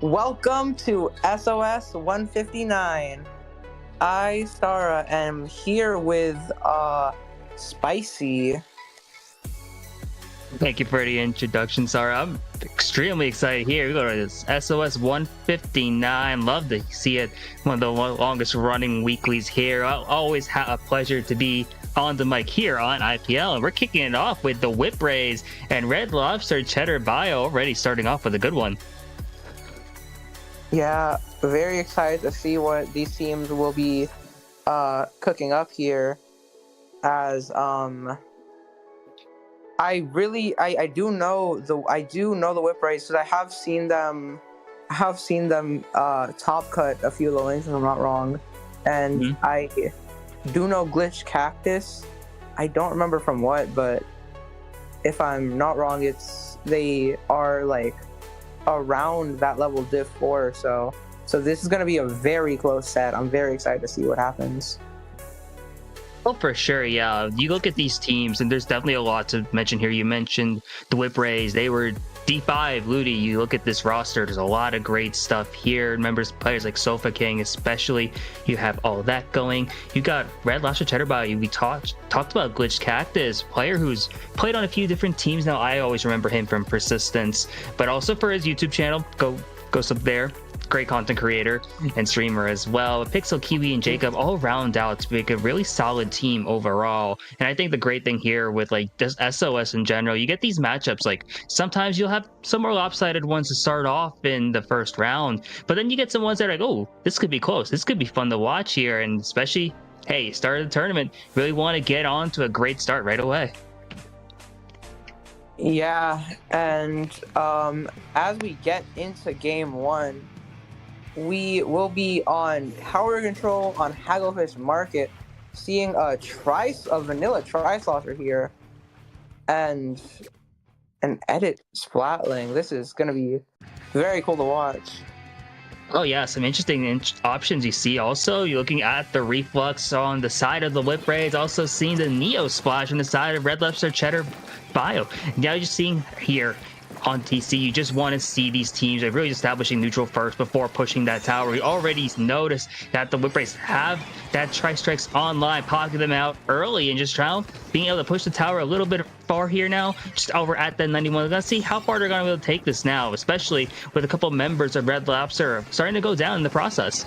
Welcome to SOS 159. I, Sarah, am here with Spicy. Thank you for the introduction, Sarah. I'm extremely excited here. We go to this SOS 159. Love to see it. One of the longest running weeklies here. I'll always have a pleasure to be on the mic here on IPL. And we're kicking it off with the Whiprays and Red Lobster Cheddar Bio, already starting off with a good one. Yeah, very excited to see what these teams will be cooking up here. As I do know the Whiprays because I have seen them. Top cut a few of the lanes, if I'm not wrong, and I do know Glitch Cactus. I don't remember from what, but if I'm not wrong, they are like around that level Div 4. So this is going to be a very close set. I'm very excited to see what happens. Oh, for sure, yeah. You look at these teams, and there's definitely a lot to mention here. You mentioned the Whiprays. They were D5, Ludi. You look at this roster, there's a lot of great stuff here. Players like Sofa King, especially. You have all that going. You got Red Lobster Cheddar Bio. We talked about Glitched Cactus, player who's played on a few different teams now. I always remember him from Persistence, but also for his YouTube channel. Go sub there. Great content creator and streamer as well. Pixel, Kiwi, and Jacob all round out to make a really solid team overall. And I think the great thing here with like this SOS in general, you get these matchups, like sometimes you'll have some more lopsided ones to start off in the first round, but then you get some ones that are like, oh, this could be close, this could be fun to watch here. And especially, hey, start of the tournament, really want to get on to a great start right away. Yeah, and as we get into game one, we will be on Power Control on Hagglefish Market, seeing a vanilla Tri-Saucer here, and an edit Splatling. This is going to be very cool to watch. Oh yeah, some interesting options you see. Also, you're looking at the Reflux on the side of the Whiprays, also seeing the Neo Splash on the side of Red Lobster Cheddar Bio. Now you're seeing here on TC, you just want to see these teams are really establishing neutral first before pushing that tower. We already noticed that the Whiprays have that Tri-Strikes online, pocket them out early, and just being able to push the tower a little bit far here now, just over at that 91. We're gonna see how far they're gonna be able to take this now, especially with a couple members of Red Lobster starting to go down in the process.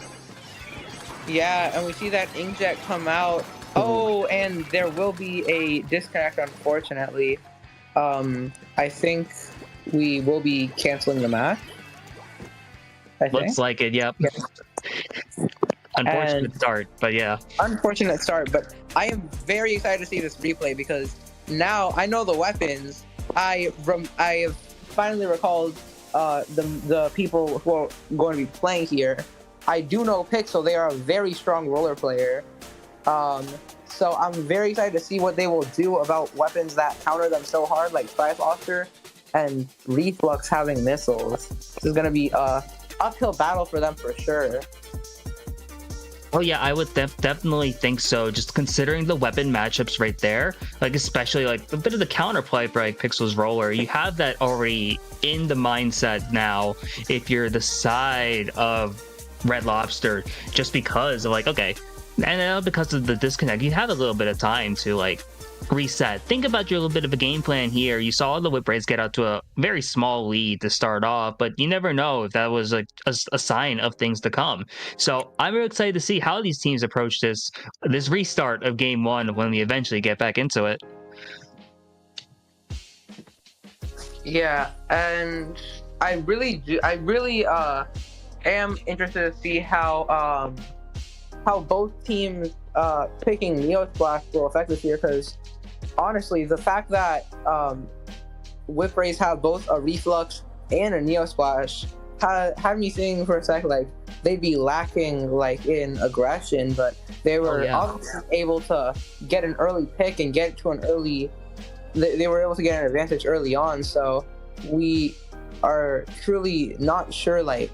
Yeah, and we see that Inkjet come out. Oh, and there will be a disconnect, unfortunately. I think we will be canceling the match. Looks like it, yep. Unfortunate start, but yeah. Unfortunate start, but I am very excited to see this replay because now I know the weapons. I have finally recalled the people who are going to be playing here. I do know Pixel. They are a very strong roller player. So I'm very excited to see what they will do about weapons that counter them so hard, like Tri-Saucer and Reflux having missiles. This is going to be a uphill battle for them for sure. Oh yeah, I would definitely think so. Just considering the weapon matchups right there, like especially like a bit of the counterplay for like Pixel's roller, you have that already in the mindset now if you're the side of Red Lobster, just because of like, okay, and now because of the disconnect, you have a little bit of time to like reset. Think about your little bit of a game plan here. You saw the Whiprays get out to a very small lead to start off, but you never know if that was like a sign of things to come. So I'm really excited to see how these teams approach this restart of game one when we eventually get back into it. Yeah, and I really am interested to see how both teams picking Neo Splash will affect this year, because honestly, the fact that Whiprays have both a Reflux and a Neo Splash had me thinking for a sec like they'd be lacking like in aggression, but they were obviously able to get an early pick and get to an early. They were able to get an advantage early on, so we are truly not sure like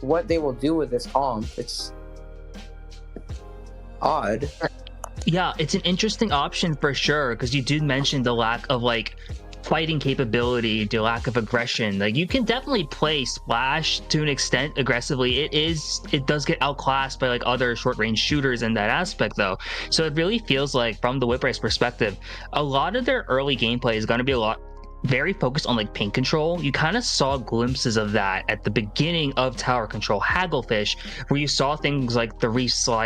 what they will do with this comp. It's odd. Yeah, it's an interesting option for sure, because you did mention the lack of like fighting capability, the lack of aggression. Like, you can definitely play Splash to an extent aggressively. It does get outclassed by like other short range shooters in that aspect though. So it really feels like, from the Whiprays perspective, a lot of their early gameplay is going to be very focused on like paint control. You kind of saw glimpses of that at the beginning of tower control Hagglefish, where you saw things like the reflux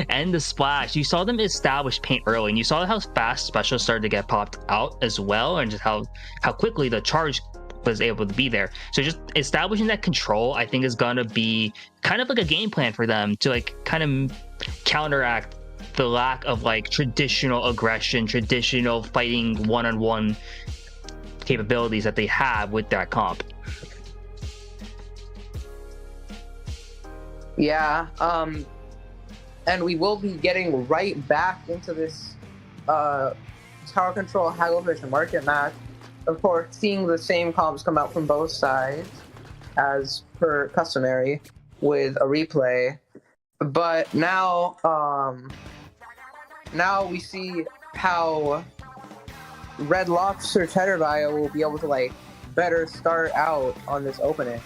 and the splash. You saw them establish paint early, and you saw how fast specials started to get popped out as well, and just how quickly the charge was able to be there. So just establishing that control, I think, is gonna be kind of like a game plan for them to like kind of counteract the lack of like traditional aggression, traditional fighting one-on-one capabilities that they have with that comp. Yeah, and we will be getting right back into this tower control Hagglefish market match. Of course, seeing the same comps come out from both sides as per customary with a replay. But now we see how Red Lobster Cheddar Bio will be able to like better start out on this opening.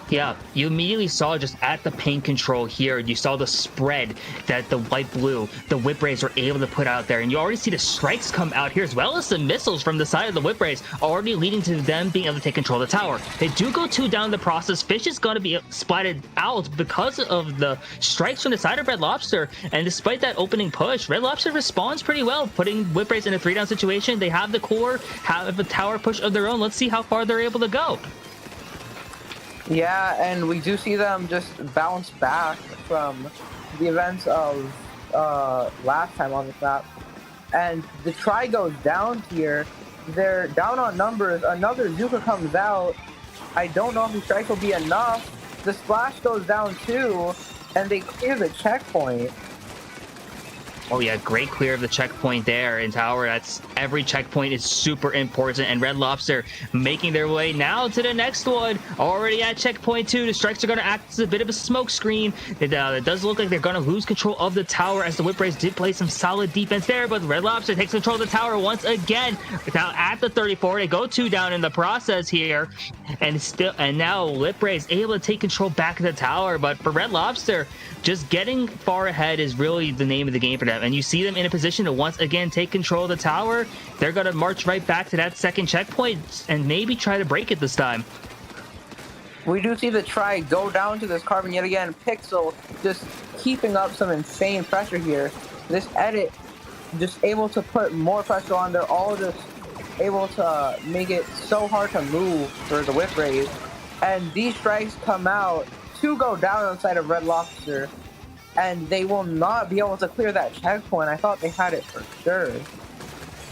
Yeah, you immediately saw just at the paint control here, you saw the spread that the white-blue, the Whiprays were able to put out there. And you already see the strikes come out here, as well as the missiles from the side of the Whiprays, already leading to them being able to take control of the tower. They do go 2 down in the process. Fish is going to be splatted out because of the strikes from the side of Red Lobster. And despite that opening push, Red Lobster responds pretty well, putting Whiprays in a 3-down situation. They have the core, have a tower push of their own. Let's see how far they're able to go. Yeah, and we do see them just bounce back from the events of last time on this map. And the try goes down here. They're down on numbers. Another Zuka comes out. I don't know if the strike will be enough. The splash goes down too, and they clear the checkpoint. Oh yeah, great clear of the checkpoint there in tower. That's every checkpoint is super important, and Red Lobster making their way now to the next one. Already at checkpoint 2, the strikes are going to act as a bit of a smoke screen. It does look like they're going to lose control of the tower, as the Whiprays did play some solid defense there, but Red Lobster takes control of the tower once again. Now at the 34, they go 2 down in the process here, and now Whiprays able to take control back of the tower. But for Red Lobster, just getting far ahead is really the name of the game for them. And you see them in a position to once again take control of the tower. They're going to march right back to that second checkpoint and maybe try to break it this time. We do see the try go down to this carbon yet again. Pixel just keeping up some insane pressure here. This edit just able to put more pressure on. They're all just able to make it so hard to move for the Whiprays. And these strikes come out to go down on the side of Red Lobster, and they will not be able to clear that checkpoint. I thought they had it for sure.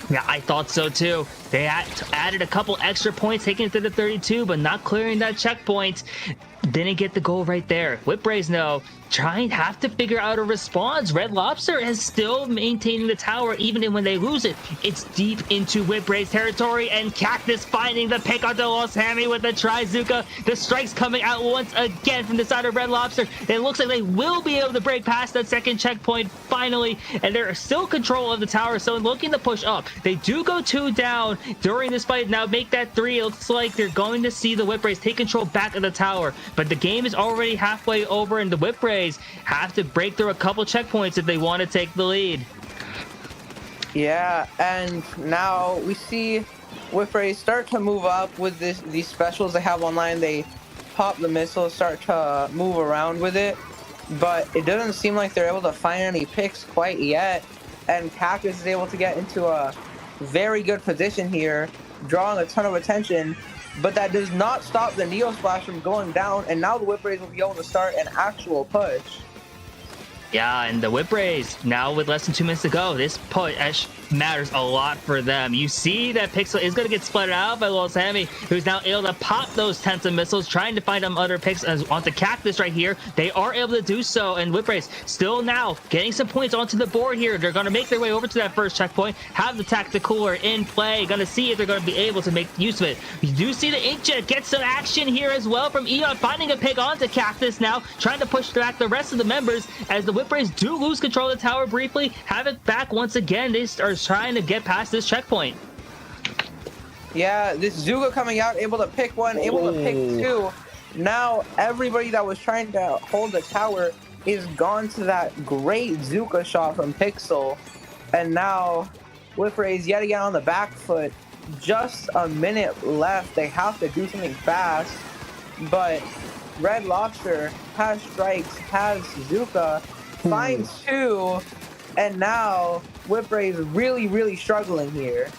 Yeah, I thought so too. They added a couple extra points, taking it to the 32, but not clearing that checkpoint. Didn't get the goal right there. Whiprays now have to figure out a response. Red Lobster is still maintaining the tower even when they lose it. It's deep into Whiprays territory, and Cactus finding the pick onto Los Hammy with the Trizuka. The strikes coming out once again from the side of Red Lobster. It looks like they will be able to break past that second checkpoint finally, and they're still control of the tower, so looking to push up. They do go 2 down during this fight. Now make that 3. It looks like they're going to see the Whiprays take control back of the tower, but the game is already halfway over, and the Whiprays have to break through a couple checkpoints if they want to take the lead. Yeah, and now we see Whiprays start to move up with these specials they have online. They pop the missiles, start to move around with it, but it doesn't seem like they're able to find any picks quite yet. And Cactus is able to get into a very good position here, drawing a ton of attention. But that does not stop the Neo Splash from going down, and now the Whiprays will be able to start an actual push. Yeah, and the Whiprays, now with less than 2 minutes to go, this push matters a lot for them. You see that Pixel is going to get splattered out by Los Hammy, who's now able to pop those tents of missiles, trying to find other picks onto Cactus right here. They are able to do so, and Whiprays still now getting some points onto the board here. They're going to make their way over to that first checkpoint, have the Tacticooler in play, going to see if they're going to be able to make use of it. You do see the Inkjet get some action here as well from Eon, finding a pick onto Cactus now, trying to push back the rest of the members as the Whiprays do lose control of the tower briefly, have it back once again. They are trying to get past this checkpoint. Yeah, this Zuga coming out, able to pick one, able to pick two. Now everybody that was trying to hold the tower is gone to that great Zuka shot from Pixel. And now Whiprays yet again on the back foot. Just a minute left. They have to do something fast. But Red Lobster has strikes, has Zuka, finds two, and now Whiprays really, really struggling here.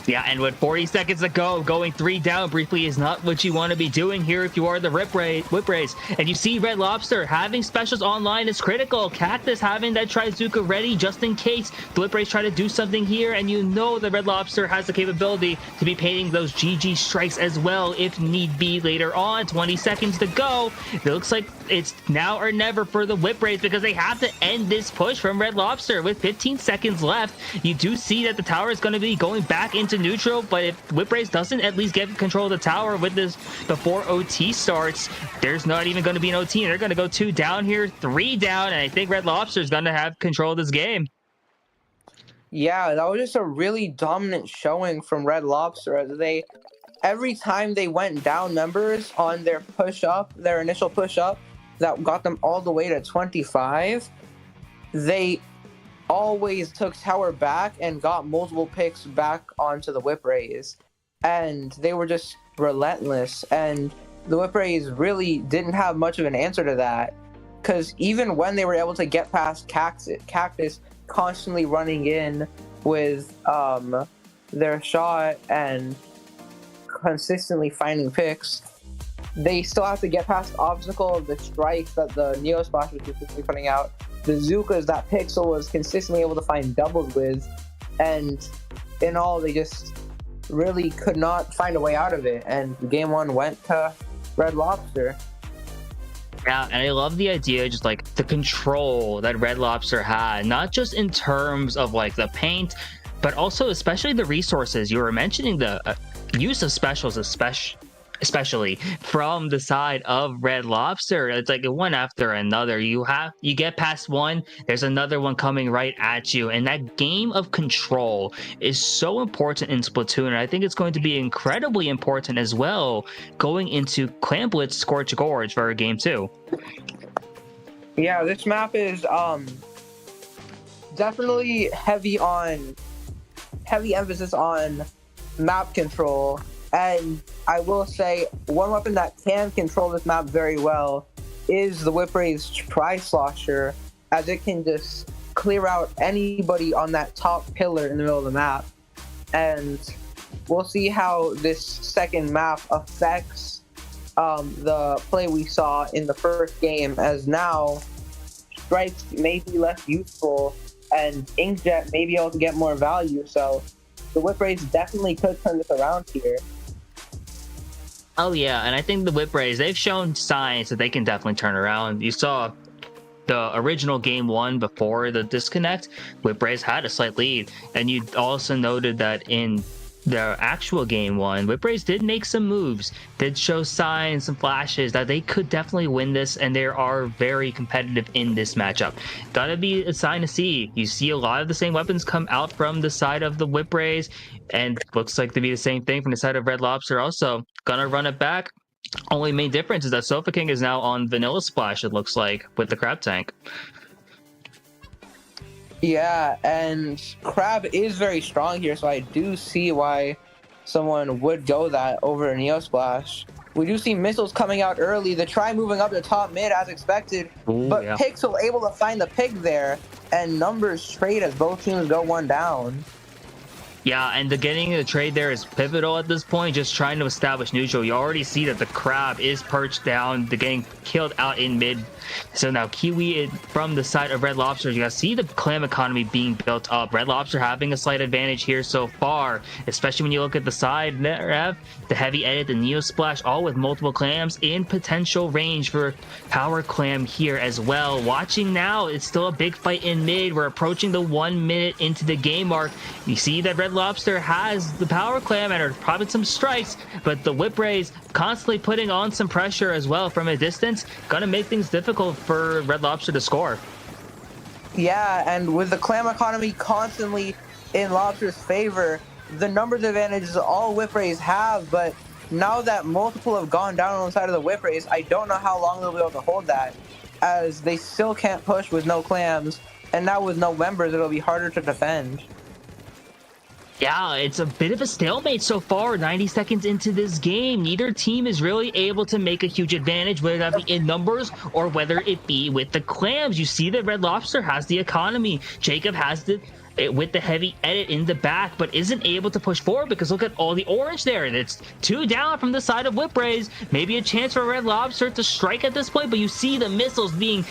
Yeah, and with 40 seconds to go, going 3 down briefly is not what you want to be doing here if you are the Whiprays. And you see Red Lobster having specials online is critical. Cactus having that Trizuka ready just in case the Whiprays try to do something here, and you know the Red Lobster has the capability to be painting those GG strikes as well if need be later on. 20 seconds to go. It looks like it's now or never for the Whiprays because they have to end this push from Red Lobster. With 15 seconds left, you do see that the tower is going to be going back into neutral, but if Whiprays doesn't at least get control of the tower with this before OT starts, there's not even going to be an OT, and they're going to go 2 down here, 3 down, and I think Red Lobster is going to have control of this game. Yeah, that was just a really dominant showing from Red Lobster as they, every time they went down numbers on their push up, their initial push up that got them all the way to 25, they always took tower back and got multiple picks back onto the Whiprays, and they were just relentless, and the Whiprays really didn't have much of an answer to that, because even when they were able to get past Cactus constantly running in with their shot and consistently finding picks, they still have to get past obstacle of the strikes that the Neo Splash was consistently putting out, the Zukas that Pixel was consistently able to find doubles with, and in all, they just really could not find a way out of it, and game one went to Red Lobster. Yeah, and I love the idea, just like the control that Red Lobster had, not just in terms of like the paint, but also especially the resources. You were mentioning the use of specials, especially from the side of Red Lobster. It's like one after another. You get past one, there's another one coming right at you, and that game of control is so important in Splatoon, and I think it's going to be incredibly important as well going into Clan Blitz Scorch Gorge for game 2. Yeah, this map is definitely heavy emphasis on map control. And I will say, one weapon that can control this map very well is the Whiprays Tri-Slosher, as it can just clear out anybody on that top pillar in the middle of the map. And we'll see how this second map affects the play we saw in the first game, as now strikes may be less useful and Inkjet may be able to get more value. So the Whiprays definitely could turn this around here. Oh yeah, and I think the Whiprays, they've shown signs that they can definitely turn around. You saw the original game 1 before the disconnect, Whiprays had a slight lead, and you also noted that in the actual game 1, Whiprays did make some moves, did show signs, some flashes that they could definitely win this, and they are very competitive in this matchup. Gotta be a sign to see. You see a lot of the same weapons come out from the side of the Whiprays, and looks like to be the same thing from the side of Red Lobster also. Gonna run it back. Only main difference is that Sofa King is now on Vanilla Splash, it looks like, with the Crab Tank. Yeah, and Crab is very strong here, so I do see why someone would go that over Neo Splash. We do see missiles coming out early. The try moving up to top mid as expected, but yeah. Pixel able to find the pick there, and numbers trade as both teams go 1 down. Yeah, and the getting the trade there is pivotal at this point, just trying to establish neutral. You already see that the Crab is perched down, the getting killed out in mid. So now Kiwi from the side of Red Lobster, you guys see the clam economy being built up. Red Lobster having a slight advantage here so far, especially when you look at the side, the heavy edit, the Neo Splash, all with multiple clams in potential range for Power Clam here as well. Watching now, it's still a big fight in mid. We're approaching the 1 minute into the game mark. You see that Red Lobster has the Power Clam and are probably some strikes, but the Whiprays constantly putting on some pressure as well from a distance. Gonna make things difficult for Red Lobster to score. Yeah, and with the clam economy constantly in Lobster's favor, the numbers advantage is all Whiprays have, but now that multiple have gone down on the side of the Whiprays, I don't know how long they'll be able to hold that, as they still can't push with no clams, and now with no members, it'll be harder to defend. Yeah, it's a bit of a stalemate so far, 90 seconds into this game. Neither team is really able to make a huge advantage, whether that be in numbers or whether it be with the clams. You see that Red Lobster has the economy. Jacob has with the heavy edit in the back, but isn't able to push forward because look at all the orange there. And it's 2 down from the side of Whiprays. Maybe a chance for Red Lobster to strike at this point, but you see the missiles being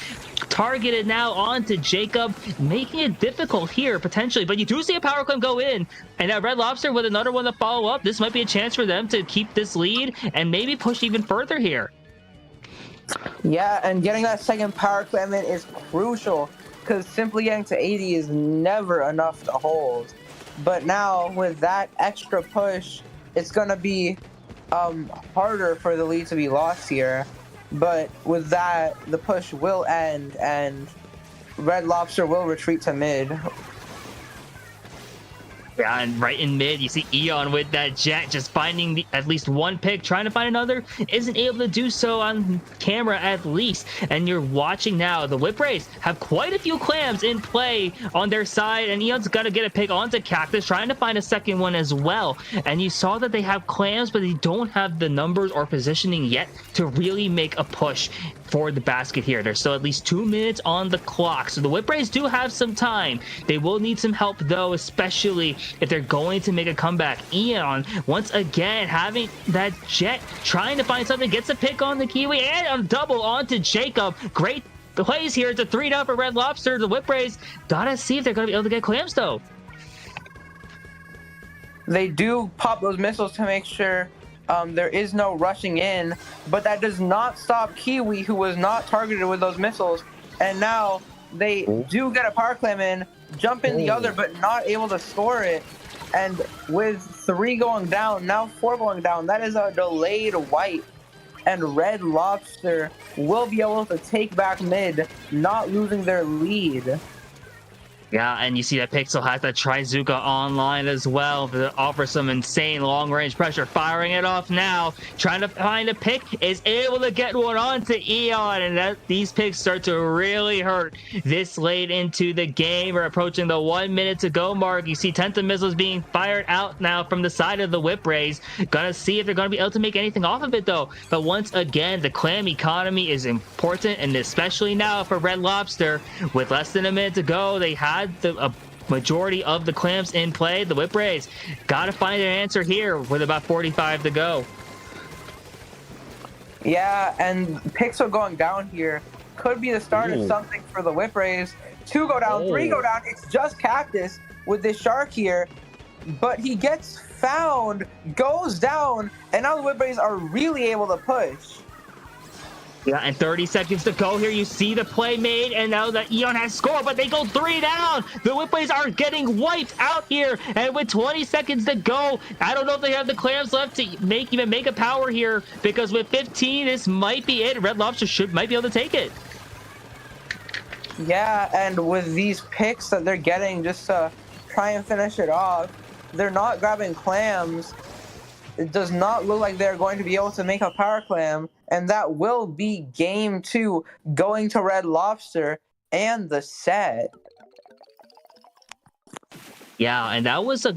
targeted now onto Jacob, making it difficult here potentially. But you do see a power climb go in, and Red Lobster with another one to follow up. This might be a chance for them to keep this lead and maybe push even further here. Yeah, and getting that second power climb in is crucial, because simply getting to 80 is never enough to hold. But now with that extra push, it's gonna be harder for the lead to be lost here. But with that, the push will end and Red Lobster will retreat to mid. Yeah, and right in mid, you see Eon with that jet, just finding at least one pick, trying to find another, isn't able to do so on camera at least. And you're watching now, the Whiprays have quite a few clams in play on their side, and Eon's got to get a pick onto Cactus, trying to find a second one as well. And you saw that they have clams, but they don't have the numbers or positioning yet to really make a push for the basket here. There's still at least 2 minutes on the clock, so the Whiprays do have some time. They will need some help though, especially if they're going to make a comeback. Eon once again having that jet, trying to find something, gets a pick on the Kiwi and a double onto Jacob. Great plays here. It's a 3 down for Red Lobster. The Whiprays gotta see if they're gonna be able to get clams though. They do pop those missiles to make sure there is no rushing in, but that does not stop Kiwi, who was not targeted with those missiles. And now they do get a power clam in, jump in the other, but not able to score it. And with 3 going down, now 4 going down, that is a delayed wipe. And Red Lobster will be able to take back mid, not losing their lead. Yeah, and you see that Pixel has that Trizuka online as well to offer some insane long-range pressure. Firing it off now, trying to find a pick, is able to get one onto Eon, and these picks start to really hurt this late into the game. We're approaching the 1 minute to go mark. You see Tenta missiles being fired out now from the side of the Whiprays. Gonna see if they're gonna be able to make anything off of it though. But once again, the clam economy is important, and especially now for Red Lobster. With less than a minute to go, they had a majority of the clams in play. The Whiprays got to find an answer here with about 45 to go. Yeah, and Pixel going down here could be the start of something for the Whiprays. 2 go down, 3 go down. It's just Cactus with this shark here, but he gets found, goes down, and now the Whiprays are really able to push. Yeah, and 30 seconds to go here. You see the play made, and now the Eon has scored, but they go 3 down. The Whiprays are getting wiped out here, and with 20 seconds to go, I don't know if they have the clams left to even make a power here, because with 15, this might be it. Red Lobster might be able to take it. Yeah, and with these picks that they're getting just to try and finish it off, they're not grabbing clams. It does not look like they're going to be able to make a power clam, and that will be game 2 going to Red Lobster and the set. Yeah, and that was a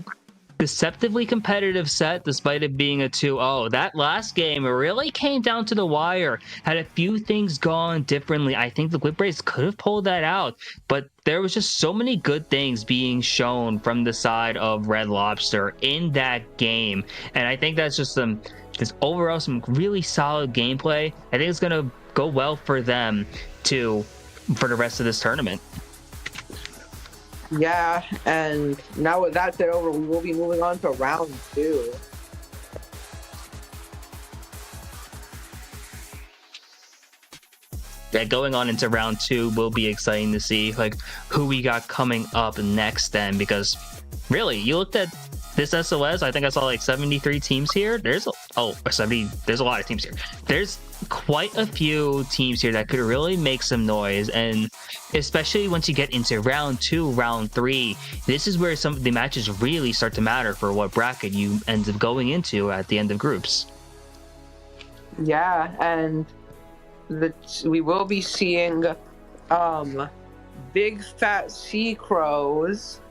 deceptively competitive set despite it being a 2-0. That last game really came down to the wire. Had a few things gone differently. I think the Whiprays could have pulled that out, but there was just so many good things being shown from the side of Red Lobster in that game. And I think that's just overall some really solid gameplay. I think it's going to go well for them too for the rest of this tournament. Yeah, and now with that set over, we will be moving on to round 2. Yeah, going on into round 2 will be exciting to see like who we got coming up next then, because really, you looked at this SOS, I think I saw like 73 teams here. There's there's a lot of teams here. There's quite a few teams here that could really make some noise, and especially once you get into round 2, round 3, this is where some of the matches really start to matter for what bracket you end up going into at the end of groups. Yeah, and we will be seeing Big Fat Sea Crows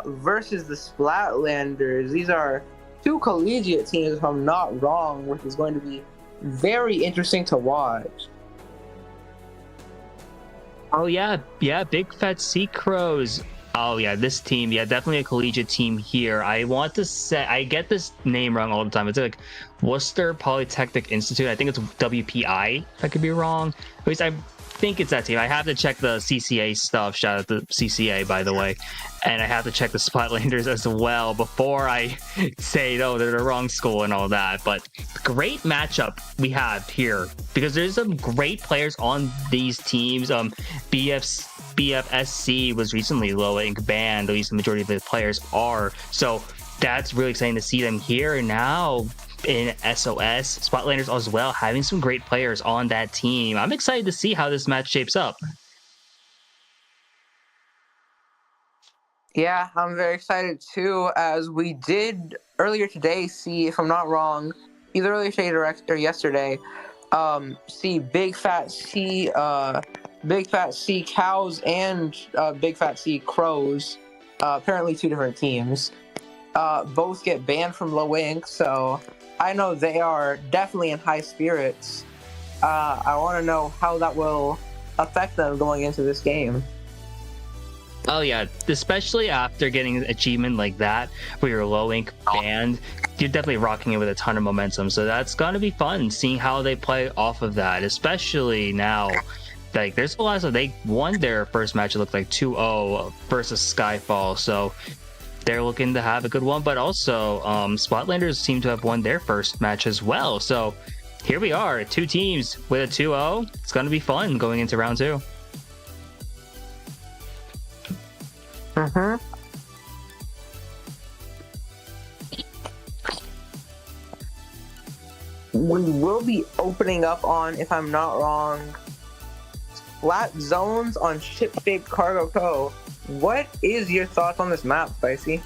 versus the Splatlanders. These are two collegiate teams, if I'm not wrong, which is going to be very interesting to watch. Oh yeah, Big Fat Sea Crows. Oh yeah, this team, definitely a collegiate team here. I want to say, I get this name wrong all the time. It's like Worcester Polytechnic Institute. I think it's WPI. I could be wrong. At least I think it's that team. I have to check the CCA stuff. Shout out to CCA, by the way. And I have to check the Splatlanders as well before I say, no, they're the wrong school and all that. But great matchup we have here, because there's some great players on these teams. BFSC was recently low ink banned, at least the majority of the players are. So that's really exciting to see them here. And now in SOS, Splatlanders as well, having some great players on that team. I'm excited to see how this match shapes up. Yeah, I'm very excited too, as we did earlier today see, if I'm not wrong, either earlier today or yesterday, see Big Fat Sea Cows and Big Fat Sea Crows, apparently two different teams, both get banned from low ink, so I know they are definitely in high spirits. I want to know how that will affect them going into this game. Oh yeah, especially after getting an achievement like that where you're low ink banned, you're definitely rocking it with a ton of momentum. So that's gonna be fun seeing how they play off of that, especially now. Like, there's a lot of, they won their first match, it looked like 2-0 versus Skyfall, so they're looking to have a good one. But also Splatlanders seem to have won their first match as well, so here we are, two teams with a 2-0. It's gonna be fun going into round 2. We will be opening up on, if I'm not wrong, flat zones on Ship-Shaped Cargo Co. What is your thoughts on this map, Spicy?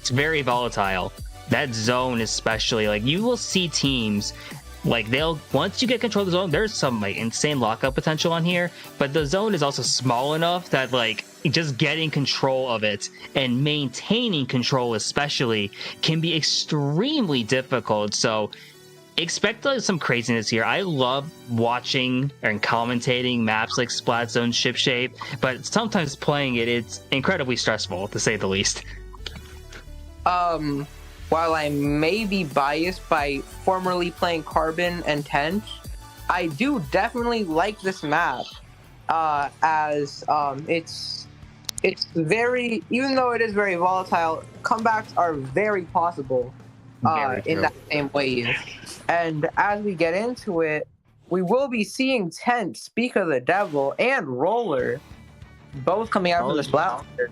It's very volatile. That zone especially, like, you will see teams, like, they'll, once you get control of the zone, there's some like insane lockout potential on here, but the zone is also small enough that, like, just getting control of it and maintaining control especially can be extremely difficult. So expect some craziness here. I love watching and commentating maps like Splat Zone, Ship Shape, but sometimes playing it's incredibly stressful, to say the least. While I may be biased by formerly playing Carbon and Tench, I do definitely like this map, as it's very, even though it is very volatile, comebacks are very possible in that same wave. And as we get into it, we will be seeing Tench, Speak of the Devil, and Roller both coming out from the Splatlander.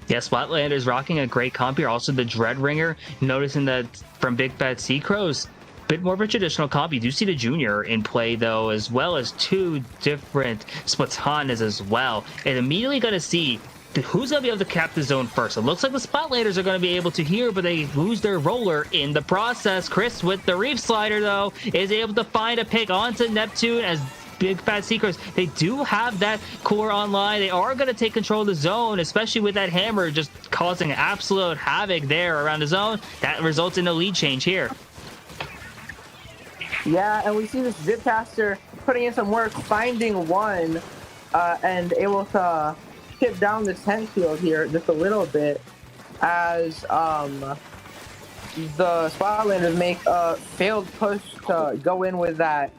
Yeah, Splatlanders rocking a great comp here. Also the Dreadringer, noticing that from Big Fat Sea Crows, bit more of a traditional comp. You do see the Junior in play though, as well as two different Splatanas as well. And immediately going to see who's going to be able to cap the zone first. It looks like the Splatlanders are going to be able to here, but they lose their Roller in the process. Chris with the Reef Slider though is able to find a pick onto Neptune as Big Fat Sea Crows. They do have that core online. They are going to take control of the zone, especially with that hammer just causing absolute havoc there around the zone. That results in a lead change here. Yeah, and we see this Zipcaster putting in some work, finding one, and able to chip down this tent field here just a little bit, as the Splatlanders make a failed push to go in with that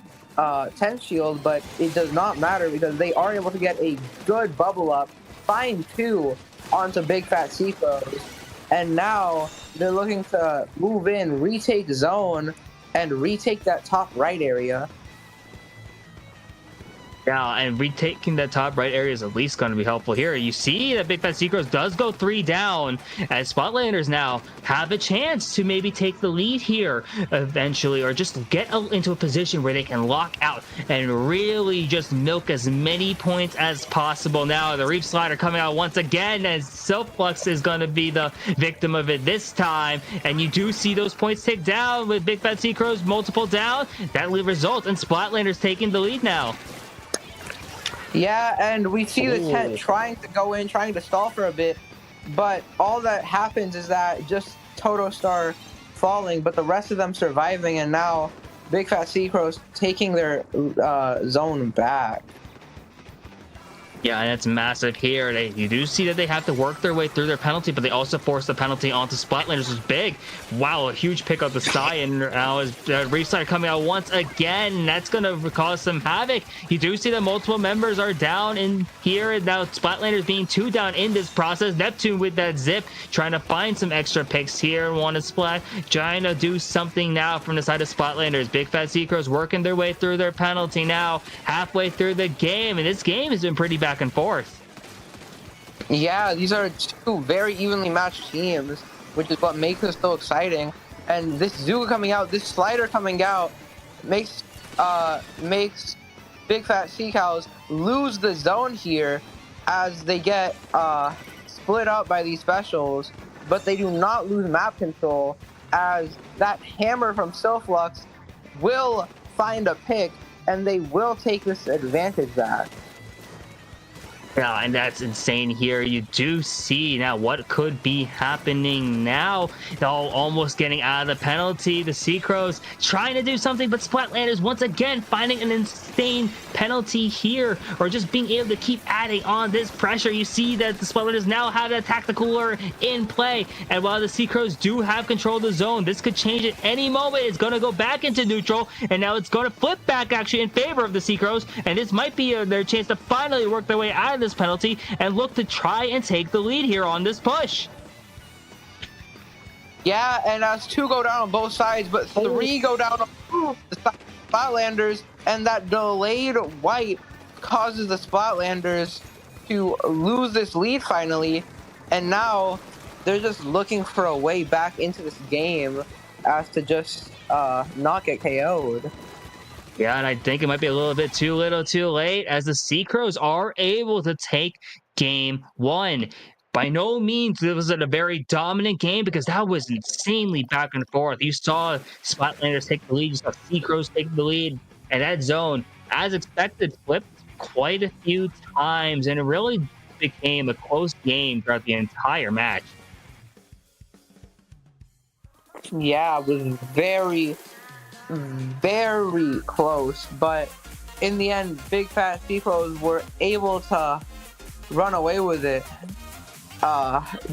tent shield, but it does not matter because they are able to get a good bubble up, find two onto Big Fat Sea Crows, and now they're looking to move in, retake zone, and retake that top right area. Yeah, and retaking that top right area is at least going to be helpful here. You see that Big Fat Seacrows does go 3 down, as Splatlanders now have a chance to maybe take the lead here eventually, or just get into a position where they can lock out and really just milk as many points as possible. Now the Reef Slider coming out once again, as Silphlux is going to be the victim of it this time, and you do see those points tick down with Big Fat Seacrows multiple down. That results in Splatlanders taking the lead now. Yeah, and we see the tent trying to go in, trying to stall for a bit, but all that happens is that just Totostar falling, but the rest of them surviving, and now Big Fat Seacrows taking their zone back. Yeah, and it's massive here. You do see that they have to work their way through their penalty, but they also force the penalty onto Splatlanders, which is big. Wow, a huge pick up the Cyan. Now is Reef Slider coming out once again. That's going to cause some havoc. You do see that multiple members are down in here, and now Splatlanders being 2 down in this process. Neptune with that zip, trying to find some extra picks here. Want to Splat, trying to do something now from the side of Splatlanders. Big Fat Seacrows working their way through their penalty now, halfway through the game, and this game has been pretty back and forth. Yeah, these are 2 very evenly matched teams, which is what makes it so exciting. And this Zuga coming out, this Slider coming out, makes Big Fat Sea Cows lose the zone here as they get split up by these specials, but they do not lose map control, as that hammer from Silphlux will find a pick and they will take this advantage back. Yeah, and that's insane here. You do see now what could be happening now. They're all almost getting out of the penalty. The Seacrows trying to do something, but Splatlanders once again finding an insane penalty here, or just being able to keep adding on this pressure. You see that the Splatlanders now have that tactical lure in play, and while the Seacrows do have control of the zone, this could change at any moment. It's going to go back into neutral, and now it's going to flip back actually in favor of the Seacrows, and this might be their chance to finally work their way out of this penalty and look to try and take the lead here on this push. Yeah, and as 2 go down on both sides, but 3 go down on the Splatlanders, and that delayed white causes the Splatlanders to lose this lead finally, and now they're just looking for a way back into this game as to just not get KO'd. Yeah, and I think it might be a little bit too little too late, as the Seacrows are able to take game 1. By no means was it a very dominant game, because that was insanely back and forth. You saw Splatlanders take the lead, you saw Seacrows take the lead, and that zone, as expected, flipped quite a few times, and it really became a close game throughout the entire match. Yeah, it was very close, but in the end, Big Fat Seacrows were able to run away with it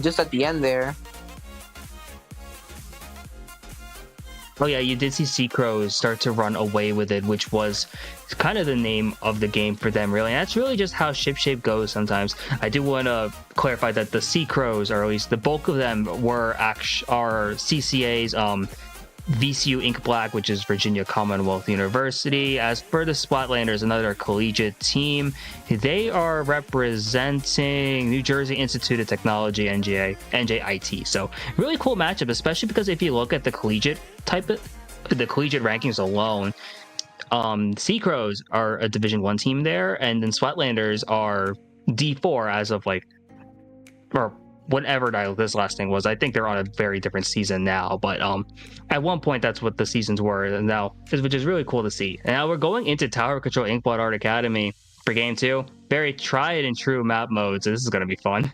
just at the end there. Oh yeah, you did see Seacrows start to run away with it, which was kind of the name of the game for them, really. And that's really just how ship shape goes sometimes. I do want to clarify that the Seacrows, or at least the bulk of them, are CCA's VCU Ink Black, which is Virginia Commonwealth University. As for the Splatlanders, another collegiate team, they are representing New Jersey Institute of Technology, NJIT. So really cool matchup, especially because if you look at the collegiate rankings alone, Seacrows are a Division 1 team there, and then Splatlanders are D4 as of or whatever this last thing was. I think they're on a very different season now, but at one point that's what the seasons were, and now, which is really cool to see. And now we're going into Tower Control Inkblood Art Academy for game 2. Very tried and true map mode, so this is going to be fun.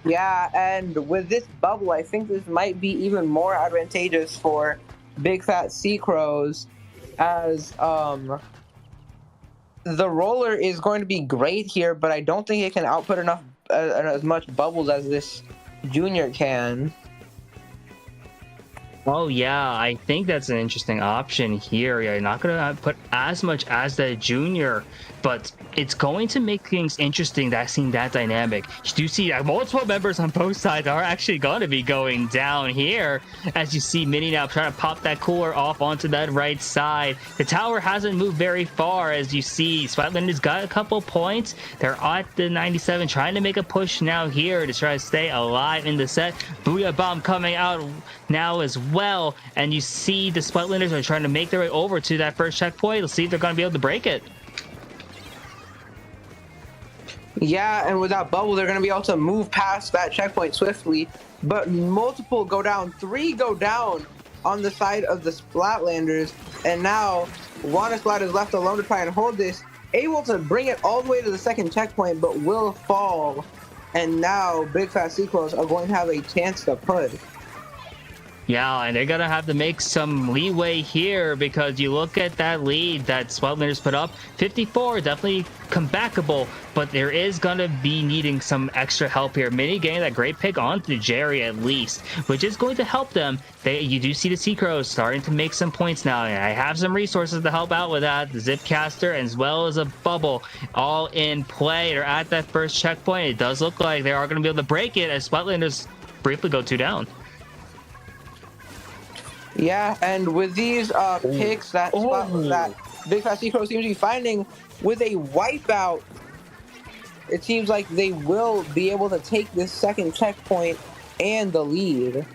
Yeah, and with this bubble, I think this might be even more advantageous for Big Fat Seacrows, as the roller is going to be great here, but I don't think it can output enough as much bubbles as this junior can. Oh yeah, I think that's an interesting option here. You're not going to put as much as the junior but it's going to make things interesting that seeing that dynamic. You do see that multiple members on both sides are actually going to be going down here, as you see Mini now trying to pop that cooler off onto that right side. The tower hasn't moved very far, as you see Splatlanders got a couple points. They're at the 97, trying to make a push now here to try to stay alive in the set. Booyah Bomb coming out now as well, and you see the Splatlanders are trying to make their way over to that first checkpoint. Let's see if they're going to be able to break it. Yeah, and with that bubble, they're going to be able to move past that checkpoint swiftly. But multiple go down, 3 go down on the side of the Splatlanders. And now, Splat is left alone to try and hold this, able to bring it all the way to the second checkpoint, but will fall. And now, Big Fat Sequels are going to have a chance to push. Yeah, and they're going to have to make some leeway here, because you look at that lead that Splatlanders put up, 54, definitely comebackable, but there is going to be needing some extra help here. Mini getting that great pick onto Jerry at least, which is going to help them. You do see the Sea Crows starting to make some points now, and I have some resources to help out with that. The Zipcaster as well as a bubble all in play. They're at that first checkpoint. It does look like they are going to be able to break it as Splatlanders briefly go 2 down. Yeah, and with these picks that Big Fat Sea Crow seems to be finding with a wipeout, it seems like they will be able to take this second checkpoint and the lead.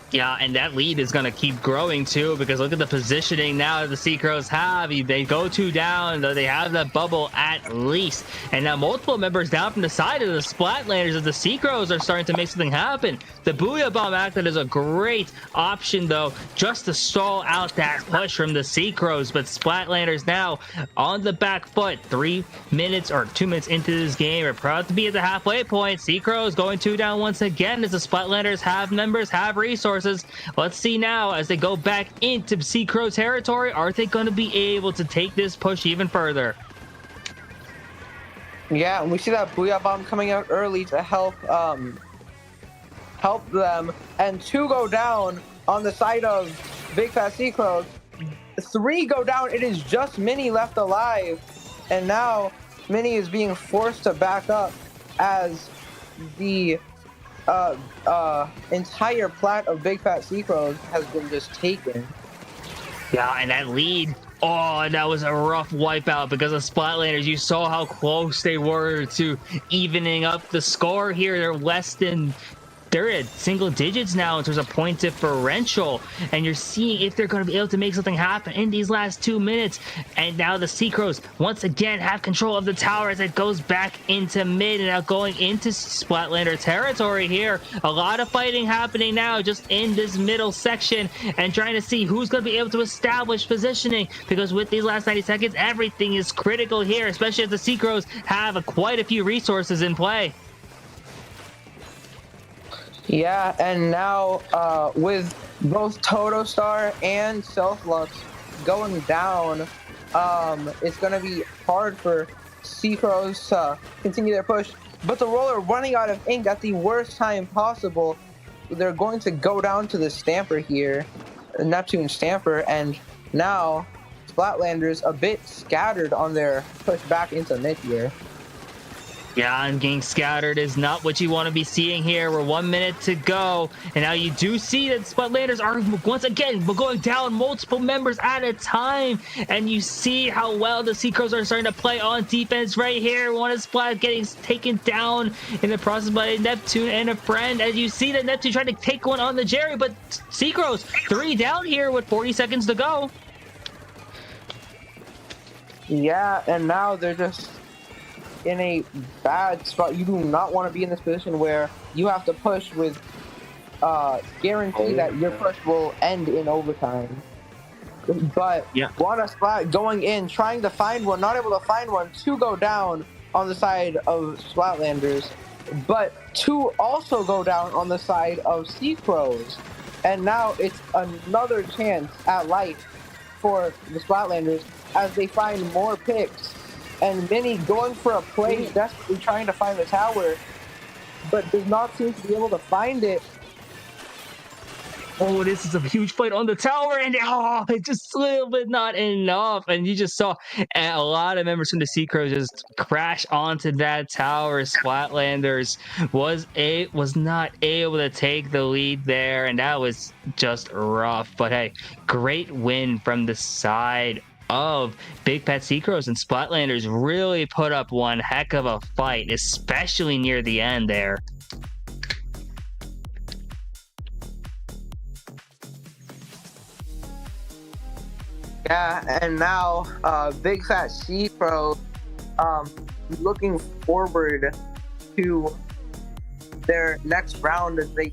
Yeah, and that lead is going to keep growing too, because look at the positioning now that the Sea Crows have. They go 2 down, though they have that bubble at least. And now multiple members down from the side of the Splatlanders as the Sea Crows are starting to make something happen. The Booyah Bomb acted as a great option, though, just to stall out that push from the Sea Crows. But Splatlanders now on the back foot. 3 minutes or 2 minutes into this game are proud to be at the halfway point. Sea Crows going 2 down once again as the Splatlanders have members, have resources. Let's see now as they go back into Sea Crow territory. Are they going to be able to take this push even further? Yeah, and we see that Booyah Bomb coming out early to help them. And 2 go down on the side of Big Fat Sea Crows. 3 go down. It is just Mini left alive. And now Mini is being forced to back up as the entire plat of Big Fat Sea Crows has been just taken. Yeah, and that lead, oh, that was a rough wipeout because of Splatlanders. You saw how close they were to evening up the score here. They're at single digits now in terms of point differential, and you're seeing if they're going to be able to make something happen in these last 2 minutes. And now the Sea Crows once again have control of the tower as it goes back into mid and now going into Splatlander territory here. A lot of fighting happening now just in this middle section and trying to see who's going to be able to establish positioning, because with these last 90 seconds everything is critical here, especially as the Sea Crows have quite a few resources in play. Yeah, and now with both Toto Star and Self-Lux going down, it's going to be hard for Sea Crows to continue their push. But the roller running out of ink at the worst time possible. They're going to go down to the Stamper here, Neptune Stamper, and now Splatlanders a bit scattered on their push back into mid here. Yeah, and getting scattered is not what you want to be seeing here. We're 1 minute to go, and now you do see that Splatlanders are once again going down multiple members at a time, and you see how well the Sea Crows are starting to play on defense right here. One is Splat getting taken down in the process by Neptune and a friend, as you see that Neptune trying to take one on the Jerry, but Sea Crows 3 down here with 40 seconds to go. Yeah, and now they're just in a bad spot. You do not want to be in this position where you have to push with guarantee that your push will end in overtime. But yeah, Wanna Splat going in, trying to find one, not able to find one, 2 go down on the side of Splatlanders, but 2 also go down on the side of Sea Crows. And now it's another chance at life for the Splatlanders as they find more picks. And Mini going for a play, desperately trying to find the tower, but does not seem to be able to find it. Oh, this is a huge fight on the tower, and it just a little bit not enough. And you just saw a lot of members from the Sea Crows just crash onto that tower. Splatlanders was not able to take the lead there, and that was just rough. But hey, great win from the side of Big Pet Sea Crows, and Splatlanders really put up one heck of a fight, especially near the end there. Yeah, and now Big Fat Sea Crow looking forward to their next round as they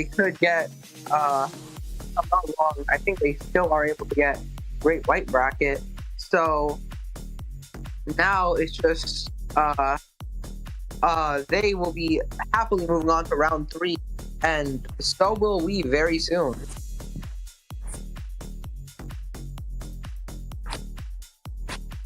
could get I'm not wrong. I think they still are able to get Great White Bracket. So now it's just they will be happily moving on to round 3, and so will we very soon.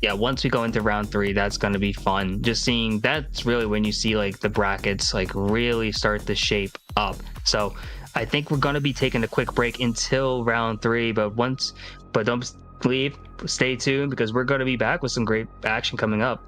Yeah, once we go into round 3, that's going to be fun. Just seeing, that's really when you see like the brackets like really start to shape up. So I think we're going to be taking a quick break until round 3, but don't leave, stay tuned, because we're going to be back with some great action coming up.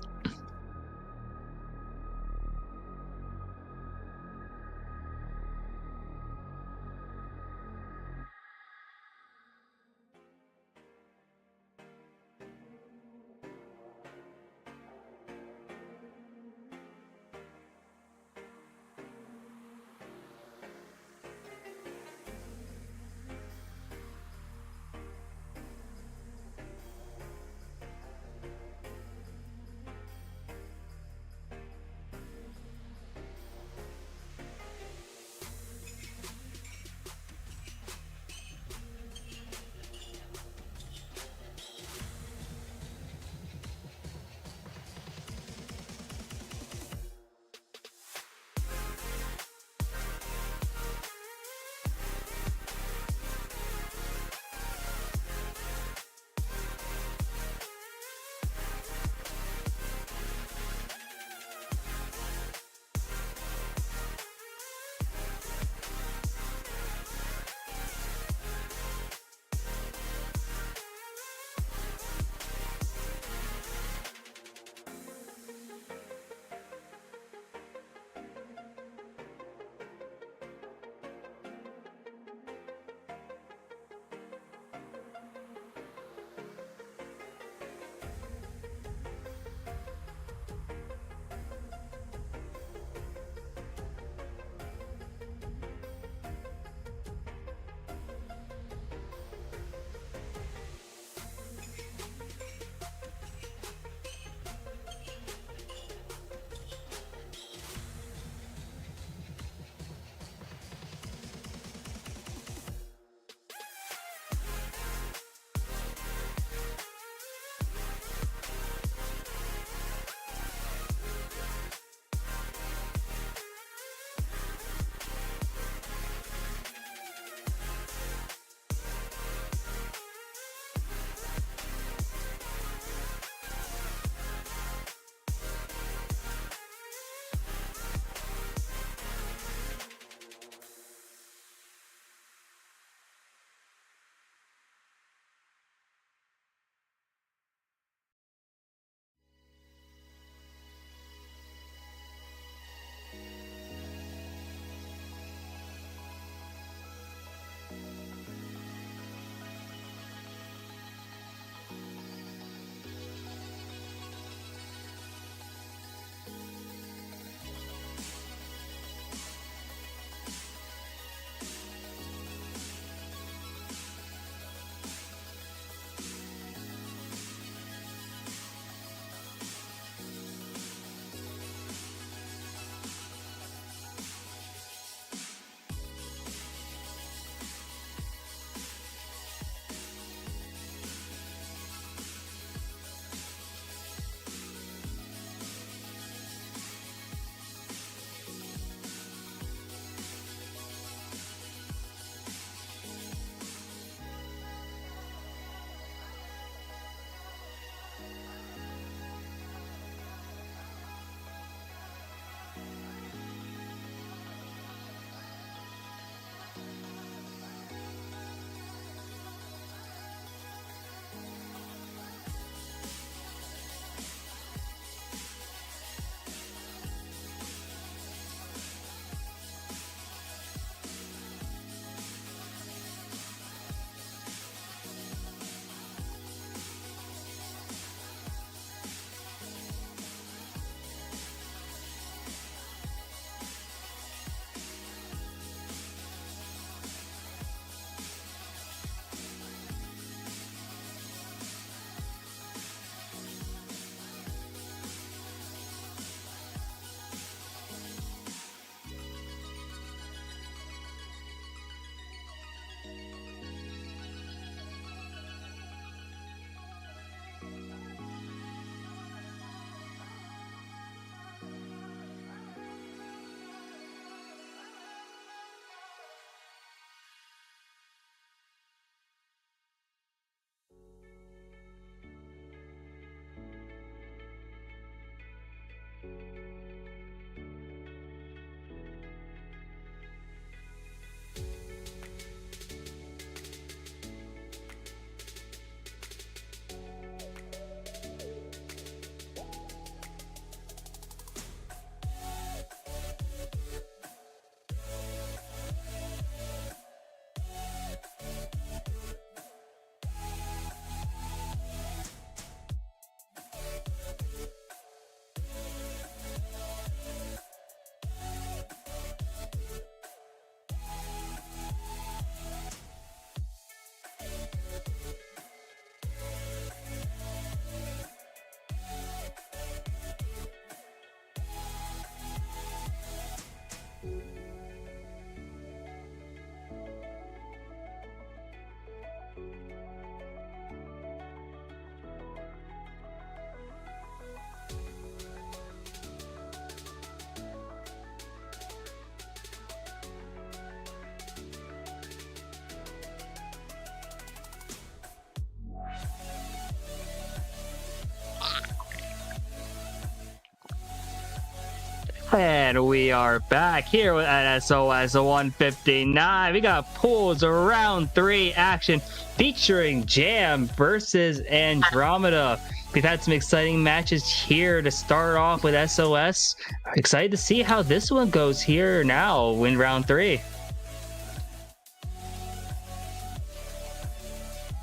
And we are back here at SOS 159. We got pools round 3 action featuring Jam versus Andromeda. We've had some exciting matches here to start off with SOS. Excited to see how this one goes here now in round 3.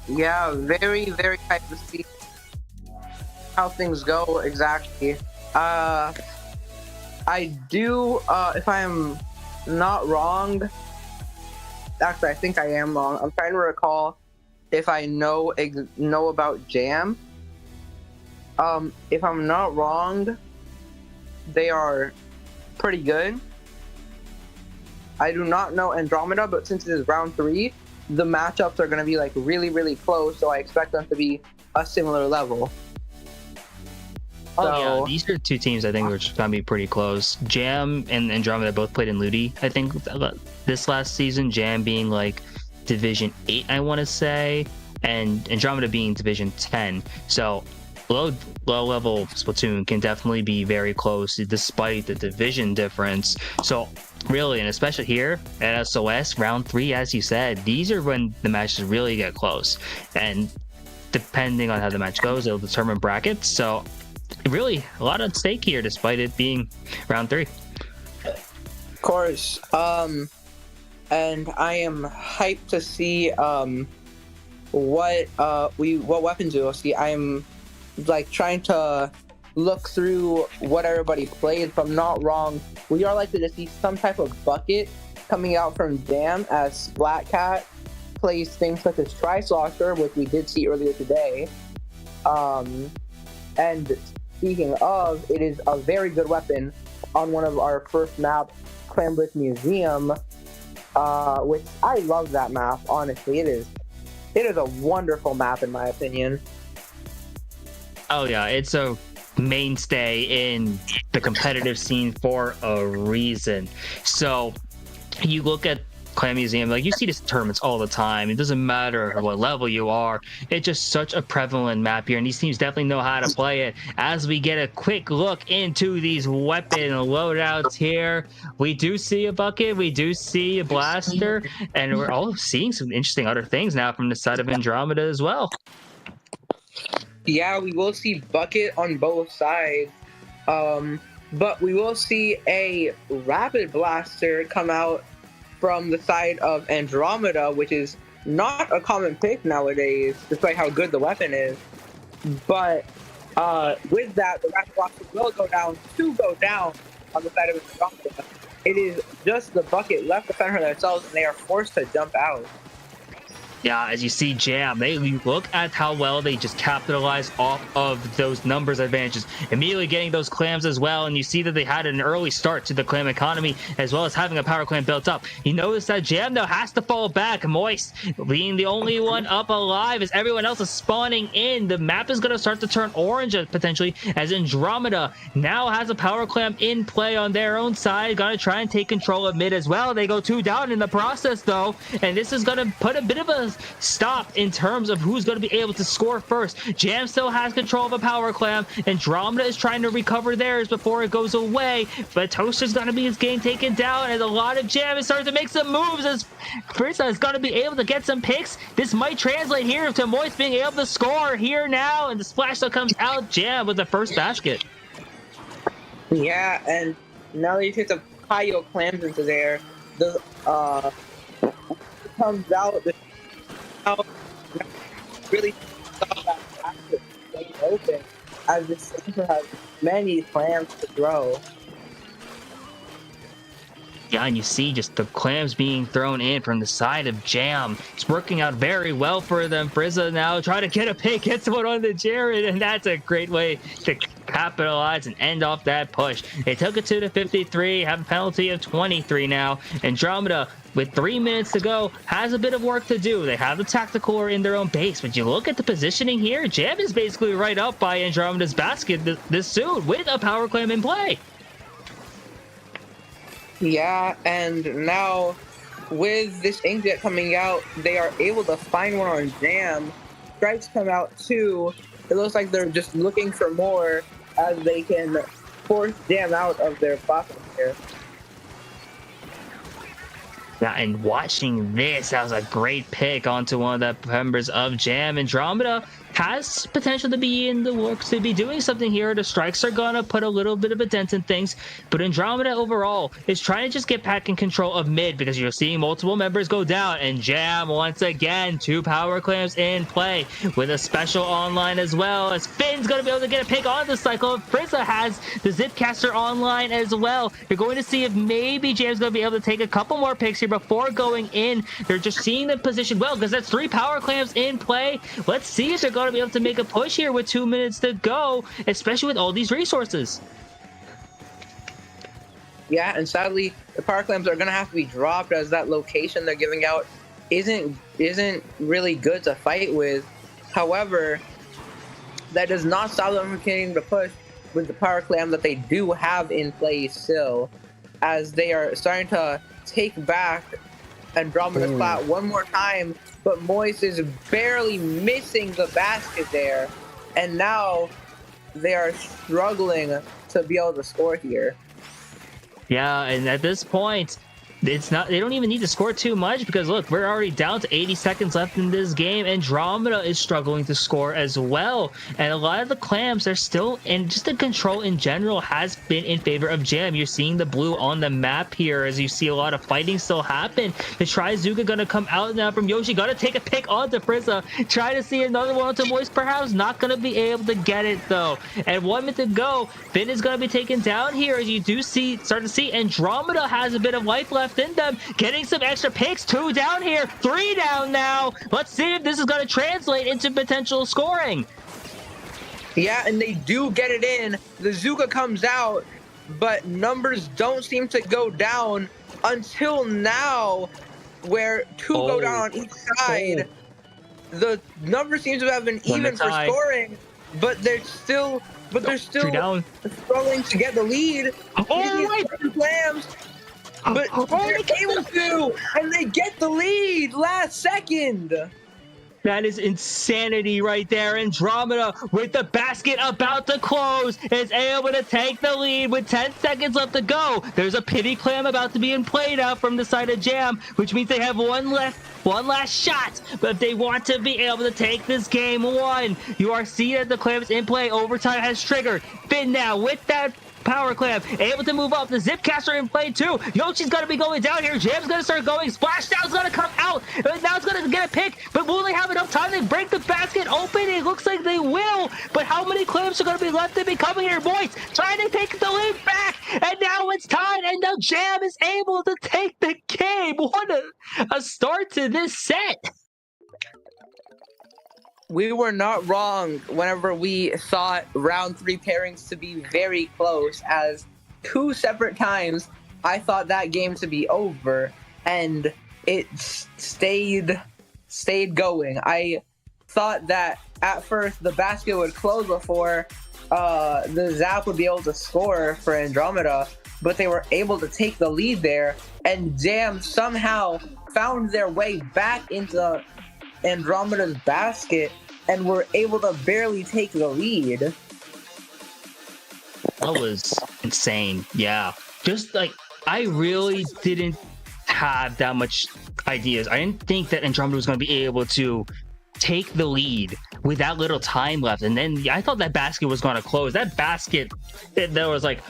Yeah, very, very hyped to see how things go exactly. I do, if I'm not wrong, actually I think I am wrong. I'm trying to recall if I know about Jam. If I'm not wrong, they are pretty good. I do not know Andromeda, but since it is round 3, the matchups are going to be like really, really close, so I expect them to be a similar level. Oh, yeah, these are two teams I think which are going to be pretty close. Jam and Andromeda both played in Ludi, I think, this last season. Jam being like Division 8, I want to say, and Andromeda being Division 10. So low-level Splatoon can definitely be very close despite the division difference. So really, and especially here at SOS, round 3, as you said, these are when the matches really get close. And depending on how the match goes, it'll determine brackets. So really a lot at stake here despite it being round 3. Of course. And I am hyped to see what weapons we will see. I'm like trying to look through what everybody played. If I'm not wrong, we are likely to see some type of bucket coming out from Jam as Splatcat plays things such as Tri-Slosher, which we did see earlier today. And speaking of, it is a very good weapon on one of our first maps, Clambless Museum, which I love that map, honestly. It is a wonderful map in my opinion. Oh yeah, it's a mainstay in the competitive scene for a reason. So you look at Clam Museum, like you see these tournaments all the time. It doesn't matter what level you are. It's just such a prevalent map here, and these teams definitely know how to play it. As we get a quick look into these weapon loadouts here, we do see a bucket, we do see a blaster, and we're all seeing some interesting other things now from the side of Andromeda as well. Yeah, we will see bucket on both sides, but we will see a rapid blaster come out from the side of Andromeda, which is not a common pick nowadays, despite how good the weapon is. But with that, the rapid blaster will go down on the side of Andromeda. It is just the bucket left to fend for themselves, and they are forced to jump out. Yeah, as you see Jam, they look at how well they just capitalize off of those numbers advantages, immediately getting those clams as well, and you see that they had an early start to the clam economy, as well as having a power clam built up. You notice that Jam, though, has to fall back. Moist being the only one up alive as everyone else is spawning in. The map is going to start to turn orange, potentially, as Andromeda now has a power clam in play on their own side. Going to try and take control of mid as well. They go 2 down in the process, though, and this is going to put a bit of a stop in terms of who's going to be able to score first. Jam still has control of a power clam. Andromeda is trying to recover theirs before it goes away, but Toaster's going to be getting taken down, and a lot of Jam is starting to make some moves as Rissa is going to be able to get some picks. This might translate here to Moist being able to score here now, and the splash that comes out. Jam with the first basket. Yeah, and now that you take the Kaio clams into there, the comes out the really stop that basket staying open, as this center has many clams to throw. Yeah, and you see just the clams being thrown in from the side of Jam. It's working out very well for them. Rissa now try to get a pick, gets one on the Jared, and that's a great way to capitalize and end off that push. They took it to the 53, have a penalty of 23 now. Andromeda, with 3 minutes to go, has a bit of work to do. They have the tactical in their own base, but you look at the positioning here, Jam is basically right up by Andromeda's basket this soon with a power clam in play. Yeah, and now with this inkjet coming out, they are able to find one on Jam. Stripes come out too. It looks like they're just looking for more as they can force Jam out of their platform here. Yeah, and watching this, that was a great pick onto one of the members of Jam. Andromeda has potential to be in the works, to be doing something here. The strikes are gonna put a little bit of a dent in things, but Andromeda overall is trying to just get back in control of mid, because you're seeing multiple members go down, and Jam once again 2 power clams in play with a special online as well, as Finn's gonna be able to get a pick on the cycle. Rissa has the Zipcaster online as well. You're going to see if maybe Jam's gonna be able to take a couple more picks here before going in. They're just seeing the position well, because that's 3 power clams in play. Let's see if they're going to be able to make a push here with 2 minutes to go, especially with all these resources. Yeah, and sadly, the power clams are gonna have to be dropped, as that location they're giving out isn't really good to fight with. However, that does not stop them from continuing to push with the power clam that they do have in play still, as they are starting to take back Andromeda's plat one more time, but Moist is barely missing the basket there, and now they are struggling to be able to score here. Yeah, and at this point, it's not, they don't even need to score too much, because look, we're already down to 80 seconds left in this game. Andromeda is struggling to score as well, and a lot of the clams are still, and just the control in general has been in favor of Jam. You're seeing the blue on the map here, as you see a lot of fighting still happen. The Trizuka gonna come out now from Yoshi, gotta take a pick onto Rissa, try to see another one onto Moist, perhaps not gonna be able to get it though. And 1 minute to go, Finn is gonna be taken down here, as you do start to see Andromeda has a bit of life left in them, getting some extra picks. 2 down here, 3 down now. Let's see if this is going to translate into potential scoring. Yeah, and they do get it in. The Zuka comes out, but numbers don't seem to go down until now, where 2 go down on each side. The numbers seem to have been even for scoring, but they're still struggling to get the lead. Clams. But they're able to, and they get the lead last second. That is insanity right there. Andromeda, with the basket about to close, is able to take the lead with 10 seconds left to go. There's a pity clam about to be in play now from the side of Jam, which means they have one last shot. But if they want to be able to take this game one, you are seeing that the clams in play. Overtime has triggered. Finn now with that power clam, able to move up. The Zipcaster in play too. Yoshi's gonna be going down here. Jam's gonna start going. Splashdown's gonna come out. And now it's gonna get a pick, but will they have enough time to break the basket open? It looks like they will, but how many clams are gonna be left to be coming here? Boys trying to take the lead back, and now it's tied, and now Jam is able to take the game. What a start to this set. We were not wrong whenever we thought round 3 pairings to be very close, as 2 separate times I thought that game to be over, and it stayed going. I thought that at first the basket would close before the Zap would be able to score for Andromeda, but they were able to take the lead there, and Jam somehow found their way back into Andromeda's basket and were able to barely take the lead. That was insane. Yeah, just like, I really didn't have that much ideas. I didn't think that Andromeda was going to be able to take the lead with that little time left, and then I thought that basket was going to close. That basket, there was like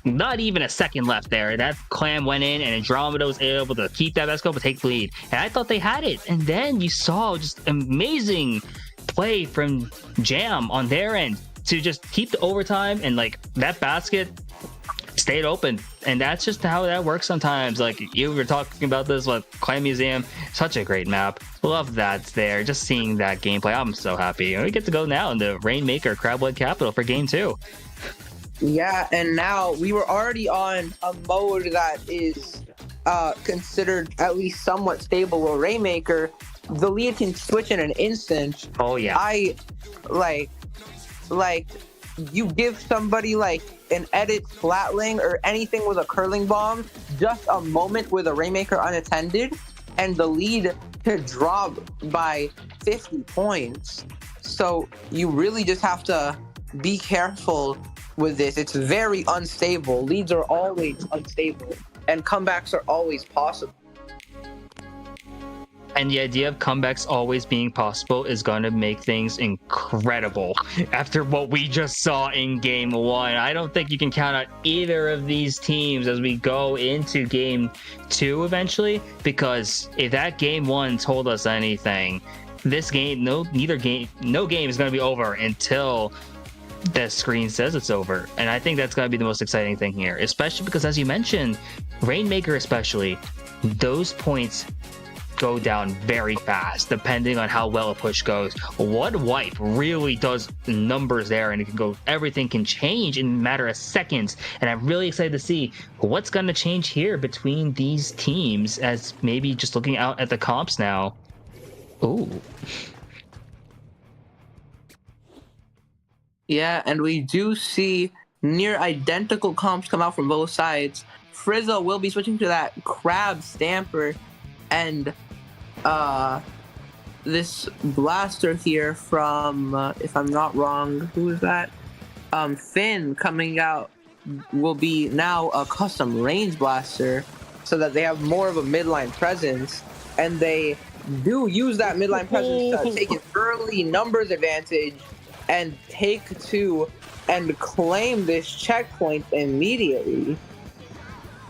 not even a second left there. That clam went in, and Andromeda was able to keep that basket but take the lead. And I thought they had it. And then you saw just amazing play from Jam on their end to just keep the overtime, and like that basket stayed open. And that's just how that works sometimes. Like, you were talking about this with Clam Museum, such a great map. Love that's there. Just seeing that gameplay, I'm so happy. And we get to go now in the Rainmaker Crabwood Capital for game 2. Yeah, and now we were already on a mode that is considered at least somewhat stable with Rainmaker. The lead can switch in an instant. Oh yeah. I like you give somebody like an edit Splatling or anything with a curling bomb just a moment with a Rainmaker unattended, and the lead could drop by 50 points. So you really just have to be careful with this. It's very unstable. Leads are always unstable, and comebacks are always possible. And the idea of comebacks always being possible is going to make things incredible after what we just saw in game 1. I don't think you can count out either of these teams as we go into game 2 eventually, because if that game 1 told us anything, this game, no game is going to be over until the screen says it's over. And I think that's going to be the most exciting thing here, especially because, as you mentioned, Rainmaker especially, those points go down very fast depending on how well a push goes. One wipe really does numbers there, and it can go, everything can change in a matter of seconds. And I'm really excited to see what's going to change here between these teams, as maybe just looking out at the comps now. Ooh. Yeah, and we do see near identical comps come out from both sides. Frizzle will be switching to that crab stamper, and this blaster here from, if I'm not wrong, who is that? Finn coming out will be now a custom range blaster, so that they have more of a midline presence, and they do use that midline presence to take an early numbers advantage and take 2 and claim this checkpoint immediately.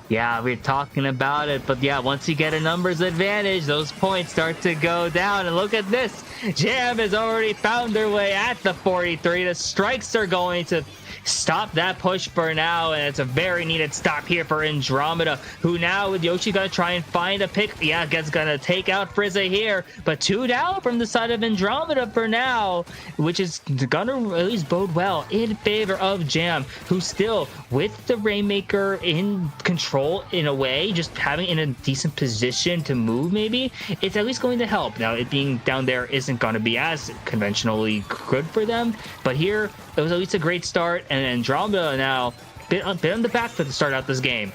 Yeah, we're talking about it, but yeah, once you get a numbers advantage, those points start to go down. And look at this, Jam has already found their way at the 43. The strikes are going to stop that push for now, and it's a very needed stop here for Andromeda, who now with Yoshi gonna try and find a pick. Yeah, gets gonna take out Frizza here, but 2 down from the side of Andromeda for now, which is gonna at least bode well in favor of Jam, who's still with the Rainmaker in control in a way, just having in a decent position to move. Maybe it's at least going to help. Now, it being down there isn't going to be as conventionally good for them, but here it was at least a great start, and Andromeda now bit on the back foot to start out this game.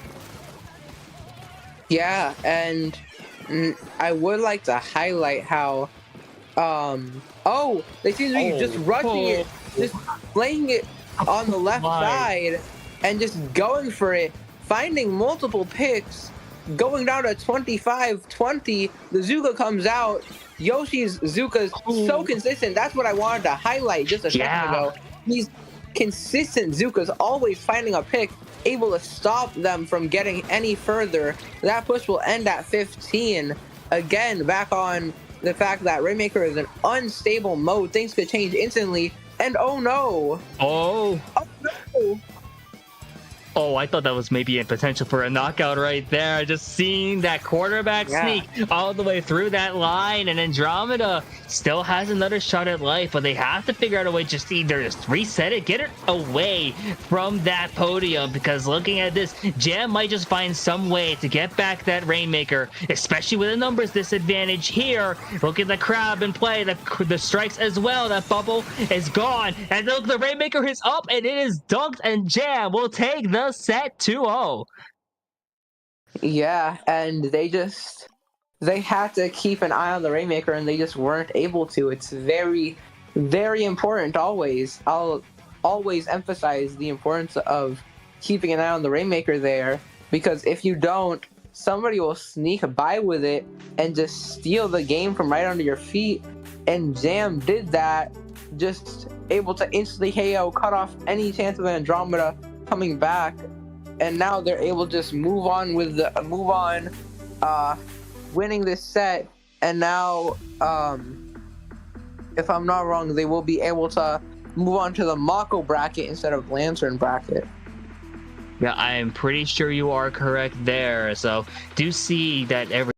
Yeah, and I would like to highlight how they seem to be just rushing it, just playing it on the left side and just going for it, finding multiple picks, going down to 25-20. The Zuka comes out. Yoshi's Zuka's so consistent. That's what I wanted to highlight just a second ago. He's consistent. Zuka's always finding a pick, able to stop them from getting any further. That push will end at 15. Again, back on the fact that Rainmaker is an unstable mode. Things could change instantly. And oh no! Oh no! Oh, I thought that was maybe a potential for a knockout right there. Just seeing that quarterback sneak all the way through that line, and Andromeda still has another shot at life, but they have to figure out a way just either just reset it, get it away from that podium, because looking at this, Jam might just find some way to get back that Rainmaker, especially with a numbers disadvantage here. Look at the crab in play, the strikes as well. That bubble is gone, and look, the Rainmaker is up, and it is dunked, and Jam will take the set 2-0. Yeah, and they had to keep an eye on the Rainmaker, and they just weren't able to. It's very, very important always. I'll always emphasize the importance of keeping an eye on the Rainmaker there, because if you don't, somebody will sneak by with it and just steal the game from right under your feet. And Jam did that, just able to instantly KO, cut off any chance of Andromeda coming back, and now they're able to just move on, winning this set. And now, if I'm not wrong, they will be able to move on to the Mako bracket instead of Lantern bracket. Yeah, I am pretty sure you are correct there. So do see that every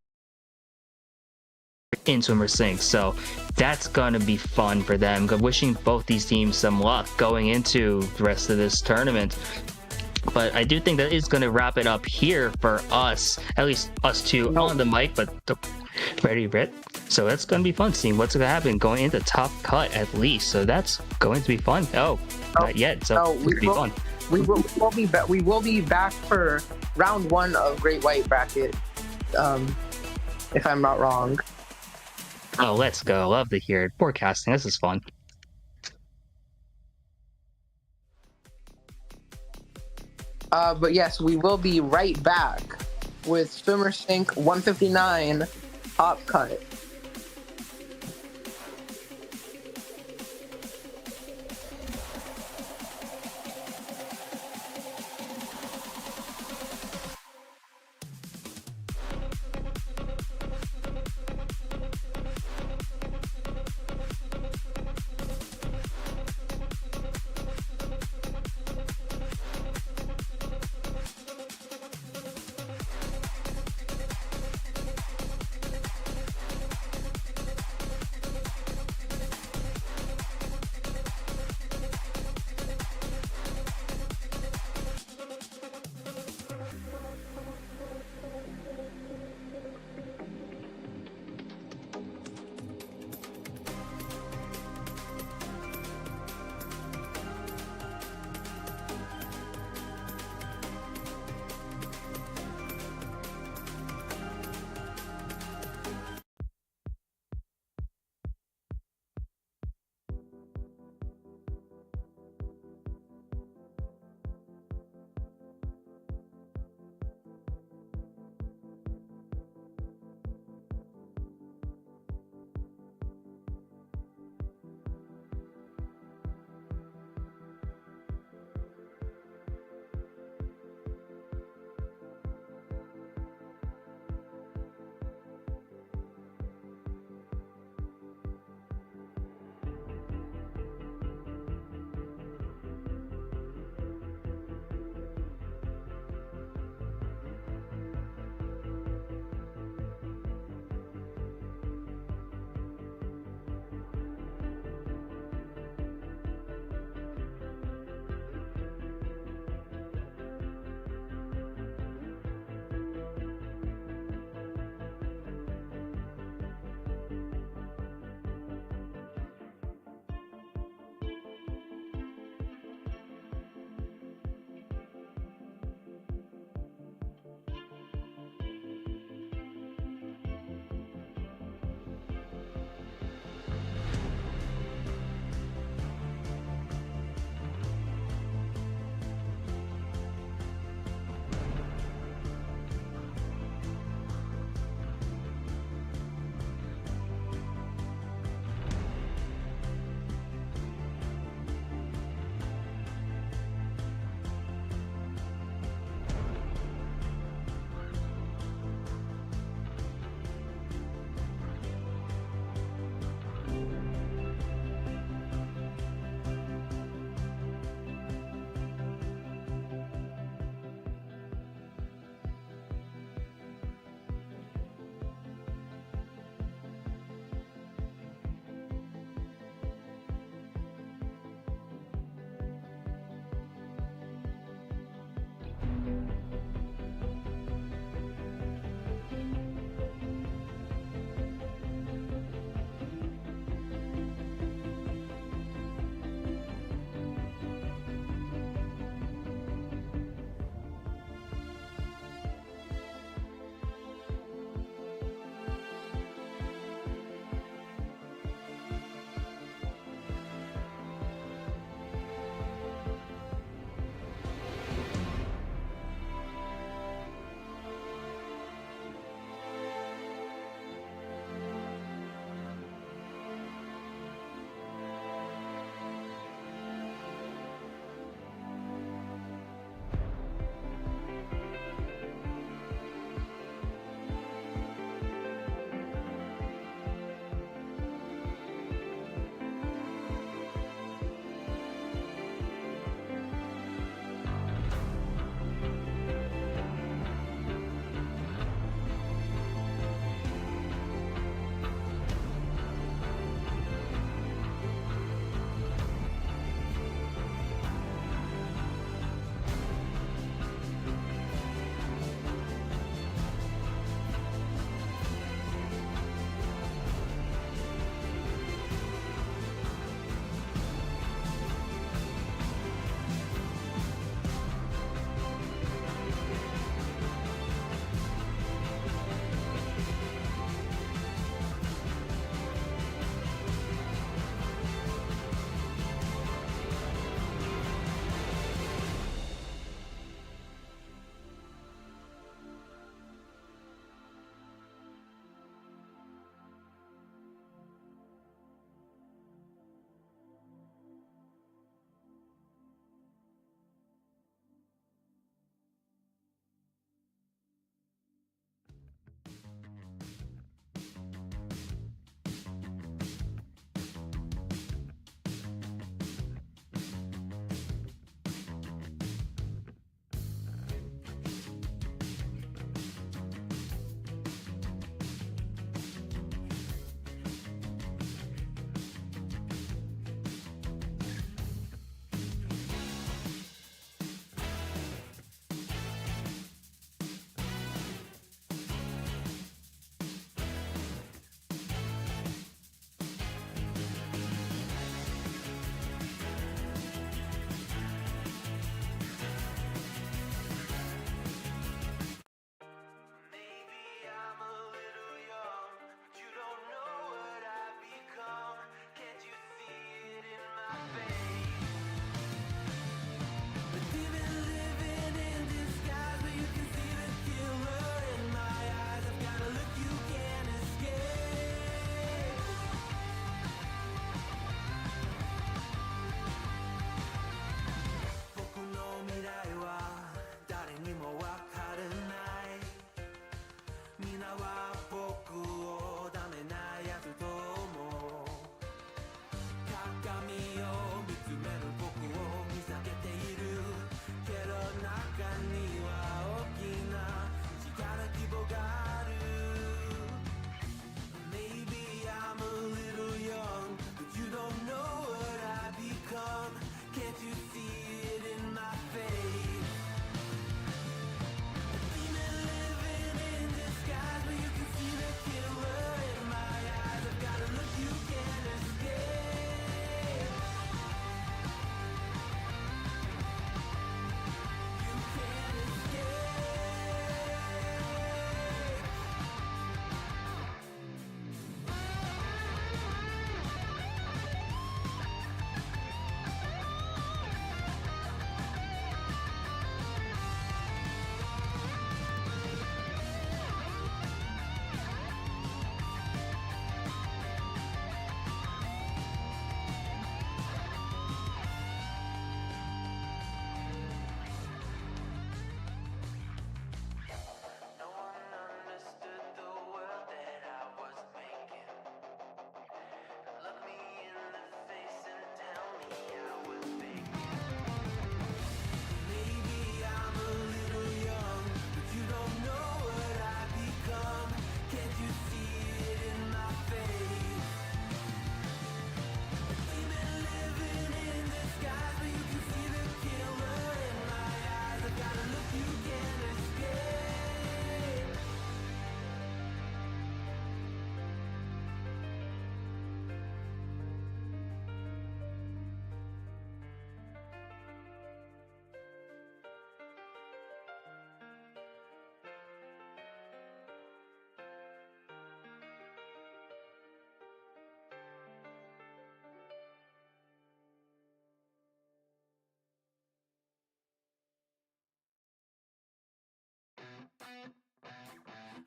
in Swimmer Sync, so that's gonna be fun for them. Wishing both these teams some luck going into the rest of this tournament. But I do think that is going to wrap it up here for us, at least us two on the mic, but ready, Britt. So that's going to be fun seeing what's going to happen going into top cut at least. So that's going to be fun. Not yet. So it's going to be fun. We will be back for round 1 of Great White bracket, if I'm not wrong. Oh, let's go. Love to hear it. Forecasting. This is fun. But yes, we will be right back with Swimmer Sink 159 Top Cut.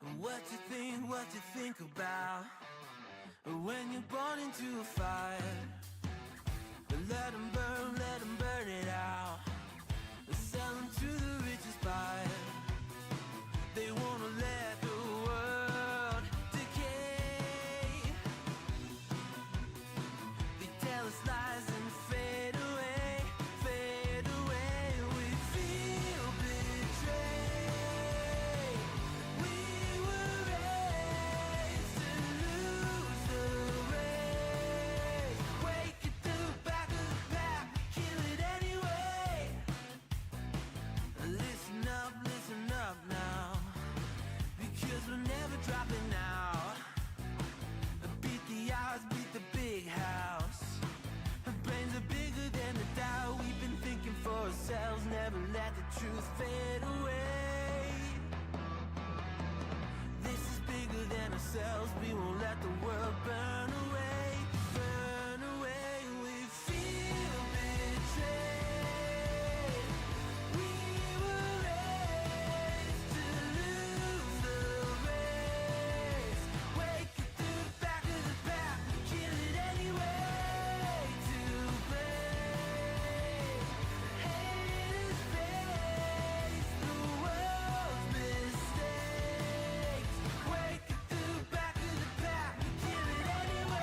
What you think about when you're born into a fire? Let them burn it out. Sell them to the richest buyer. They wanna let the world decay. They tell us lies and fade away, fade away. We feel betrayed. We were raised to lose the race. Wake at the back of the pack, kill it anyway. Listen up now, because we're never dropping out. Beat the odds, beat the big house. Our brains are bigger than the doubt. We've been thinking for ourselves, never let the truth fade away. This is bigger than ourselves, we won't let the world burn away, burn away. We feel betrayed. We were raised to lose the race. Wake at the back of the pack, kill it anyway. To blame, haters face the world's mistakes. Wake at the back of the pack, kill it anyway.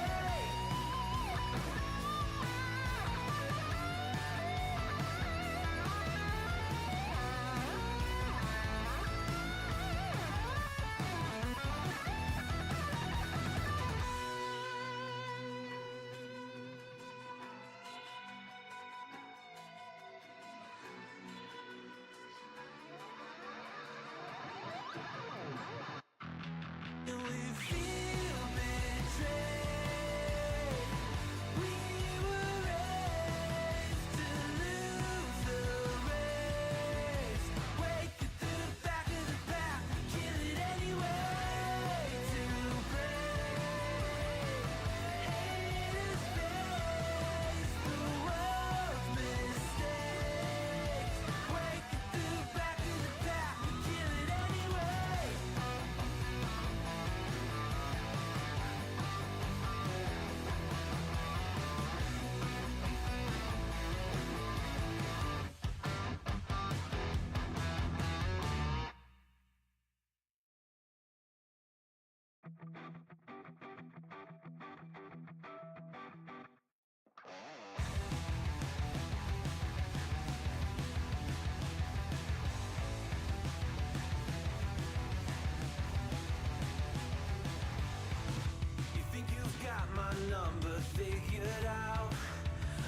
And we feel betrayed. We were raised to lose the race. Wake at the back of the pack, kill it anyway. To blame, haters face the world's mistakes. Wake at the back of the pack, kill it anyway. You think you've got my number figured out?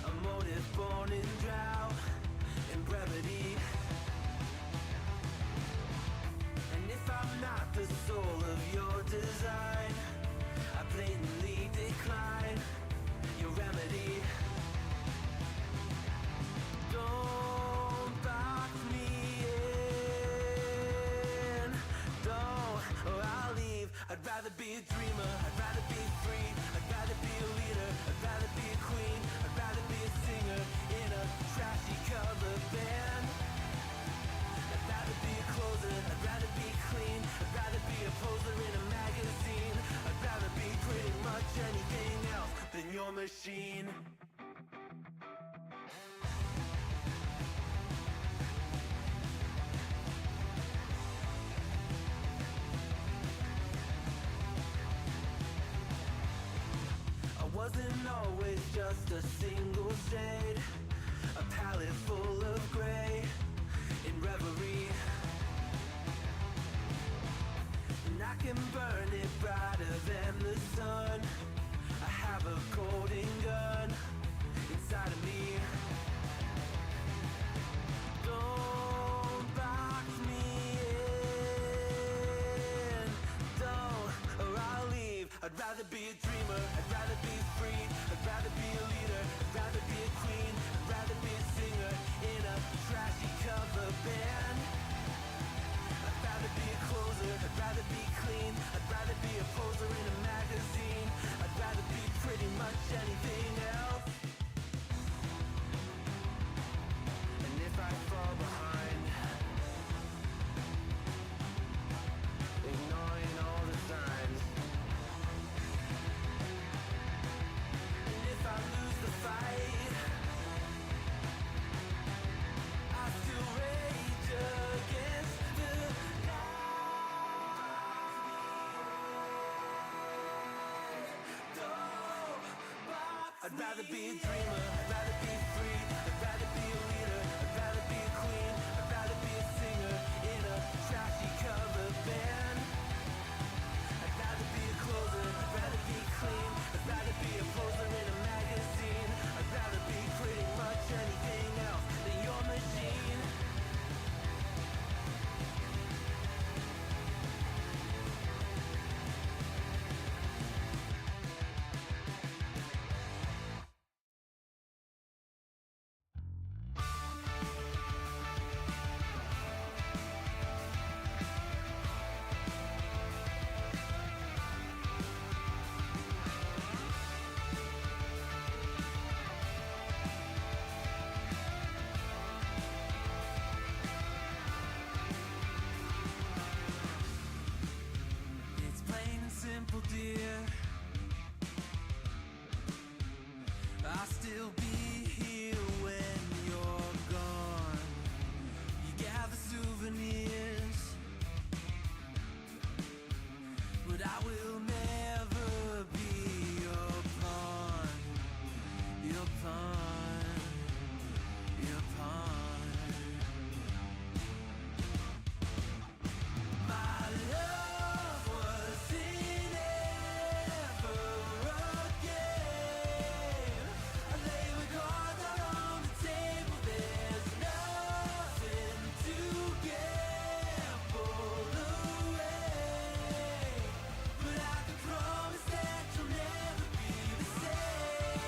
A motive born in drought and brevity. And if I'm not the soul of your design, I blatantly decline your remedy. Don't box me in, don't, or I'll leave. I'd rather be a dreamer, I'd rather be free, I'd rather be a leader, I'd rather be a queen, I'd rather be a singer in a trashy cover band. I'd rather be a closer, I'd rather be clean, I'd rather be a poser in a magazine, I'd rather be pretty much anything else than your machine. I wasn't always just a single shade, a palette full of gray in reverie. And I can burn it brighter than the sun. I have a golden gun inside of me. Don't box me in, don't, or I'll leave. I'd rather be a dreamer, I'd rather be free, I'd rather be a leader, I'd rather be a queen, I'd rather be a singer in a trashy cover band. I'd rather be a closer, I'd rather be clean, I'd rather be a poser in a magazine, I'd rather be pretty much anything else. And if I fall behind, ignoring I'd rather be a dreamer, I'd rather be free, I'd rather be a leader, I'd rather be a queen, I'd rather be a singer in a trashy cover band. I'd rather be a closer, I'd rather be clean, I'd rather be a poser in a magazine, I'd rather be pretty much anything else than your machine. Simple, dear, I'll still be here when you're gone. You gather souvenirs, but I will never be your pawn, your pawn, your pawn. My love was in ever again. I lay my cards out on the table. There's nothing to gamble away, but I can promise that you'll never be the same.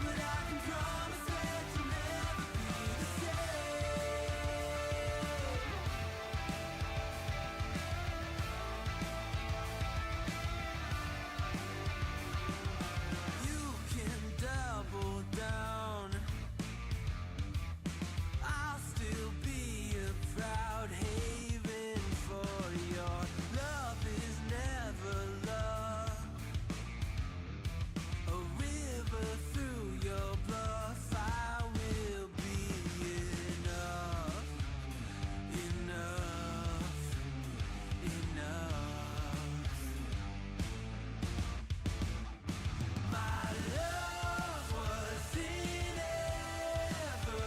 But I can promise that you'll never be the same. You can double down. I'll still be a proud haven for your love is never love. A river through your bluff, I will be enough, enough, enough. My love was in ever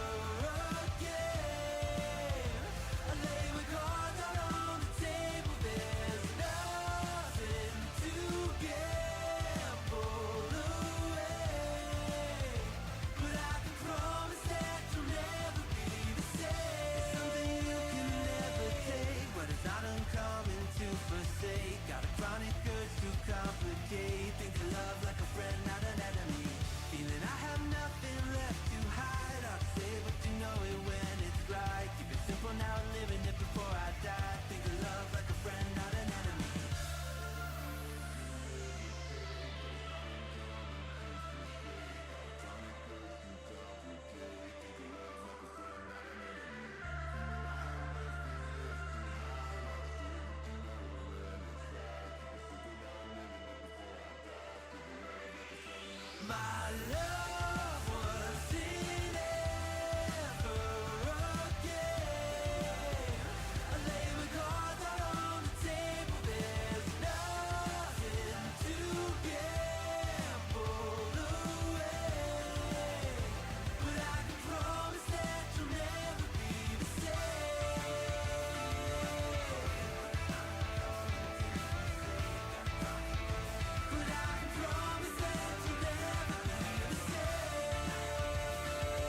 again. I lay my cards out on the table. There's nothing to gamble away, but I can promise that you'll never be the same. Something you can never take, but it's not uncommon to forsake. Got a chronic urge to complicate. Think of love like a friend, not an enemy. Feeling I have nothing left to hide. I'll say what you know it when it's right. Keep it simple now, living it before I die. Think of love like a friend, not an enemy. My love was in ever again. I lay my cards out on the table. There's nothing to gamble away, but I can promise that you'll never be the same. But I can promise that you'll never be the same.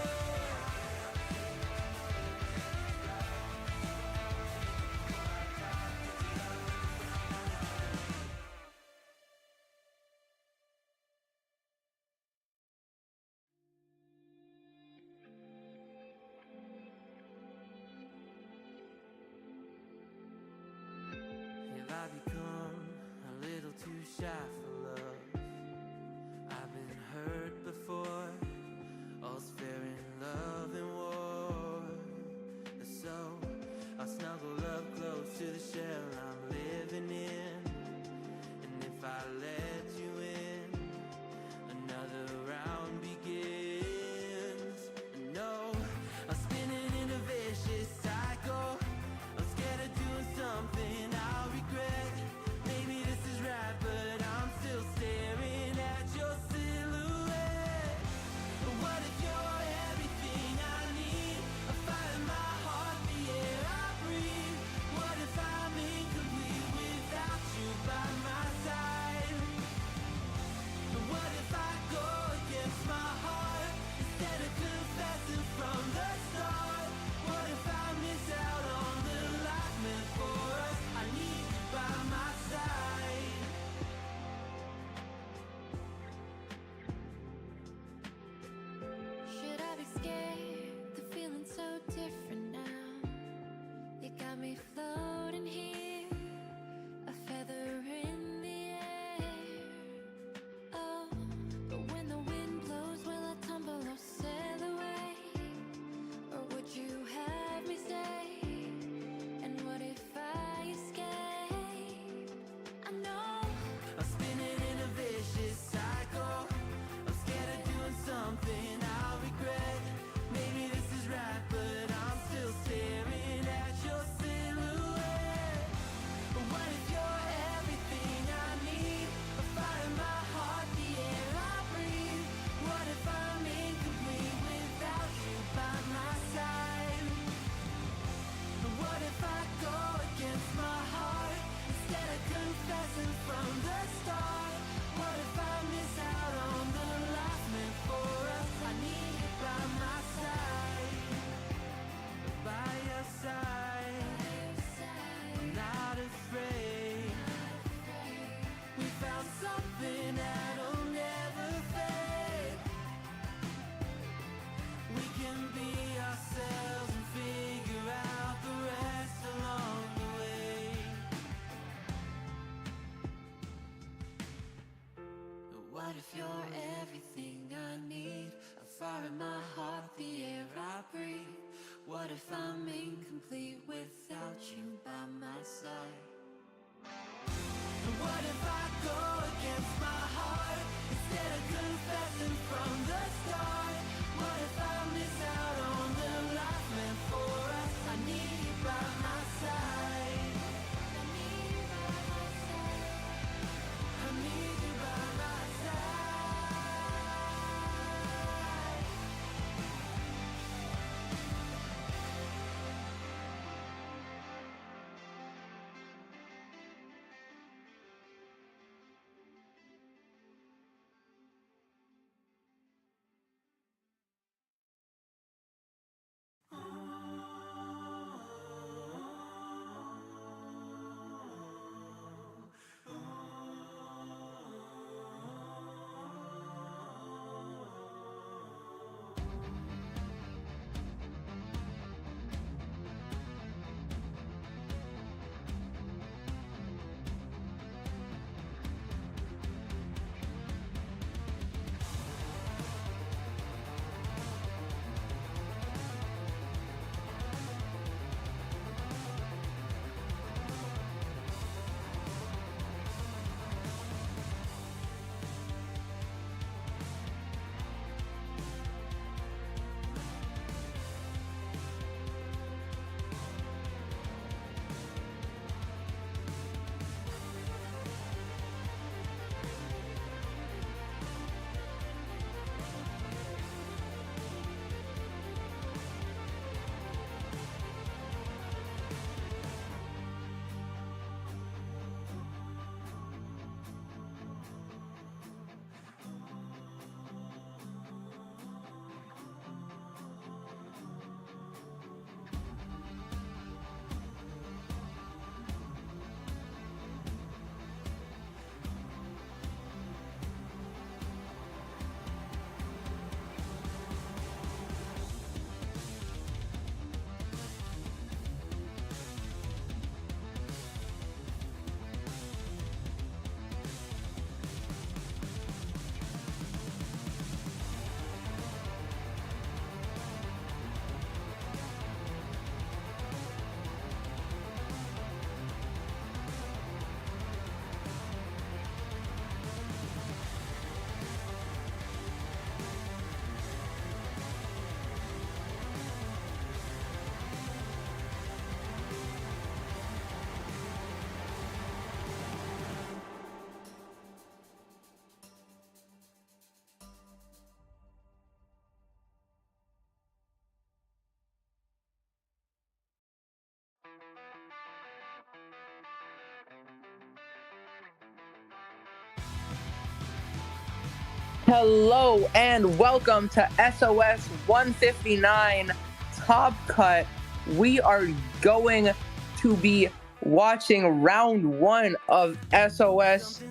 Hello and welcome to SOS 159 Top Cut. We are going to be watching round one of SOS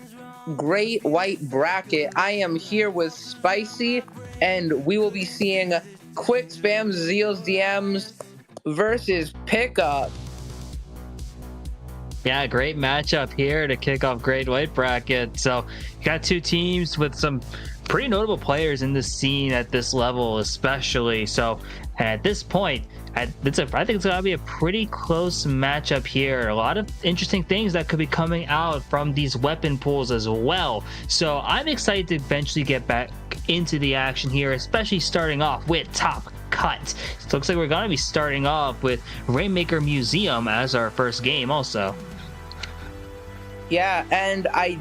Great White Bracket. I am here with Spicy, and we will be seeing Quick Spam Zeal's DMs versus Pickup. Yeah, great matchup here to kick off Great White Bracket. So you got two teams with some pretty notable players in the scene at this level, especially. So at this point, I think it's going to be a pretty close matchup here. A lot of interesting things that could be coming out from these weapon pools as well. So I'm excited to eventually get back into the action here, especially starting off with Top Cut. It looks like we're going to be starting off with Rainmaker Museum as our first game also. Yeah, and I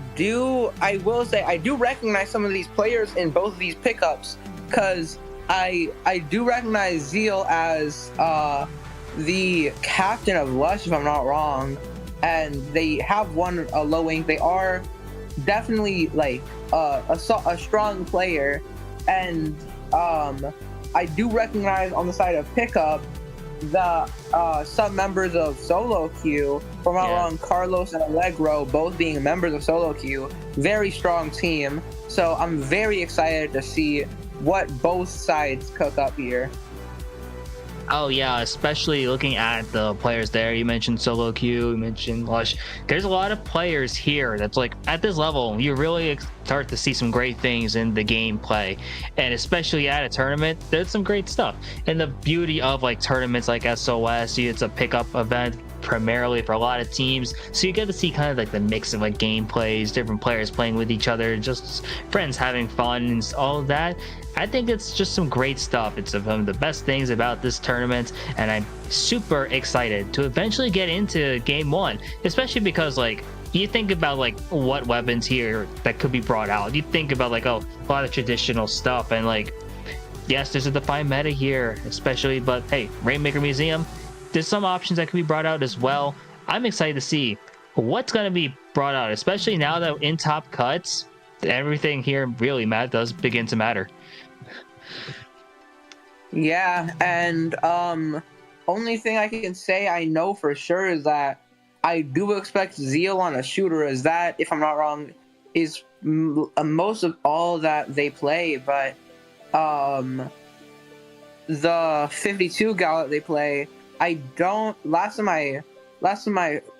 will say I do recognize some of these players in both of these pickups, because I do recognize Zeal as the captain of Lush, if I'm not wrong, and they have won a low ink. They are definitely like a strong player, and I do recognize on the side of Pickup the some members of Solo Queue, if I'm not wrong, Carlos and Allegro both being members of Solo Queue. Very strong team. So I'm very excited to see what both sides cook up here. Oh yeah, especially looking at the players there. You mentioned Solo Q, you mentioned Lush. There's a lot of players here that's like at this level, you really start to see some great things in the gameplay, and especially at a tournament, there's some great stuff. And the beauty of like tournaments like SOS, it's a pickup event primarily for a lot of teams, so you get to see kind of like the mix of like gameplays, different players playing with each other, just friends having fun and all of that. I think it's just some great stuff. It's one of the best things about this tournament, and I'm super excited to eventually get into game one, especially because like you think about like what weapons here that could be brought out. You think about like, oh, a lot of traditional stuff, and like, yes, there's a defined meta here, especially, but hey, Rainmaker Museum, there's some options that could be brought out as well. I'm excited to see what's going to be brought out, especially now that in Top Cuts, everything here really does begin to matter. Yeah, and only thing I can say I know for sure is that I do expect Zeal on a shooter, as that, if I'm not wrong, is most of all that they play. But the 52 gal that they play, I don't. Last time I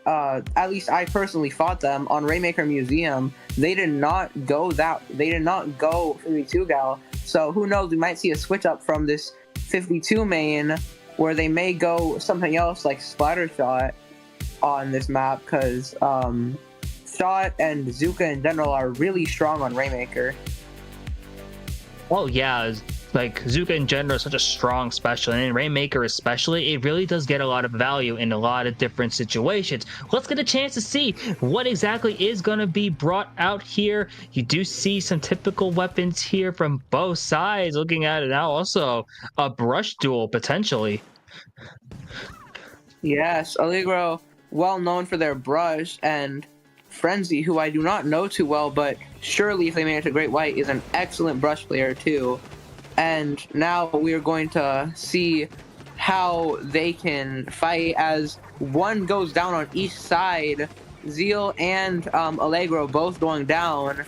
at least I personally fought them on Rainmaker Museum, they did not go 52 gal. So who knows? We might see a switch up from this 52 main, where they may go something else like Splatter Shot on this map, because Shot and Zuka in general are really strong on Rainmaker. Oh yeah, like Zuka in general is such a strong special, and in Rainmaker especially, it really does get a lot of value in a lot of different situations. Let's get a chance to see what exactly is going to be brought out here. You do see some typical weapons here from both sides. Looking at it now, also a brush duel potentially. Yes, Allegro, well known for their brush, and Frenzy, who I do not know too well, but surely if they made it to Great White, is an excellent brush player too. And now we are going to see how they can fight as one goes down on each side. Zeal and Allegro both going down,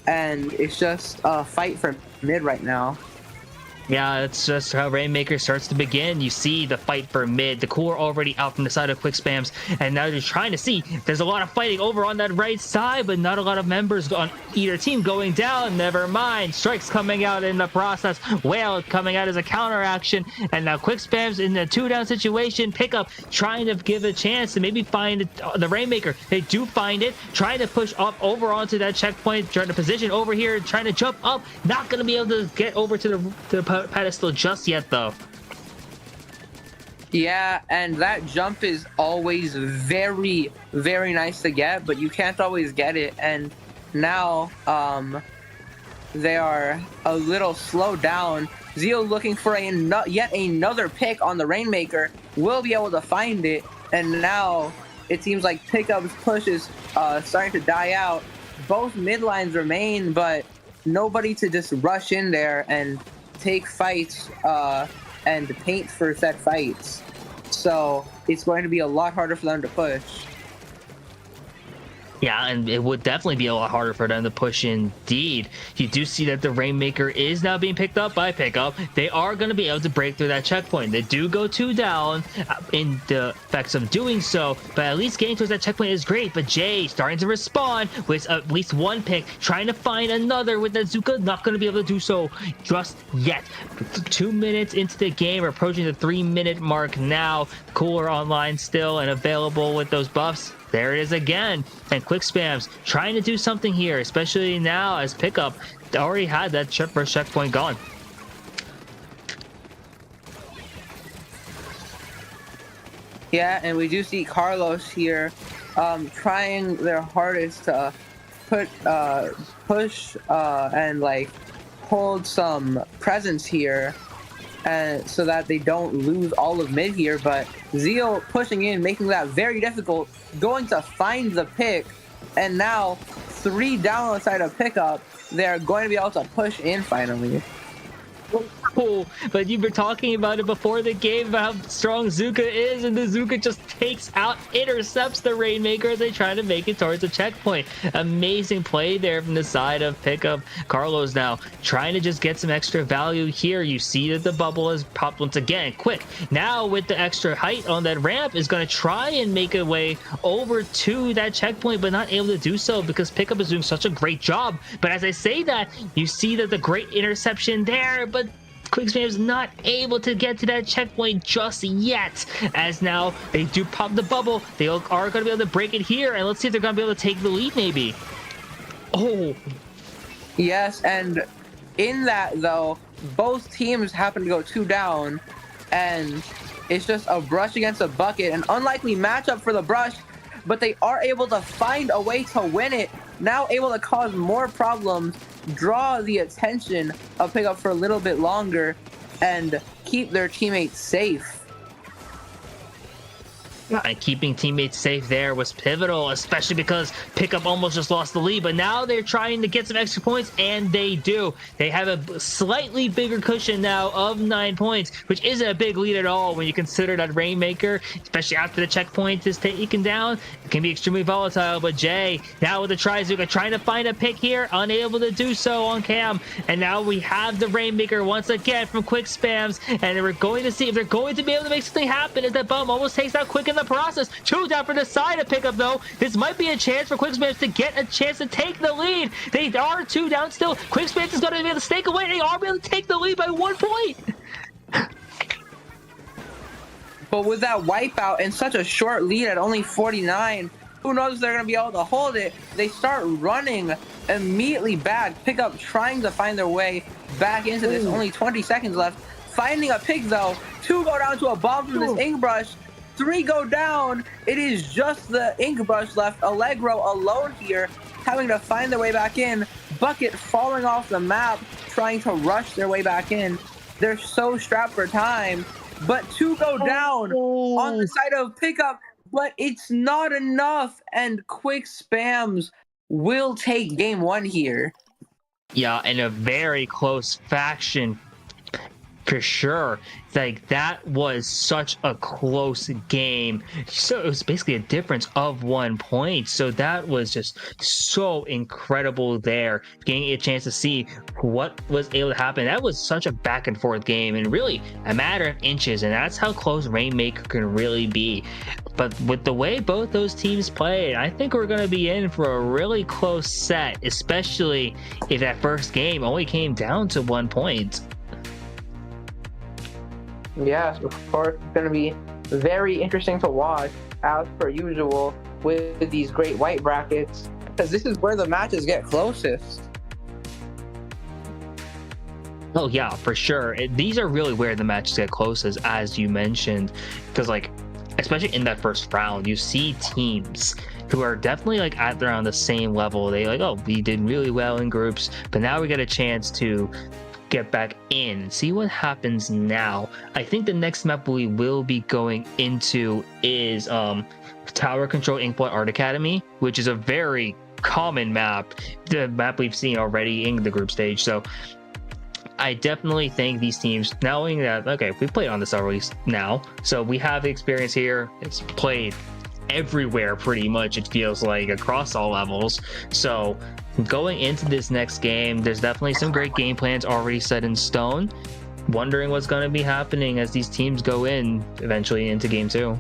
and it's just a fight for mid right now. Yeah, that's just how Rainmaker starts to begin. You see the fight for mid, the core already out from the side of Quick Spams, and now you're trying to see, there's a lot of fighting over on that right side, but not a lot of members on either team going down. Never mind, Strike's coming out in the process, Whale coming out as a counter action, and now Quick Spams in the 2-down situation. Pickup trying to give a chance to maybe find the Rainmaker. They do find it, trying to push up over onto that checkpoint, trying to position over here, trying to jump up, not going to be able to get over to the pedestal just yet though. Yeah, and that jump is always very, very nice to get, but you can't always get it. And now they are a little slowed down. Zeal looking for yet another pick on the Rainmaker, will be able to find it, and now it seems like Pickup's push is starting to die out. Both mid lines remain, but nobody to just rush in there and take fights and paint for said fights. So it's going to be a lot harder for them to push. Yeah, and it would definitely be a lot harder for them to push indeed. You do see that the Rainmaker is now being picked up by Pickup. They are going to be able to break through that checkpoint. They do go 2 down in the effects of doing so, but at least getting towards that checkpoint is great. But Jay starting to respond with at least 1 pick, trying to find another with that Zuka, not going to be able to do so just yet. 2 minutes into the game, we're approaching the 3-minute mark now. Cooler online still and available with those buffs. There it is again, and Quick Spams trying to do something here, especially now as Pickup already had that first checkpoint gone. Yeah, and we do see Carlos here trying their hardest to push and like hold some presence here, and so that they don't lose all of mid here. But Zeal pushing in, making that very difficult, going to find the pick, and now 3 down on the side of Pickup. They're going to be able to push in finally. Cool, but you've been talking about it before the game about how strong Zuka is, and the Zuka just takes out, intercepts the Rainmaker as they try to make it towards the checkpoint. Amazing play there from the side of Pickup. Carlos now trying to just get some extra value here. You see that the bubble has popped once again. Quick, now with the extra height on that ramp is going to try and make a way over to that checkpoint, but not able to do so because Pickup is doing such a great job. But as I say that, you see that the great interception there, but Quickspam is not able to get to that checkpoint just yet, as now they do pop the bubble. They are going to be able to break it here, and let's see if they're going to be able to take the lead maybe. Oh. Yes, and in that though, both teams happen to go 2 down, and it's just a brush against a bucket, an unlikely matchup for the brush, but they are able to find a way to win it, now able to cause more problems, draw the attention of Pickup for a little bit longer, and keep their teammates safe. And keeping teammates safe there was pivotal, especially because Pickup almost just lost the lead, but now they're trying to get some extra points, and they do. They have a slightly bigger cushion now of 9 points, which isn't a big lead at all when you consider that Rainmaker, especially after the checkpoint is taken down, it can be extremely volatile. But Jay, now with the Trizuka, trying to find a pick here, unable to do so on cam, and now we have the Rainmaker once again from Quick Spams, and we're going to see if they're going to be able to make something happen as that bum almost takes out Quick in the process. 2 down for the side of Pickup though. This might be a chance for Quick Spams to get a chance to take the lead. They are 2 down still. Quick Spams is going to be able to stake away. They are able to take the lead by 1 point. But with that wipeout and such a short lead at only 49, who knows if they're going to be able to hold it. They start running immediately back. Pickup trying to find their way back into this. Only 20 seconds left. Finding a pick though. 2 go down to a bomb from this ink brush. 3 go down. It is just the ink brush left. Allegro alone here, having to find their way back in. Bucket falling off the map, trying to rush their way back in. They're so strapped for time, but 2 go down on the side of Pickup, but it's not enough, and Quick Spams will take game 1 here. Yeah, in a very close faction for sure. Like, that was such a close game. So it was basically a difference of 1 point. So that was just so incredible there. Getting a chance to see what was able to happen. That was such a back and forth game, and really a matter of inches. And that's how close Rainmaker can really be. But with the way both those teams played, I think we're going to be in for a really close set, especially if that first game only came down to 1 point. Yes, of course, it's going to be very interesting to watch, as per usual, with these great white brackets, because this is where the matches get closest. Oh yeah, for sure. These are really where the matches get closest, as you mentioned, because like, especially in that first round, you see teams who are definitely like at around the same level. They like, oh, we did really well in groups, but now we get a chance to get back in and see what happens now. I think the next map we will be going into is Tower Control Inkblot Art Academy, which is a very common map, the map we've seen already in the group stage. So I definitely think these teams, knowing that, okay, we played on this already now, so we have the experience here. It's played everywhere pretty much, it feels like, across all levels. So going into this next game, there's definitely some great game plans already set in stone. Wondering what's going to be happening as these teams go in eventually into game 2.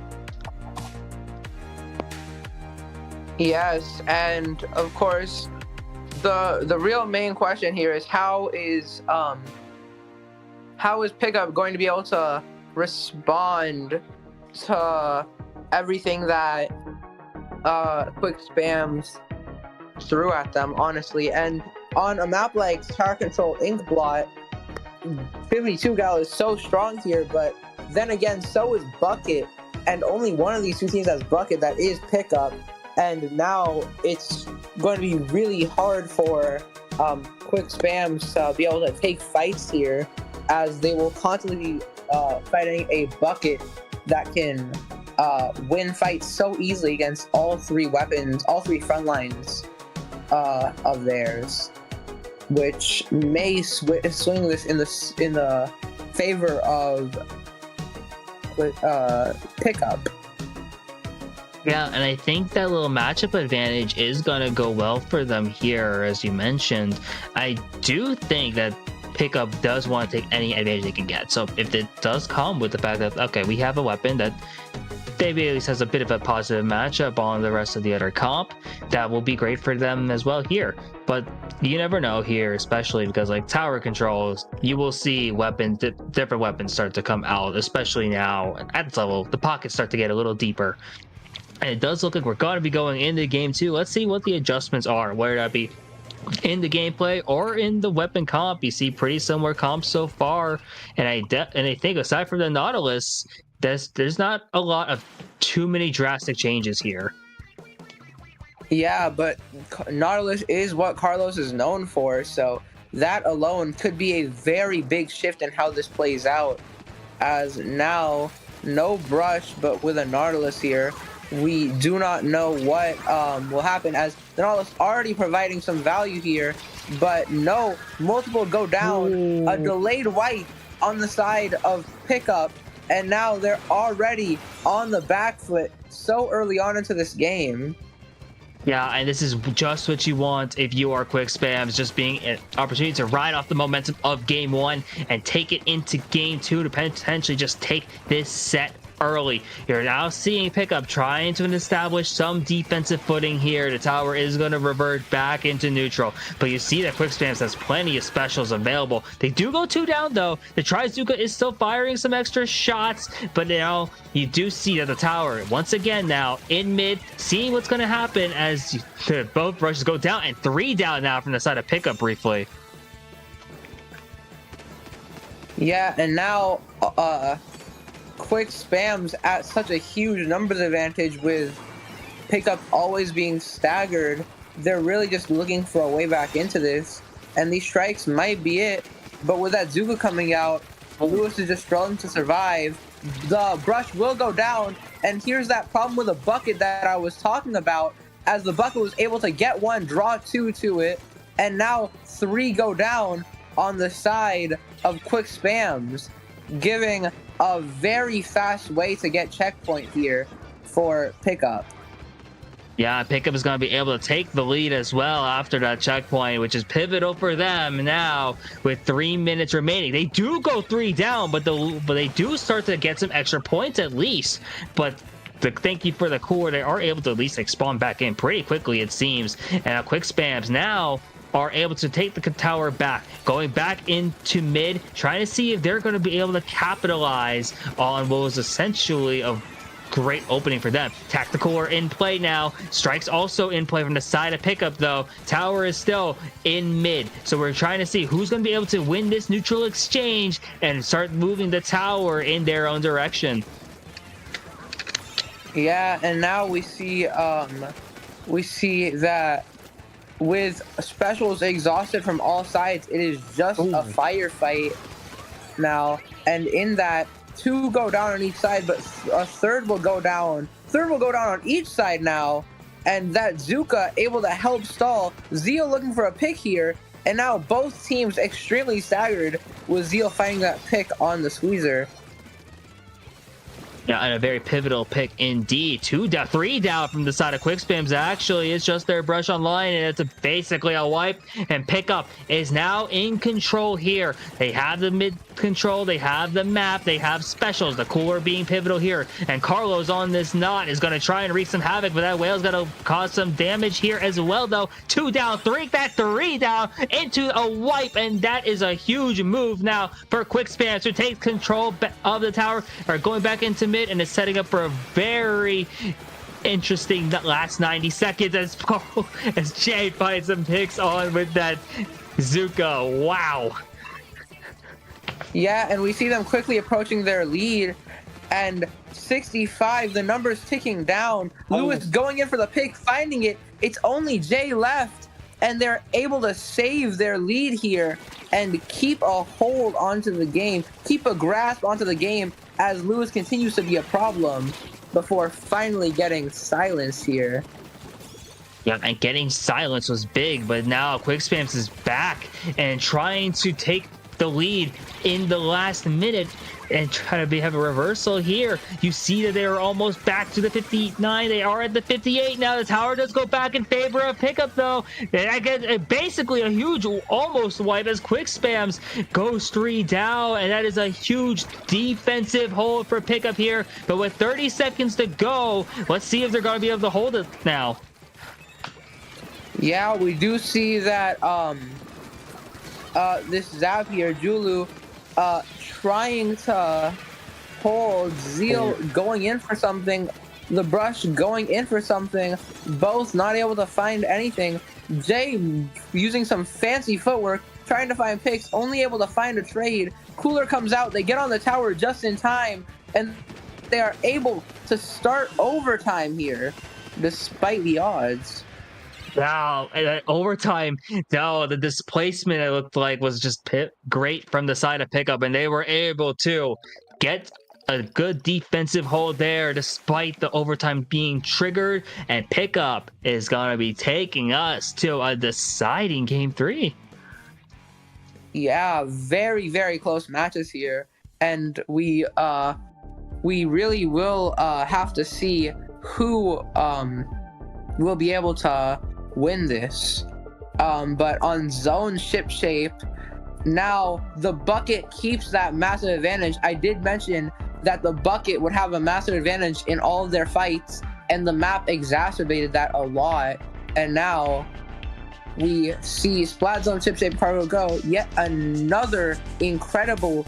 Yes, and of course, the real main question here is how is Pickup going to be able to respond to everything that Quick Spams threw at them, honestly. And on a map like Tower Control Inkblot, 52 Gal is so strong here, but then again, so is Bucket, and only one of these two teams has Bucket, that is Pickup. And now it's going to be really hard for Quick Spams to be able to take fights here, as they will constantly be fighting a Bucket that can win fights so easily against all three weapons, all three front lines of theirs, which may swing this in the favor of Pickup. Yeah, and I think that little matchup advantage is going to go well for them here, as you mentioned. I do think that Pickup does want to take any advantage they can get. So if it does come with the fact that, okay, we have a weapon that maybe at least has a bit of a positive matchup on the rest of the other comp, that will be great for them as well here. But you never know here, especially because like tower controls, you will see weapons, different weapons start to come out, especially now at this level, the pockets start to get a little deeper. And it does look like we're going to be going into game 2. Let's see what the adjustments are, whether that be in the gameplay or in the weapon comp. You see pretty similar comps so far, and I think aside from the Nautilus, there's not a lot of too many drastic changes here. Yeah, but Nautilus is what Carlos is known for, so that alone could be a very big shift in how this plays out, as now no brush, but with a Nautilus here, we do not know what will happen, as the Nautilus already providing some value here, but no, multiple go down. Ooh. A delayed white on the side of Pickup, and now they're already on the back foot so early on into this game. Yeah, and this is just what you want if you are Quick Spams, just being an opportunity to ride off the momentum of game 1 and take it into game 2 to potentially just take this set early. You're now seeing Pickup trying to establish some defensive footing here. The tower is going to revert back into neutral, but you see that Quick Spams has plenty of specials available. They do go 2 down though. The Trizuka is still firing some extra shots, but now you do see that the tower once again now in mid, seeing what's going to happen as both rushes go down, and 3 down now from the side of Pickup briefly. Yeah, and now Quick Spams at such a huge numbers advantage, with Pickup always being staggered. They're really just looking for a way back into this, and these strikes might be it. But with that Zuka coming out, Lewis is just struggling to survive. The brush will go down, and here's that problem with a Bucket that I was talking about, as the Bucket was able to get 1, draw 2 to it, and now 3 go down on the side of Quick Spams, giving a very fast way to get checkpoint here for Pickup. Yeah, Pickup is going to be able to take the lead as well after that checkpoint, which is pivotal for them now with 3 minutes remaining. They do go 3 down, but they do start to get some extra points at least. But thank you for the core, they are able to at least spawn back in pretty quickly, it seems. And Quick Spams now are able to take the tower back, going back into mid, trying to see if they're going to be able to capitalize on what was essentially a great opening for them. Tactical are in play now. Strikes also in play from the side of Pickup though. Tower is still in mid, so we're trying to see who's going to be able to win this neutral exchange and start moving the tower in their own direction. Yeah, and now we see that with specials exhausted from all sides, it is just a firefight now. And in that, 2 go down on each side, but a third will go down. Third will go down on each side now, and that Zuka able to help stall. Zeo looking for a pick here, and now both teams extremely staggered with Zeo finding that pick on the squeezer. Yeah, and a very pivotal pick indeed. 2 down, 3 down from the side of Quick Spams. Actually, it's just their brush online, and it's basically a wipe. And Pickup is now in control here. They have the mid control, they have the map, they have specials. The cooler being pivotal here. And Carlos on this knot is going to try and wreak some havoc, but that whale's going to cause some damage here as well, though. 2 down, 3 down into a wipe, and that is a huge move now for Quick Spams to take control of the tower, or going back into mid, and is setting up for a very interesting last 90 seconds as Jay finds some picks on with that Zuka. Wow. Yeah, and we see them quickly approaching their lead, and 65, the numbers ticking down. Lewis going in for the pick, finding it. It's only Jay left, and they're able to save their lead here and keep a hold onto the game, keep a grasp onto the game as Lewis continues to be a problem before finally getting silence here. Yeah, and getting silence was big, but now Quick Spams is back and trying to take the lead in the last minute and try to have a reversal here. You see that they are almost back to the 59. They are at the 58 now. The tower does go back in favor of Pickup, though. And I get basically a huge almost wipe as Quick Spams goes 3 down, and that is a huge defensive hold for Pickup here. But with 30 seconds to go, let's see if they're going to be able to hold it now. Yeah, we do see that this Zap here, Julu, trying to hold, Zeal going in for something, the Brush going in for something, both not able to find anything. Jay using some fancy footwork, trying to find picks, only able to find a trade. Cooler comes out, they get on the tower just in time, and they are able to start overtime here, despite the odds. Wow, overtime, no, the displacement, it looked like, was just great from the side of Pickup, and they were able to get a good defensive hold there despite the overtime being triggered, and Pickup is going to be taking us to a deciding game 3. Yeah, very, very close matches here, and we really will have to see who will be able to win this. But on zone ship shape, now the bucket keeps that massive advantage. I did mention that the bucket would have a massive advantage in all of their fights, and the map exacerbated that a lot. And now we see Splat Zone ship shape cargo go, yet another incredible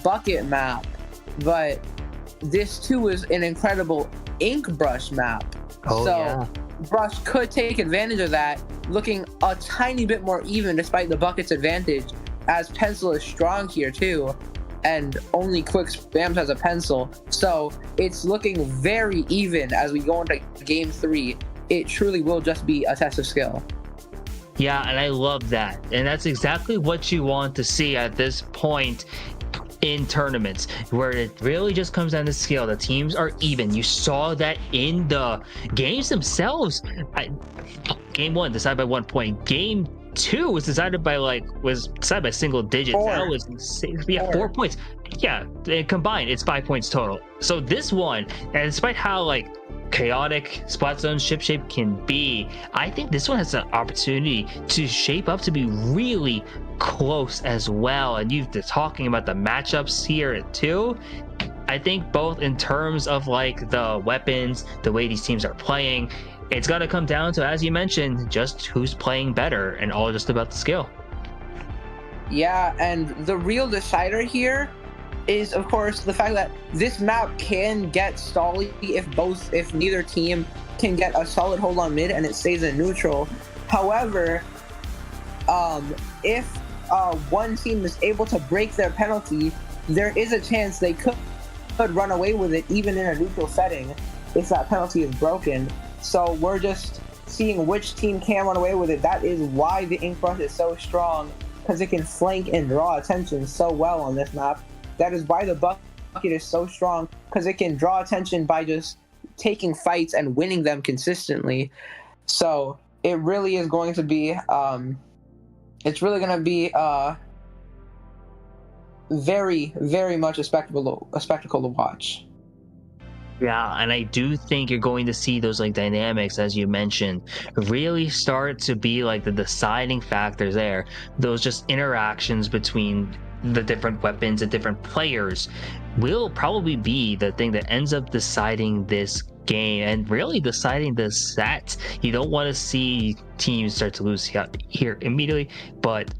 bucket map, but this too is an incredible ink brush map. Yeah. Brush could take advantage of that, looking a tiny bit more even despite the bucket's advantage, as Pencil is strong here too, and only Quick Spams has a Pencil. So it's looking very even as we go into game 3. It truly will just be a test of skill. Yeah, and I love that. And that's exactly what you want to see at this point in tournaments, where it really just comes down to skill. The teams are even. You saw that in the games themselves. Game 1 decided by 1 point. Game 2 was decided by single digits. 4. That was 4 points. Yeah, combined it's 5 points total. So this one, and despite how chaotic Splat Zone ship shape can be, I think this one has an opportunity to shape up to be really close as well. And you've been talking about the matchups here too. I think both in terms of the weapons, the way these teams are playing, it's got to come down to, as you mentioned, just who's playing better, and all just about the skill. Yeah, and the real decider here is, of course, the fact that this map can get stally if neither team can get a solid hold on mid and it stays in neutral. However, if one team is able to break their penalty, there is a chance they could run away with it even in a neutral setting if that penalty is broken. So we're just seeing which team can run away with it. That is why the ink brush is so strong, because it can flank and draw attention so well on this map. That is why the bucket is so strong, because it can draw attention by just taking fights and winning them consistently. So it really is going to be it's really going to be very, very much a spectacle to watch. Yeah, and I do think you're going to see those like dynamics, as you mentioned, really start to be like the deciding factors there. Those just interactions between the different weapons and different players will probably be the thing that ends up deciding this game and really deciding the set. You don't want to see teams start to lose here immediately, but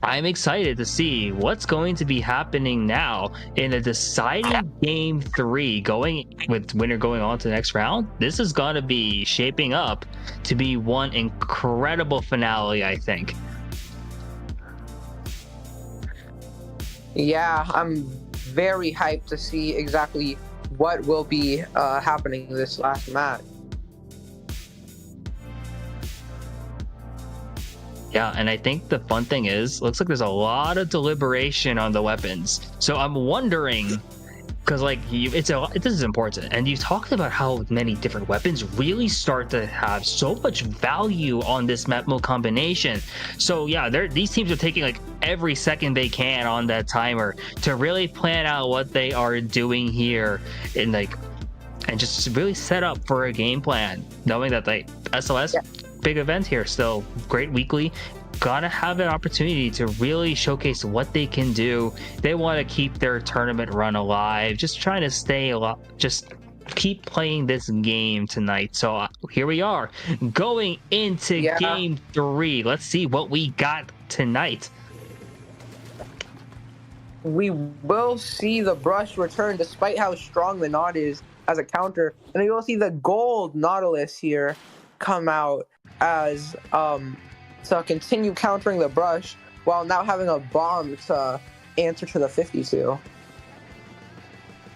I'm excited to see what's going to be happening now in a deciding game 3, going with winner going on to the next round. This is going to be shaping up to be one incredible finale, I think. Yeah, I'm very hyped to see exactly what will be happening this last match. Yeah, and I think the fun thing is, looks like there's a lot of deliberation on the weapons. So I'm wondering, because like this is important, and you talked about how many different weapons really start to have so much value on this map mode combination. So yeah, these teams are taking like every second they can on that timer to really plan out what they are doing here, and just really set up for a game plan, knowing that like SOS. Yeah. Big event here, still great weekly, gotta have an opportunity to really showcase what they can do. They want to keep their tournament run alive, just trying to stay alive, just keep playing this game tonight. So here we are going into game 3. Let's see what we got tonight. We will see the brush return despite how strong the knot is as a counter, and we will see the gold Nautilus here come out as to continue countering the brush while now having a bomb to answer to the 52.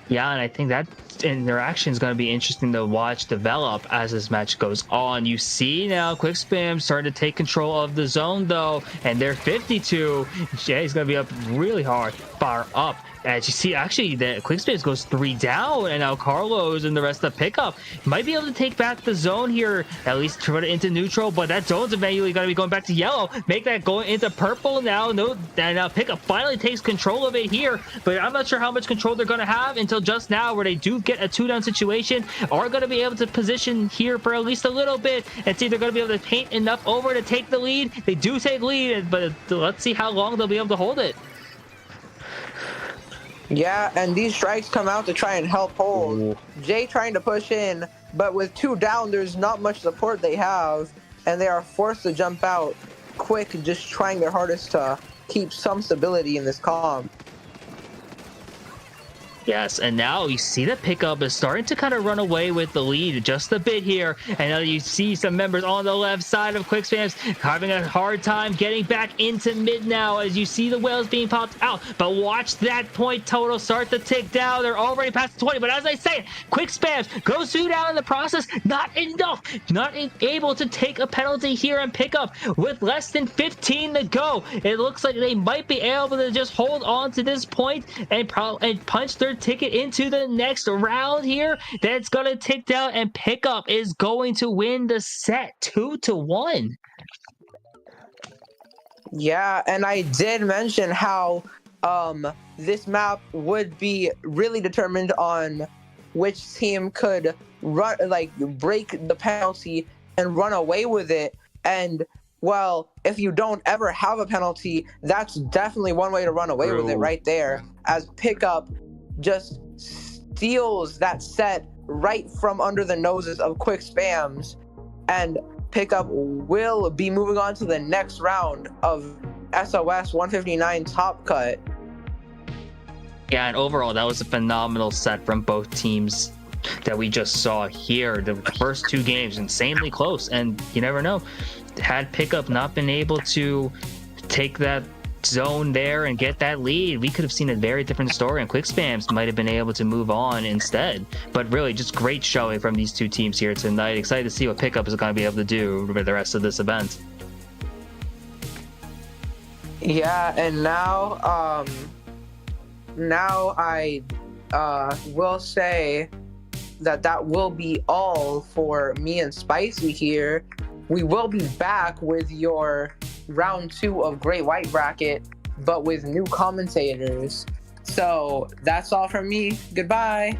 Yeah, and I think that interaction is going to be interesting to watch develop as this match goes on. You see now Quick Spam starting to take control of the zone though, and they're 52. Jay's going to be up really hard, far up. As you see, actually, the Quick Space goes 3 down, and now Carlos and the rest of the pickup might be able to take back the zone here, at least put it into neutral, but that zone's eventually going to be going back to yellow, make that go into purple now. No, and now pickup finally takes control of it here, but I'm not sure how much control they're going to have until just now, where they do get a 2-down situation, are going to be able to position here for at least a little bit, and see if they're going to be able to paint enough over to take the lead. They do take lead, but let's see how long they'll be able to hold it. Yeah, and these strikes come out to try and help hold. Ooh. Jay trying to push in, but with 2 down, there's not much support they have, and they are forced to jump out quick, just trying their hardest to keep some stability in this comp. Yes, and now you see the pickup is starting to kind of run away with the lead just a bit here. And now you see some members on the left side of Quick Spams having a hard time getting back into mid now as you see the whales being popped out. But watch that point total start to tick down. They're already past the 20. But as I say, Quick Spams goes 2 down in the process. Not enough. Not able to take a penalty here and pick up with less than 15 to go. It looks like they might be able to just hold on to this point and punch their ticket into the next round here. That's gonna tick down, and pickup is going to win the set 2-1. Yeah, and I did mention how this map would be really determined on which team could break the penalty and run away with it. And well, if you don't ever have a penalty, that's definitely one way to run away with it right there, as pickup just steals that set right from under the noses of Quick Spams, and pickup will be moving on to the next round of SOS 159 Top Cut. Yeah, and overall, that was a phenomenal set from both teams that we just saw here. The first 2 games, insanely close, and you never know. Had pickup not been able to take that zone there and get that lead, we could have seen a very different story, and Quick Spams might have been able to move on instead. But really, just great showing from these 2 teams here tonight. Excited to see what pickup is going to be able to do for the rest of this event. Yeah, and now I will say that will be all for me and Spicy here. We will be back with your round 2 of Great White Bracket, but with new commentators. So that's all from me. Goodbye.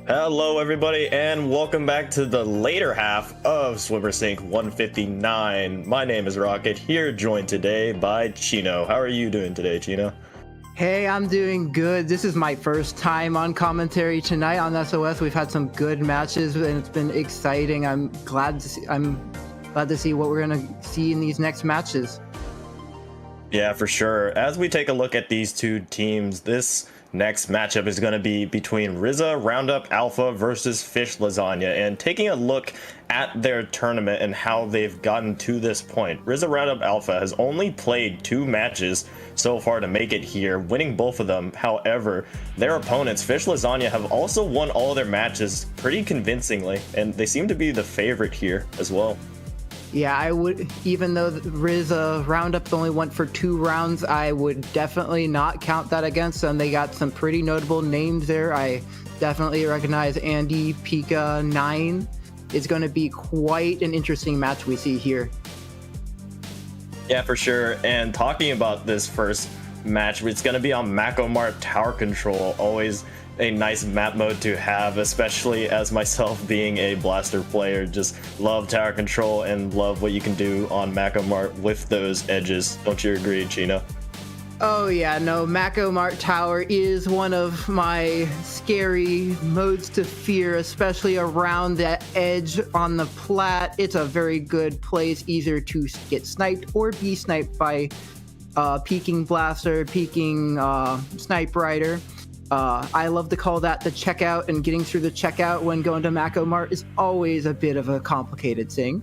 Hello everybody and welcome back to the later half of Swimmer Sync 159. My name is Rocket, here joined today by Chino. How are you doing today, Chino? Hey, I'm doing good. This is my first time on commentary tonight on SOS. We've had some good matches and it's been exciting. I'm glad to see what we're gonna see in these next matches. Yeah, for sure. As we take a look at these two teams, this next matchup is going to be between Rissa Roundup Alpha versus Fish Lasagna, and taking a look at their tournament and how they've gotten to this point. Rissa Roundup Alpha has only played 2 matches so far to make it here, winning both of them. However, their opponents, Fish Lasagna, have also won all their matches pretty convincingly, and they seem to be the favorite here as well. Yeah, I would, even though Rissa Roundup only went for 2 rounds, I would definitely not count that against them. They got some pretty notable names there. I definitely recognize Andy Pika 9. It's going to be quite an interesting match we see here. Yeah, for sure. And talking about this first match, it's going to be on Mako Mart Tower Control. Always a nice map mode to have, especially as myself being a Blaster player. Just love Tower Control and love what you can do on Mako Mart with those edges. Don't you agree, Chino? Oh yeah, no, Mako Mart Tower is one of my scary modes to fear, especially around that edge on the plat. It's a very good place either to get sniped or be sniped by peeking Blaster, peeking Snipe Rider. I love to call that the checkout, and getting through the checkout when going to Mako Mart is always a bit of a complicated thing.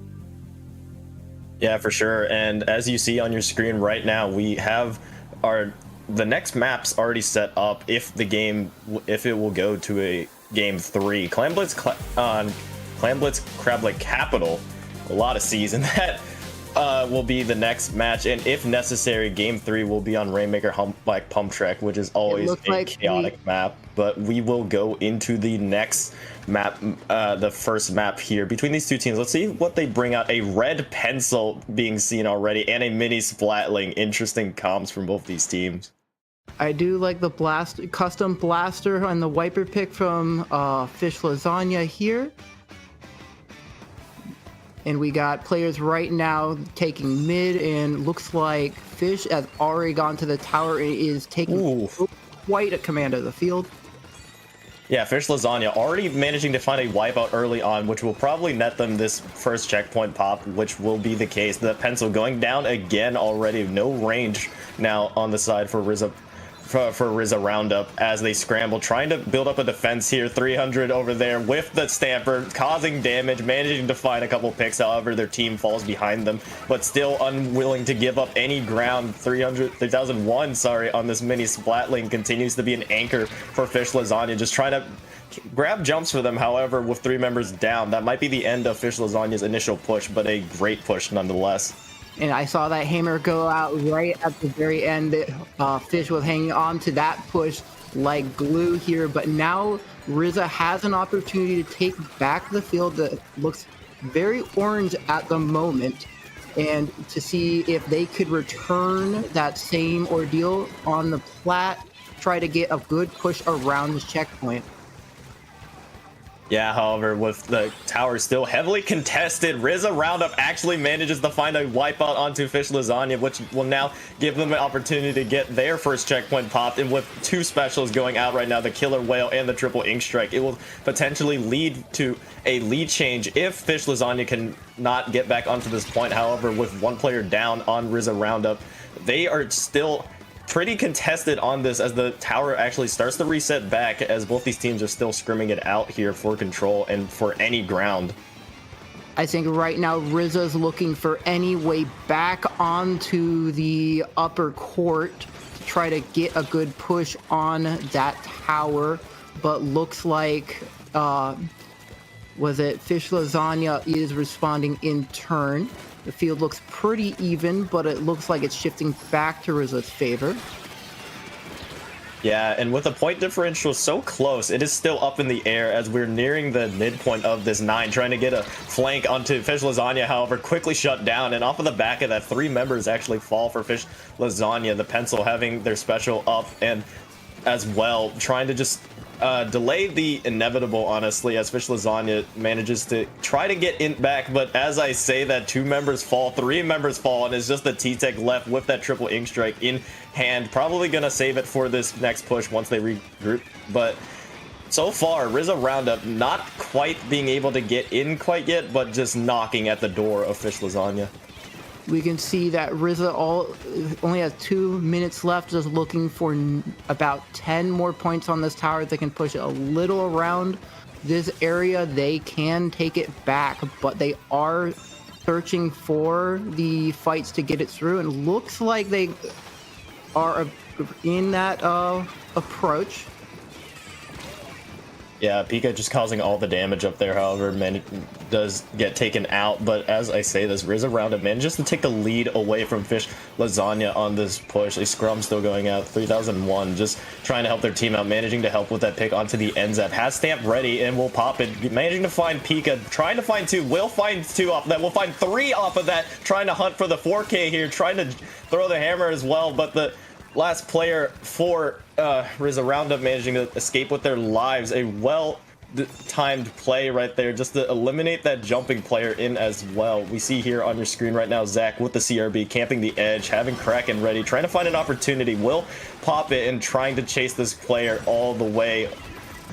Yeah, for sure. And as you see on your screen right now, we have the next map's already set up if it will go to a game 3. Clan Blitz Crab Lake Capital, a lot of C's in that. will be the next match, and if necessary, Game 3 will be on Rainmaker Pump Trek, which is always a chaotic map. But we will go into the next map, the first map here between these two teams. Let's see what they bring out. A red pencil being seen already, and a mini Splatling. Interesting comms from both these teams. I do like the custom blaster on the wiper pick from Fish Lasagna here. And we got players right now taking mid, and looks like Fish has already gone to the tower and is taking quite a command of the field. Yeah, Fish Lasagna already managing to find a wipeout early on, which will probably net them this first checkpoint pop, which will be the case. The pencil going down again already. No range now on the side for Rissa. For Rissa Roundup as they scramble, trying to build up a defense here. 300 over there with the Stamper, causing damage, managing to find a couple picks. However, their team falls behind them, but still unwilling to give up any ground. 3001, sorry, on this mini Splatling continues to be an anchor for Fish Lasagna, just trying to grab jumps for them. However, with 3 members down, that might be the end of Fish Lasagna's initial push, but a great push nonetheless. And I saw that hammer go out right at the very end. Fish was hanging on to that push like glue here. But now Rissa has an opportunity to take back the field that looks very orange at the moment. And to see if they could return that same ordeal on the plat, try to get a good push around this checkpoint. Yeah, however, with the tower still heavily contested, Rissa Roundup actually manages to find a wipeout onto Fish Lasagna, which will now give them an opportunity to get their first checkpoint popped. And with 2 specials going out right now, the Killer Whale and the Triple Ink Strike, it will potentially lead to a lead change if Fish Lasagna can not get back onto this point. However, with 1 player down on Rissa Roundup, they are still pretty contested on this as the tower actually starts to reset back, as both these teams are still scrimming it out here for control and for any ground. I think right now Rizza's looking for any way back onto the upper court to try to get a good push on that tower, but looks like Fish Lasagna is responding in turn. The field looks pretty even, but it looks like it's shifting back to Rizza's favor. Yeah, and with the point differential so close, it is still up in the air as we're nearing the midpoint of this 9, trying to get a flank onto Fish Lasagna, however, quickly shut down. And off of the back of that, 3 members actually fall for Fish Lasagna, the pencil having their special up and as well, trying to just delay the inevitable, honestly, as Fish Lasagna manages to try to get in back. But as I say that, 2 members fall, 3 members fall, and it's just the T-Tech left with that Triple Ink Strike in hand. Probably gonna save it for this next push once they regroup. But so far, Rissa Roundup not quite being able to get in quite yet, but just knocking at the door of Fish Lasagna. We can see that Rissa only has 2 minutes left, just looking for about 10 more points on this tower. They can push it a little around this area. They can take it back, but they are searching for the fights to get it through, and looks like they are in that approach. Yeah, Pika just causing all the damage up there. However, does get taken out. But as I say this, Rissa Roundup manages to take the lead away from Fish Lasagna on this push. A scrum still going out. 3001 just trying to help their team out, managing to help with that pick onto the NZAP. Has Stamp ready and will pop it. Managing to find Pika, trying to find 2. Will find 2 off of that. Will find 3 off of that. Trying to hunt for the 4K here. Trying to throw the hammer as well. But the last player for Rissa Roundup managing to escape with their lives. A well-timed play right there just to eliminate that jumping player in as well. We see here on your screen right now Zach with the CRB camping the edge, having Kraken ready, trying to find an opportunity. Will pop it and trying to chase this player all the way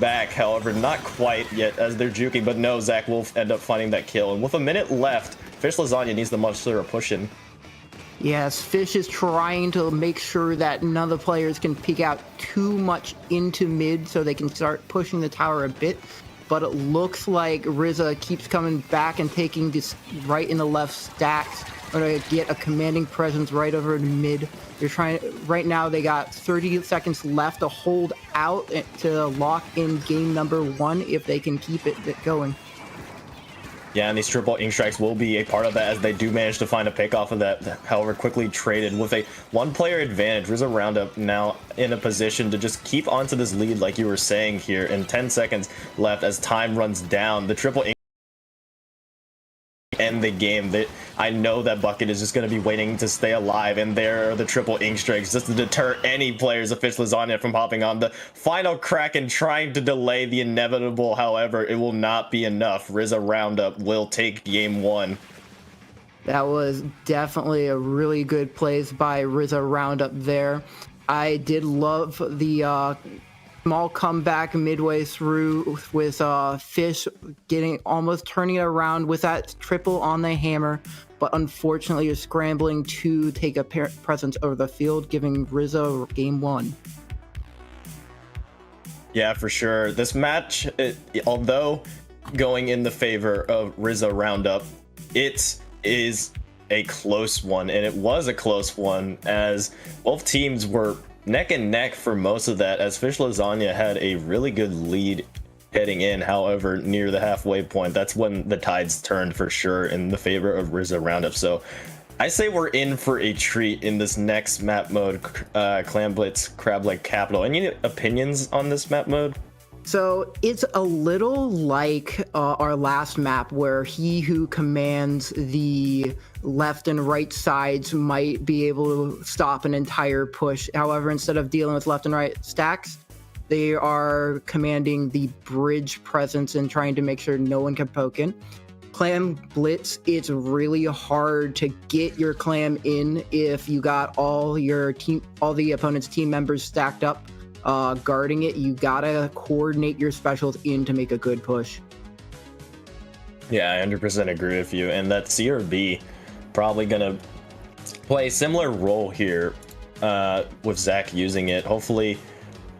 back. However, not quite yet as they're juking, but no, Zach will end up finding that kill. And with a minute left, Fish Lasagna needs the much clearer push in. Yes, Fish is trying to make sure that none of the players can peek out too much into mid so they can start pushing the tower a bit. But it looks like Rissa keeps coming back and taking this right in the left stacks. Going to get a commanding presence right over in mid. They're trying right now. They got 30 seconds left to hold out to lock in game number 1 if they can keep it going. Yeah, and these triple ink strikes will be a part of that as they do manage to find a pick off of that. However, quickly traded with a 1-player advantage. Rissa Roundup now in a position to just keep onto this lead like you were saying here. And 10 seconds left as time runs down. The triple ink end the game. That I know that Bucket is just going to be waiting to stay alive, and there are the triple ink strikes just to deter any players of Fish Lasagna from hopping on the final crack and trying to delay the inevitable. However, it will not be enough. Rissa Roundup will take game 1. That was definitely a really good plays by Rissa Roundup there. I did love the small comeback midway through with Fish almost turning it around with that triple on the hammer, but unfortunately you're scrambling to take a presence over the field, giving Rizzo game 1. Yeah, for sure. This match, although going in the favor of Rissa Roundup, it is a close one, and it was a close one as both teams were neck and neck for most of that, as Fish Lasagna had a really good lead heading in. However, near the halfway point, that's when the tides turned for sure in the favor of Rissa Roundup. So I say we're in for a treat in this next map mode, Clan Blitz Crab Leg Capital. Any opinions on this map mode? So it's a little like our last map, where he who commands the left and right sides might be able to stop an entire push. However, instead of dealing with left and right stacks, they are commanding the bridge presence and trying to make sure no one can poke in. Clam Blitz, it's really hard to get your clam in if you got all the opponent's team members stacked up guarding it. You gotta coordinate your specials in to make a good push. Yeah, I 100% agree with you, and that CRB probably gonna play a similar role here with Zach using it. Hopefully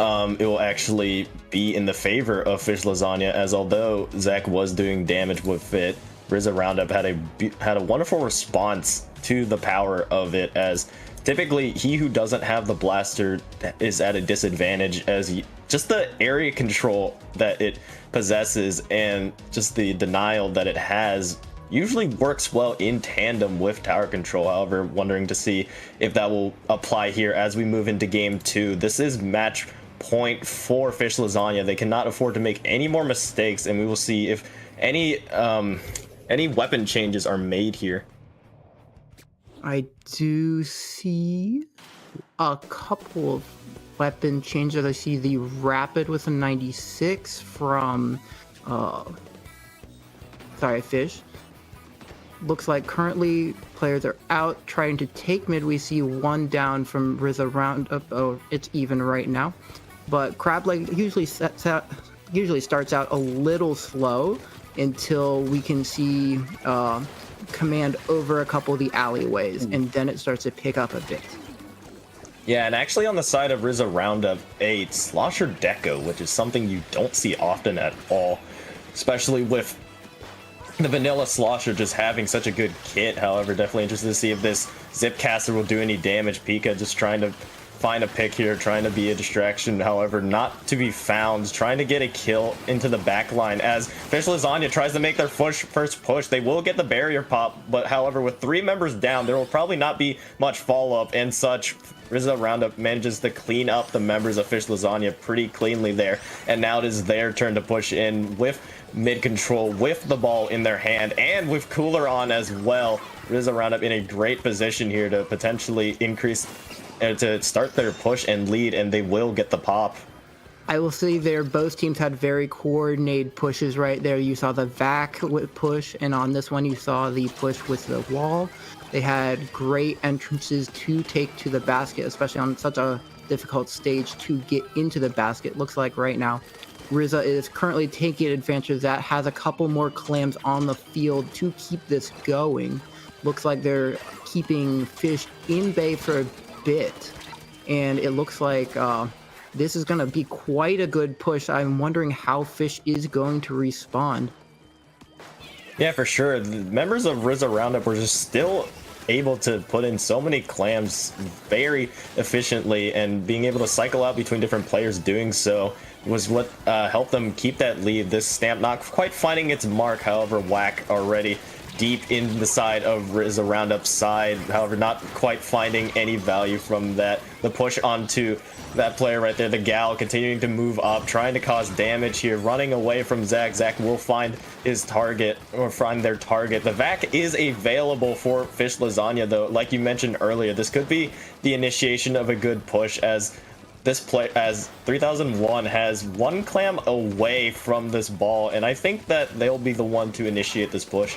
it will actually be in the favor of Fish Lasagna, as although Zach was doing damage with it, Rissa Roundup had a wonderful response to the power of it, as typically he who doesn't have the blaster is at a disadvantage, as just the area control that it possesses and just the denial that it has usually works well in tandem with tower control. However, wondering to see if that will apply here as we move into game 2. This is match point for Fish Lasagna. They cannot afford to make any more mistakes, and we will see if any weapon changes are made here. I do see a couple of weapon changes. I see the Rapid with a 96 from Fish. Looks like currently players are out trying to take mid. We see one down from Rissa Roundup. Oh, it's even right now. But Crab Leg usually starts out a little slow until we can see command over a couple of the alleyways, and then it starts to pick up a bit. Yeah, and actually on the side of Rissa Roundup, a Slosher Deco, which is something you don't see often at all, especially with the vanilla Slosher just having such a good kit. However, definitely interested to see if this Zipcaster will do any damage. Pika just trying to find a pick here, trying to be a distraction, however not to be found, trying to get a kill into the back line as Fish Lasagna tries to make their first push. They will get the barrier pop, but however, with 3 members down, there will probably not be much follow-up and such. Rissa Roundup manages to clean up the members of Fish Lasagna pretty cleanly there, and now it is their turn to push in with mid control, with the ball in their hand, and with cooler on as well. Rissa Roundup in a great position here to potentially increase to start their push and lead, and they will get the pop. I will say there, both teams had very coordinated pushes right there. You saw the vac push, and on this one you saw the push with the wall. They had great entrances to take to the basket, especially on such a difficult stage to get into the basket. Looks like right now Rissa is currently taking advantage of that, has a couple more clams on the field to keep this going. Looks like they're keeping Fish in bay for a bit, and it looks like this is going to be quite a good push. I'm wondering how Fish is going to respond. Yeah, for sure. The members of Rissa Roundup were just still able to put in so many clams very efficiently, and being able to cycle out between different players doing so was what helped them keep that lead. This stamp not quite finding its mark, however, Whack already deep in the side of Rissa Roundup's side, however, not quite finding any value from that. The push onto that player right there, the Gal, continuing to move up, trying to cause damage here, running away from Zach. Zach will find his target, or find their target. The vac is available for Fish Lasagna, though. Like you mentioned earlier, this could be the initiation of a good push, as this play, as 3001 has one clam away from this ball, and I think that they'll be the one to initiate this push.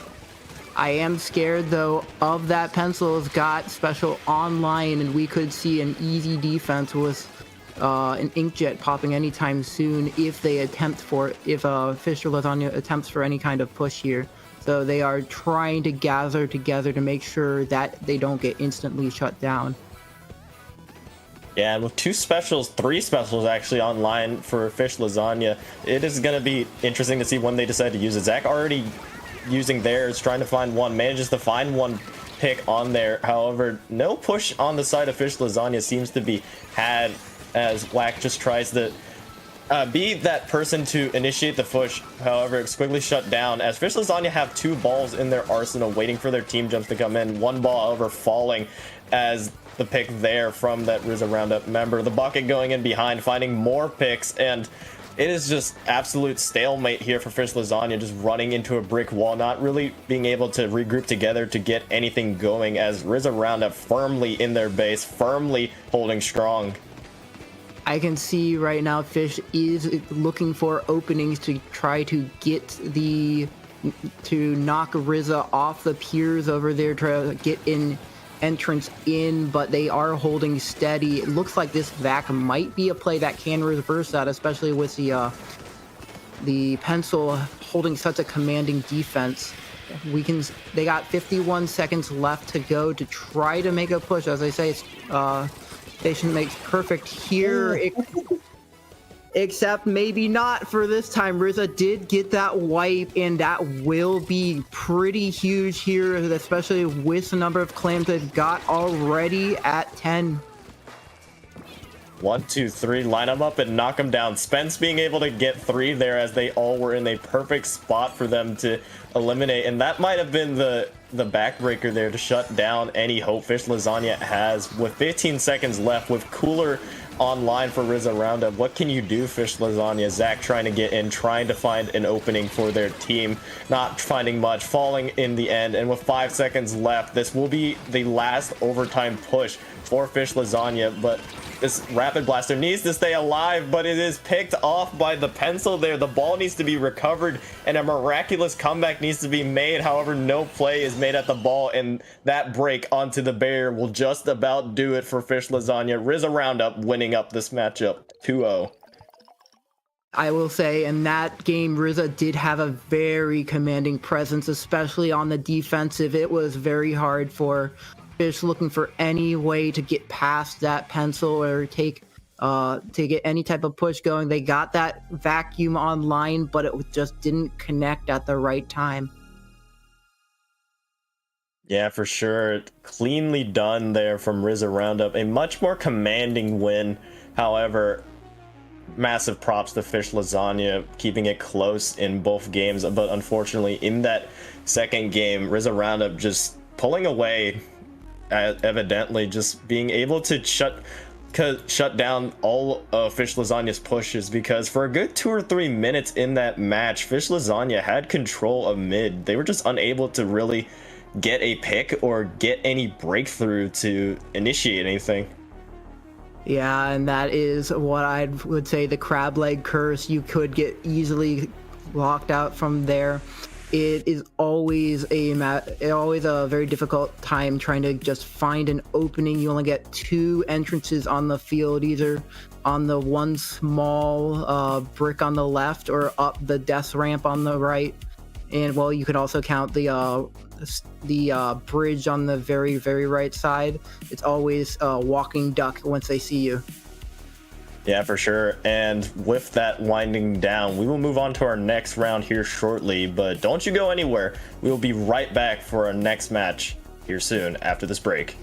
I am scared, though, of that. Pencil's got special online, and we could see an easy defense with an inkjet popping anytime soon if they attempt for, if Fish or Lasagna attempts for any kind of push here. So they are trying to gather together to make sure that they don't get instantly shut down. Yeah, and with three specials actually online for Fish Lasagna, it is going to be interesting to see when they decide to use it. Zach already using theirs, trying to find one, manages to find one pick on there. However, no push on the side of Fish Lasagna seems to be had, as Whack just tries to be that person to initiate the push. However, it's quickly shut down, as Fish Lasagna have 2 balls in their arsenal waiting for their team jumps to come in. One ball, however, falling as the pick there from that Rissa Roundup member. The bucket going in behind, finding more picks, and it is just absolute stalemate here for Fish Lasagna, just running into a brick wall, not really being able to regroup together to get anything going, as Rissa Roundup firmly in their base, firmly holding strong. I can see right now Fish is looking for openings to try to get to knock Rissa off the piers over there, try to get in entrance in, but they are holding steady. It looks like this vac might be a play that can reverse that, especially with the pencil holding such a commanding defense. They got 51 seconds left to go to try to make a push. As I say, station makes perfect here, except maybe not for this time. Rissa did get that wipe, and that will be pretty huge here, especially with the number of claims they've got already at 10. 1, 2, 3, line them up and knock them down. Spence being able to get 3 there, as they all were in a perfect spot for them to eliminate, and that might have been the backbreaker there to shut down any hope Fish Lasagna has. With 15 seconds left, with Cooler online for Rissa Roundup, what can you do, Fish Lasagna? Zach trying to get in, trying to find an opening for their team, not finding much, falling in the end. And with 5 seconds left, this will be the last overtime push for Fish Lasagna, but this Rapid Blaster needs to stay alive, but it is picked off by the pencil there. The ball needs to be recovered, and a miraculous comeback needs to be made. However, no play is made at the ball, and that break onto the barrier will just about do it for Fish Lasagna. Rissa Roundup winning up this matchup 2-0. I will say, in that game, Rissa did have a very commanding presence, especially on the defensive. It was very hard for Fish looking for any way to get past that pencil or to get any type of push going. They got that vacuum online, but it just didn't connect at the right time. Yeah, for sure. Cleanly done there from Rissa Roundup. A much more commanding win. However, massive props to Fish Lasagna, keeping it close in both games. But unfortunately, in that second game, Rissa Roundup just pulling away, evidently just being able to shut down all of Fish Lasagna's pushes, because for a good 2 or 3 minutes in that match, Fish Lasagna had control of mid. They were just unable to really get a pick or get any breakthrough to initiate anything. Yeah, and that is what I would say the crab leg curse. You could get easily locked out from there. It is always a very difficult time trying to just find an opening. You only get 2 entrances on the field, either on the one small brick on the left or up the death ramp on the right. And well, you could also count the bridge on the very, very right side. It's always a walking duck once they see you. Yeah, for sure. And with that winding down, we will move on to our next round here shortly, but don't you go anywhere. We will be right back for our next match. here soon after this break.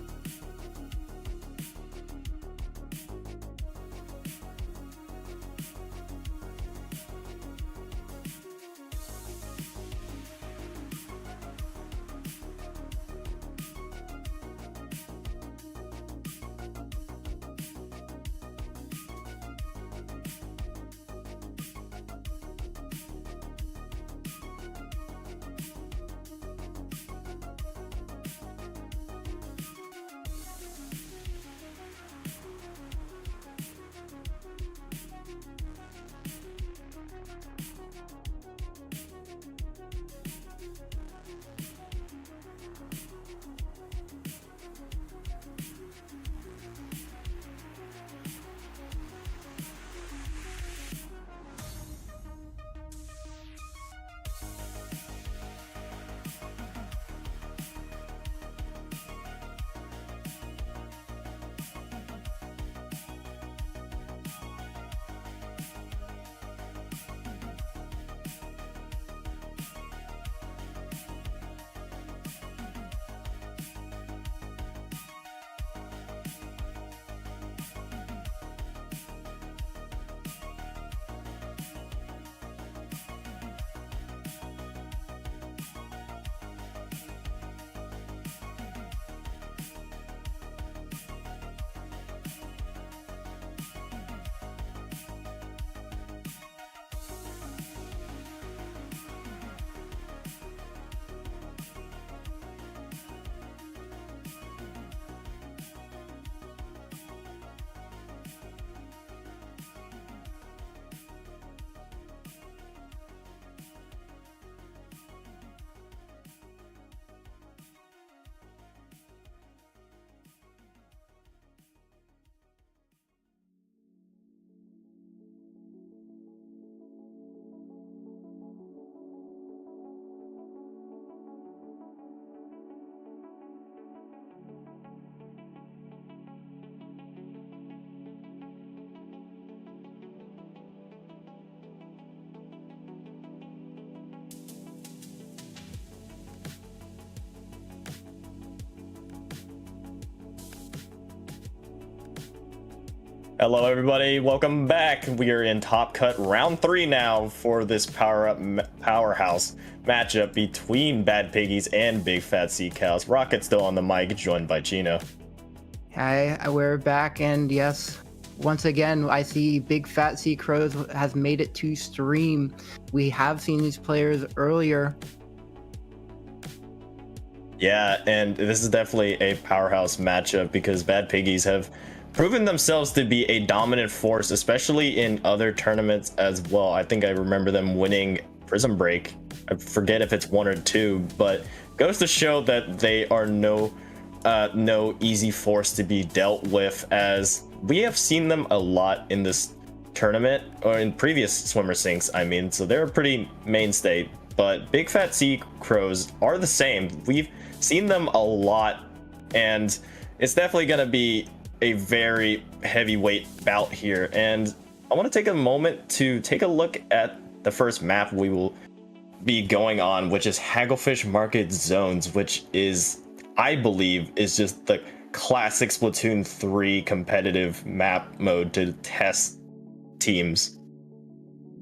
Hello everybody, welcome back. We are in Top Cut round 3 now for this powerhouse matchup between Bad Piggies and Big Fat Sea Cows. Rocket's still on the mic, joined by Chino. Hi, we're back, and yes, once again, I see Big Fat Sea Crows has made it to stream. We have seen these players earlier. Yeah, and this is definitely a powerhouse matchup because Bad Piggies have proven themselves to be a dominant force, especially in other tournaments as well. I think I remember them winning Prison Break. I forget if it's 1 or 2, but goes to show that they are no easy force to be dealt with, as we have seen them a lot in this tournament, or in previous Swimmer Sinks, I mean, so they're a pretty mainstay. But Big Fat Sea Crows are the same. We've seen them a lot, and it's definitely going to be a very heavyweight bout here. And I want to take a moment to take a look at the first map we will be going on, which is Hagglefish Market Zones, which is, I believe, is just the classic Splatoon 3 competitive map mode to test teams.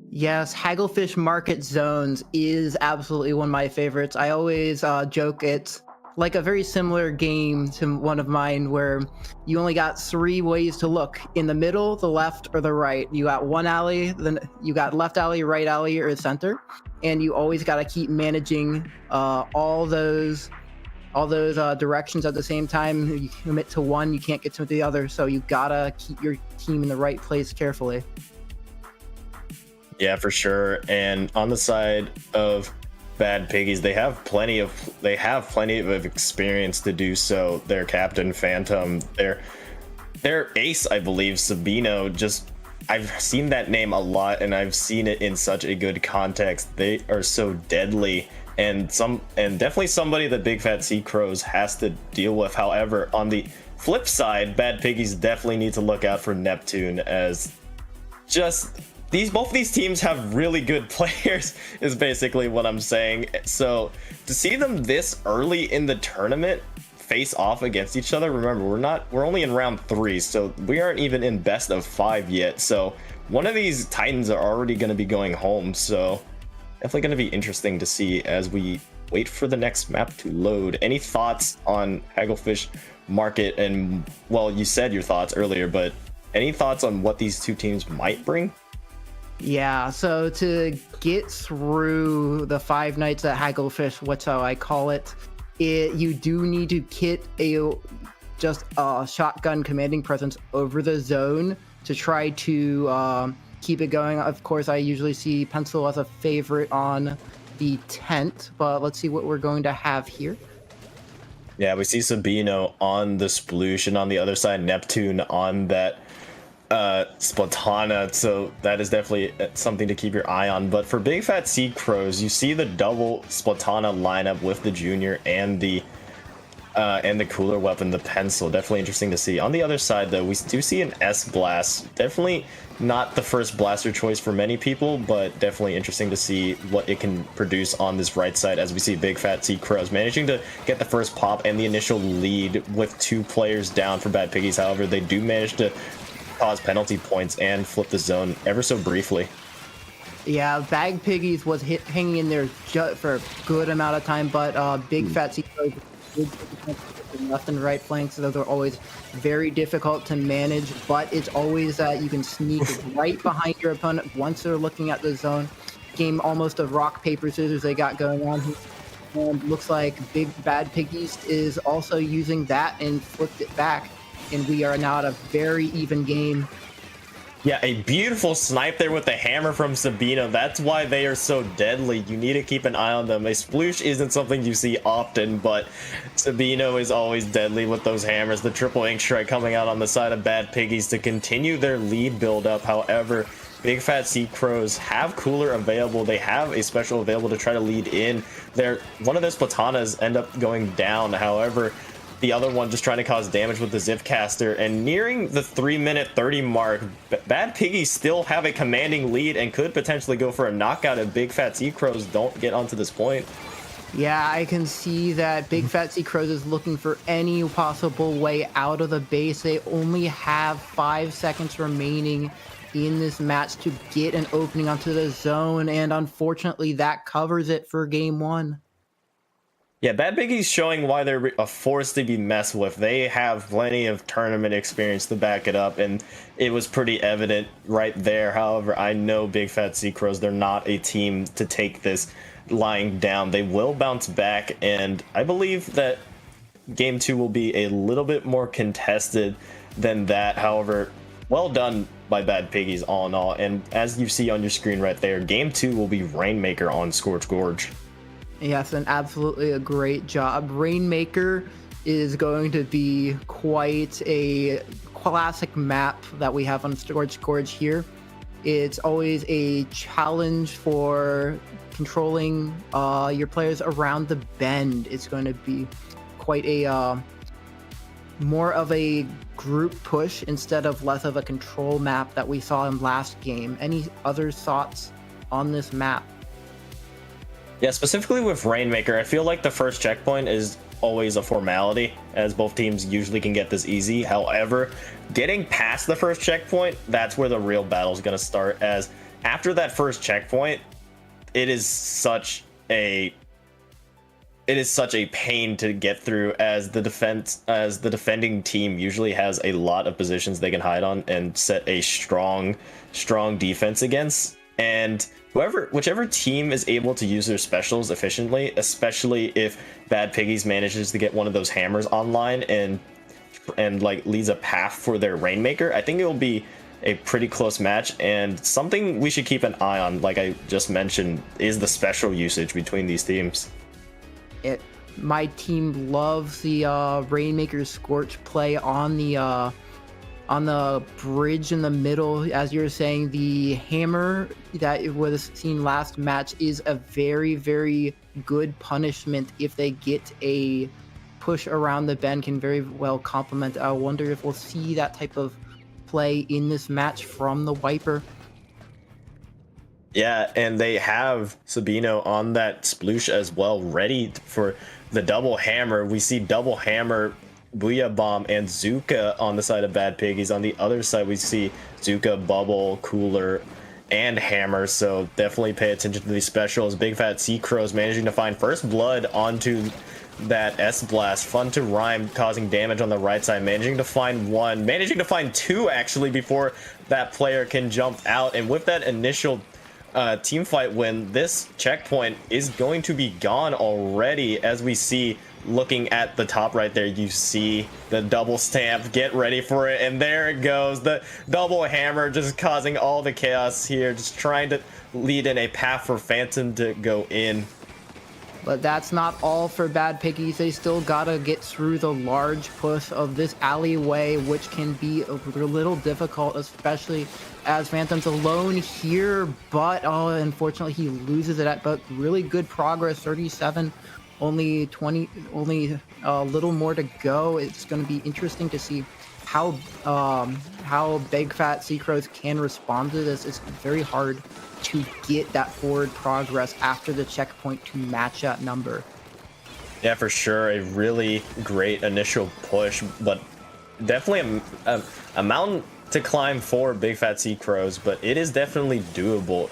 Yes, Hagglefish Market Zones is absolutely one of my favorites. I always joke it's like a very similar game to one of mine where you only got 3 ways to look: in the middle, the left, or the right. You got one alley, then you got left alley, right alley, or center, and you always got to keep managing all those directions at the same time. You commit to one, you can't get to the other, so you gotta keep your team in the right place carefully. Yeah, for sure. And on the side of Bad Piggies, they have plenty of experience to do so. Their captain Phantom, their ace, I believe, Sabino, just, I've seen that name a lot, and I've seen it in such a good context. They are so deadly, and definitely somebody that Big Fat Sea Crows has to deal with. However, on the flip side, Bad Piggies definitely need to look out for Neptune, as just both of these teams have really good players is basically what I'm saying. So to see them this early in the tournament face off against each other. Remember, we're only in round 3, so we aren't even in best of 5 yet. So one of these Titans are already going to be going home. So definitely going to be interesting to see as we wait for the next map to load. Any thoughts on Hagglefish Market? And well, you said your thoughts earlier, but any thoughts on what these two teams might bring? Yeah, so to get through the 5 nights at Hagglefish, what's how I call it, you do need to kit just a shotgun commanding presence over the zone to try to keep it going. Of course, I usually see Pencil as a favorite on the tent, but let's see what we're going to have here. Yeah, we see Sabino on the Sploosh, and on the other side, Neptune on that Splatana, so that is definitely something to keep your eye on. But for Big Fat Sea Crows, you see the double Splatana lineup with the Junior and the cooler weapon, the Pencil. Definitely interesting to see. On the other side, though, we do see an S Blast. Definitely not the first blaster choice for many people, but definitely interesting to see what it can produce on this right side, as we see Big Fat Sea Crows managing to get the first pop and the initial lead with 2 players down for Bad Piggies. However, they do manage to cause penalty points and flip the zone ever so briefly. Yeah, Bad Piggies was hanging in there for a good amount of time, but Big Fat Sea Crows left and right flanks, so those are always very difficult to manage, but it's always that you can sneak right behind your opponent once they're looking at the zone. Game almost a rock, paper, scissors they got going on here. And looks like Big Bad Piggies is also using that and flipped it back, and we are now at a very even game. Yeah, a beautiful snipe there with the hammer from Sabino. That's why they are so deadly. You need to keep an eye on them. A sploosh isn't something you see often, but Sabino is always deadly with those hammers. The triple ink strike coming out on the side of Bad Piggies to continue their lead build up. However, Big Fat Sea Crows have cooler available. They have a special available to try to lead in. One of their Splatanas end up going down. However, the other one just trying to cause damage with the Zip Caster, and nearing the 3-minute 30 mark, Bad Piggies still have a commanding lead and could potentially go for a knockout if Big Fat Sea Crows don't get onto this point. Yeah, I can see that Big Fat Sea Crows is looking for any possible way out of the base. They only have 5 seconds remaining in this match to get an opening onto the zone, and unfortunately that covers it for game 1. Yeah, Bad Piggies showing why they're a force to be messed with. They have plenty of tournament experience to back it up, and it was pretty evident right there. However, I know Big Fat Sea Crows, they're not a team to take this lying down. They will bounce back, and I believe that game 2 will be a little bit more contested than that. However, well done by Bad Piggies all in all, and as you see on your screen right there, game 2 will be Rainmaker on Scorch Gorge. Yes, and absolutely a great job. Rainmaker is going to be quite a classic map that we have on Scorch Gorge here. It's always a challenge for controlling your players around the bend. It's going to be quite a more of a group push instead of less of a control map that we saw in last game. Any other thoughts on this map? Yeah, specifically with Rainmaker, I feel like the first checkpoint is always a formality, as both teams usually can get this easy. However, getting past the first checkpoint, that's where the real battle is going to start, as after that first checkpoint, it is such a pain to get through, as the defending team usually has a lot of positions they can hide on and set a strong defense against. And whichever team is able to use their specials efficiently, especially if Bad Piggies manages to get one of those hammers online and like leads a path for their Rainmaker, I think it will be a pretty close match. And something we should keep an eye on, like I just mentioned, is the special usage between these teams. My team loves the Rainmaker Scorch play on the bridge in the middle. As you were saying, the hammer that was seen last match is a very, very good punishment. If they get a push around the bend, can very well complement. I wonder if we'll see that type of play in this match from the Wiper. Yeah, and they have Sabino on that sploosh as well, ready for the double hammer. We see double hammer, Booyah Bomb, and Zuka on the side of Bad Piggies. On the other side, we see Zuka, Bubble, Cooler, and Hammer. So definitely pay attention to these specials. Big Fat Sea Crows managing to find first blood onto that S-Blast. Fun to Rhyme causing damage on the right side, managing to find one, managing to find two actually before that player can jump out. And with that initial team fight win, this checkpoint is going to be gone already. As we see, looking at the top right there, you see the double stamp. Get ready for it, and there it goes, the double hammer, just causing all the chaos here, just trying to lead in a path for Phantom to go in. But that's not all for Bad Piggies. They still gotta get through the large push of this alleyway, which can be a little difficult, especially as Phantom's alone here. But unfortunately, he loses it at, but really good progress, 37, only 20, only a little more to go. It's going to be interesting to see how Big Fat Sea Crows can respond to this. It's very hard to get that forward progress after the checkpoint to match that number. Yeah, for sure. A really great initial push, but definitely a mountain to climb for Big Fat Sea Crows, but it is definitely doable,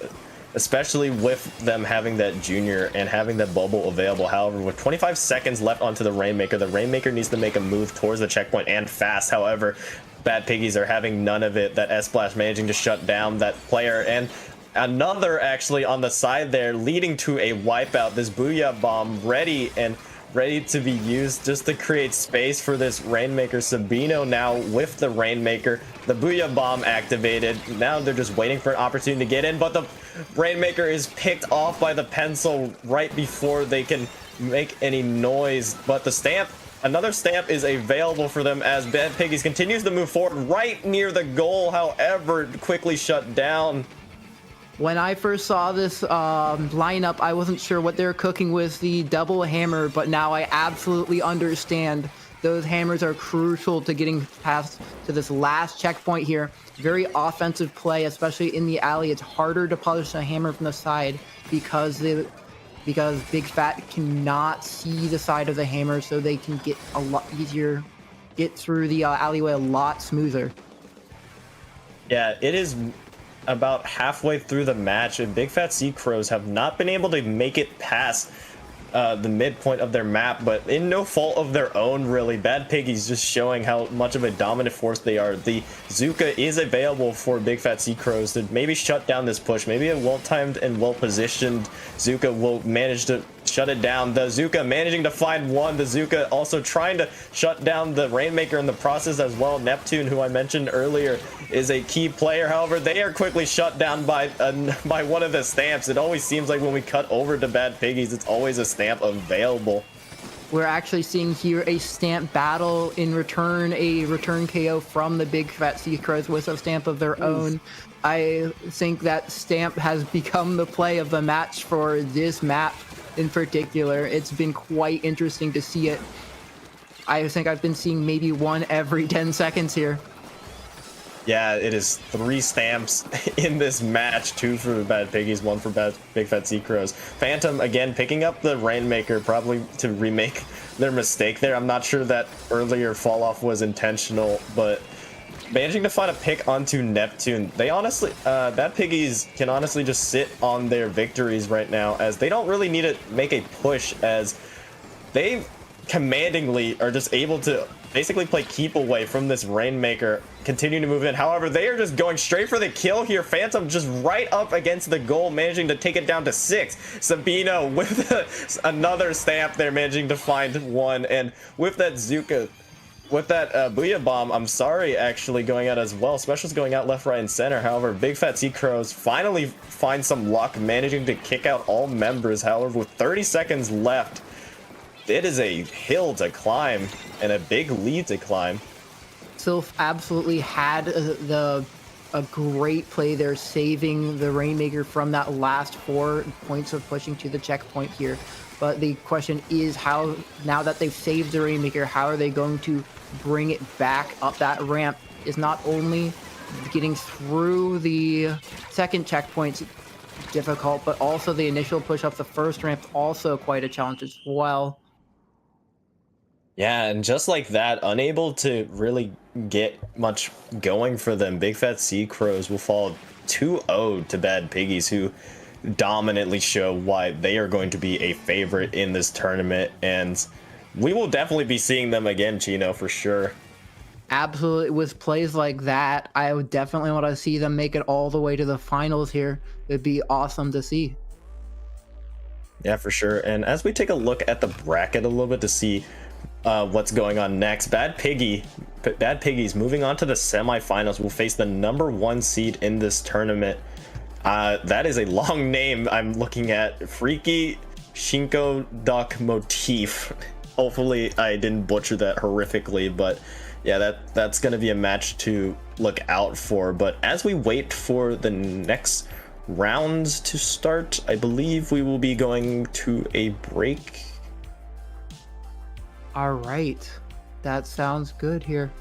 especially with them having that junior and having that bubble available. However, with 25 seconds left onto the Rainmaker needs to make a move towards the checkpoint, and fast. However, Bad Piggies are having none of it. That S-Blast managing to shut down that player, and another actually on the side there, leading to a wipeout. This Booyah Bomb ready to be used just to create space for this Rainmaker. Sabino now with the Rainmaker, the Booyah Bomb activated. Now they're just waiting for an opportunity to get in, but the Rainmaker is picked off by the pencil right before they can make any noise. But the stamp, another stamp is available for them as Bad Piggies continues to move forward right near the goal, however quickly shut down. When I first saw this lineup, I wasn't sure what they were cooking with the double hammer, but now I absolutely understand. Those hammers are crucial to getting past to this last checkpoint here. Very offensive play, especially in the alley. It's harder to punish a hammer from the side because Big Fat cannot see the side of the hammer, so they can get a lot easier, get through the alleyway a lot smoother. Yeah, it is about halfway through the match, and Big Fat Sea Crows have not been able to make it past the midpoint of their map, but in no fault of their own, really. Bad Piggies just showing how much of a dominant force they are. The Zuka is available for Big Fat Sea Crows to maybe shut down this push. Maybe a well-timed and well-positioned Zuka will manage to shut it down. The Zuka managing to find one. The Zuka also trying to shut down the Rainmaker in the process as well. Neptune, who I mentioned earlier, is a key player. However, they are quickly shut down by one of the stamps. It always seems like when we cut over to Bad Piggies, it's always a stamp available. We're actually seeing here a stamp battle, in return a return KO from the Big Fat Sea Crows with a stamp of their own. I think that stamp has become the play of the match for this map in particular. It's been quite interesting to see it. I think I've been seeing maybe one every 10 seconds here. Yeah, it is 3 stamps in this match, 2 for the Bad Piggies, 1 for Big Fat Sea Crows. Phantom, again, picking up the Rainmaker, probably to remake their mistake there. I'm not sure that earlier fall off was intentional, but managing to find a pick onto Neptune. They honestly, Bad Piggies can honestly just sit on their victories right now, as they don't really need to make a push, as they commandingly are just able to basically play keep away from this Rainmaker, continue to move in. However, they are just going straight for the kill here. Phantom just right up against the goal, managing to take it down to 6. Sabino with another stamp there, managing to find one. And with that Zuka, with that Booyah Bomb, I'm sorry, actually going out as well. Specials going out left, right, and center. However, Big Fat Sea Crows finally find some luck, managing to kick out all members. However, with 30 seconds left, it is a hill to climb and a big lead to climb. Sylph absolutely had a great play there, saving the Rainmaker from that last 4 points of pushing to the checkpoint here. But the question is, how, now that they've saved the Rainmaker, how are they going to bring it back up that ramp? Is not only getting through the second checkpoint difficult, but also the initial push up the first ramp also quite a challenge as well. Yeah, and just like that, unable to really get much going for them, Big Fat Sea Crows will fall 2-0 to Bad Piggies, who dominantly show why they are going to be a favorite in this tournament. And we will definitely be seeing them again, Chino, for sure. Absolutely. With plays like that, I would definitely want to see them make it all the way to the finals here. It'd be awesome to see. Yeah, for sure. And as we take a look at the bracket a little bit to see what's going on next, Bad Piggies moving on to the semifinals will face the #1 seed in this tournament. That is a long name I'm looking at. Freaky Shinko Duck Motif. Hopefully I didn't butcher that horrifically, but yeah, that's going to be a match to look out for. But as we wait for the next rounds to start, I believe we will be going to a break. All right. That sounds good here.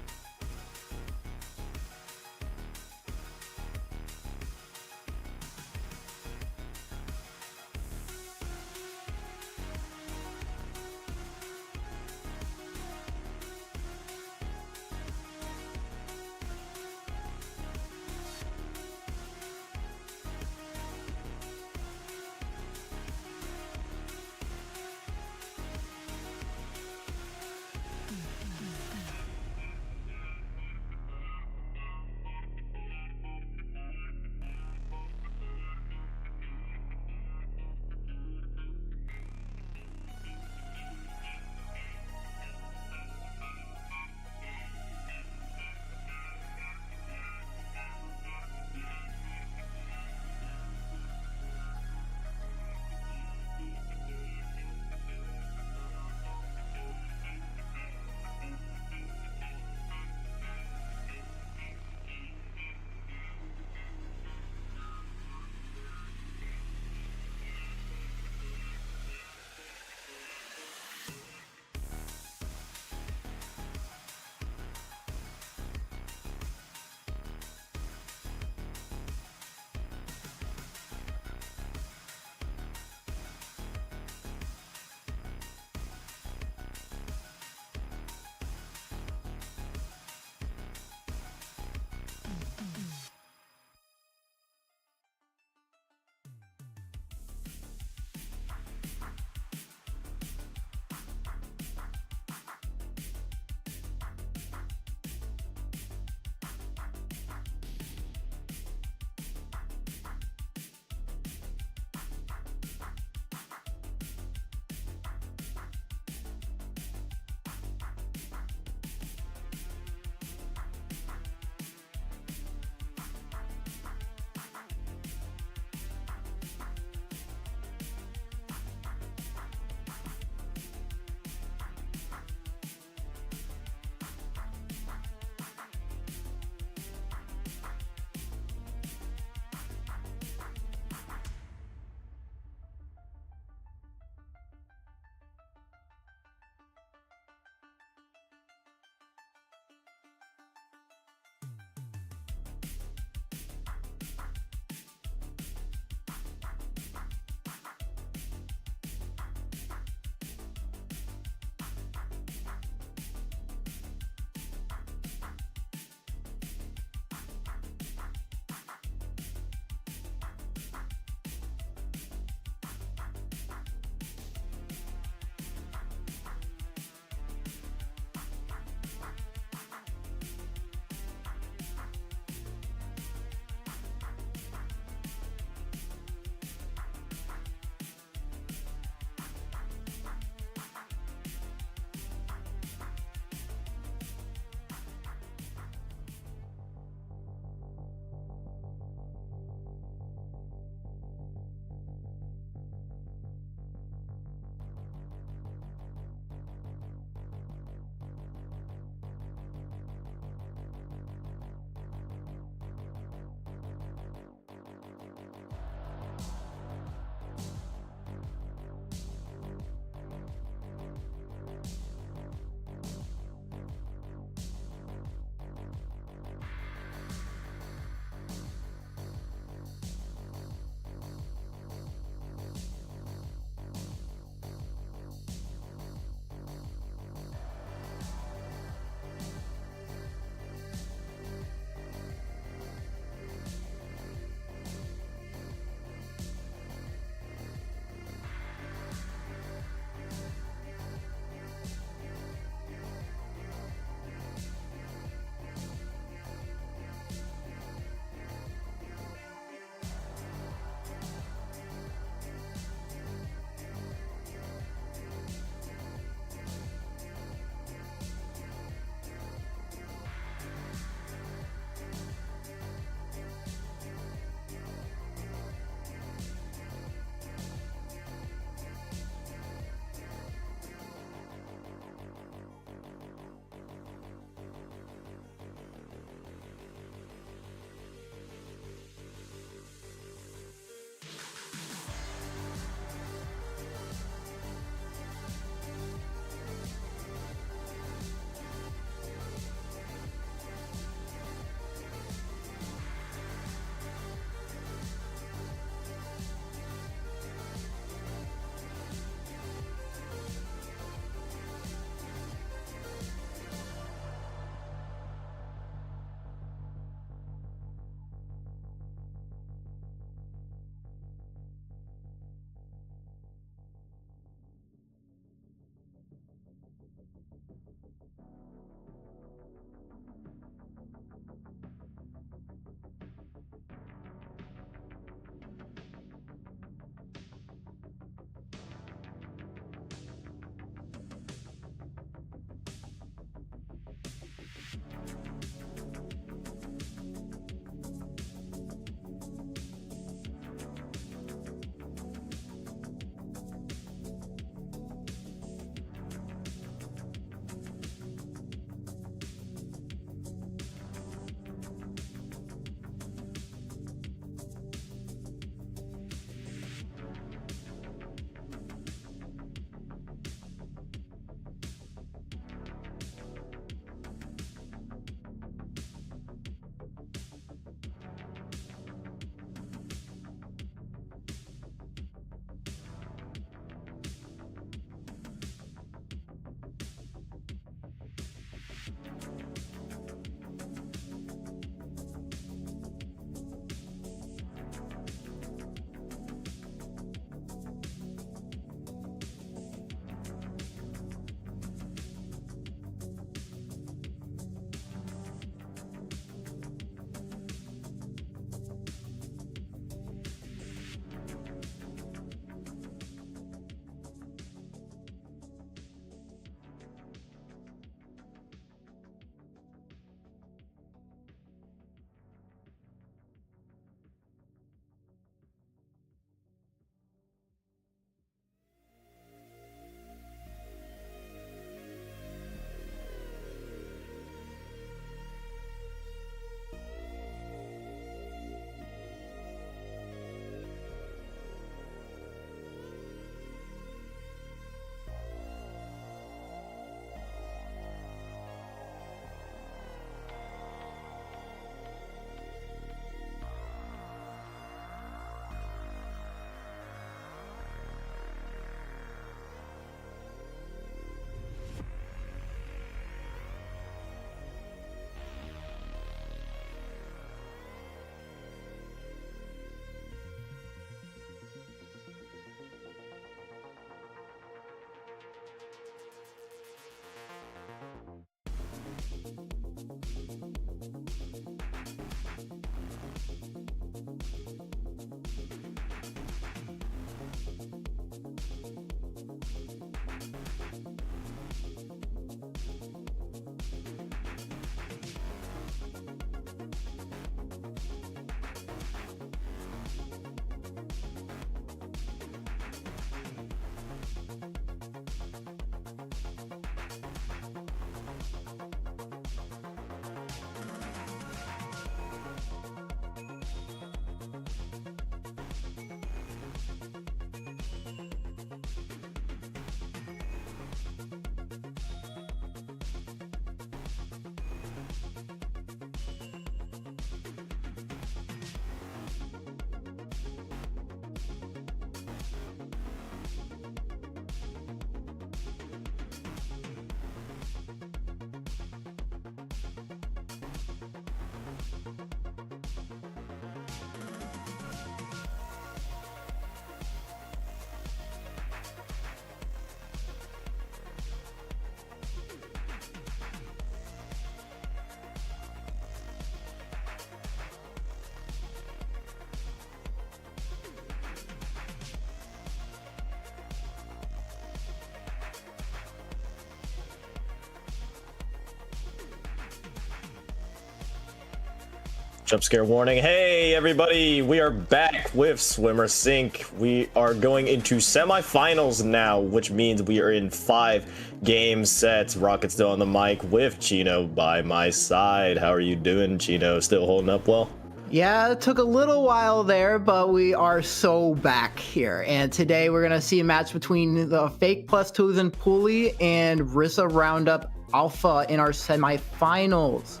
Jump scare warning. Hey everybody, we are back with Swimmer Sync. We are going into semifinals now, which means we are in 5 game sets. Rocket's still on the mic with Chino by my side. How are you doing, Chino? Still holding up well? Yeah, it took a little while there, but we are so back here. And today we're going to see a match between the Fake Plus Twos and Pouley and Rissa Roundup Alpha in our semifinals.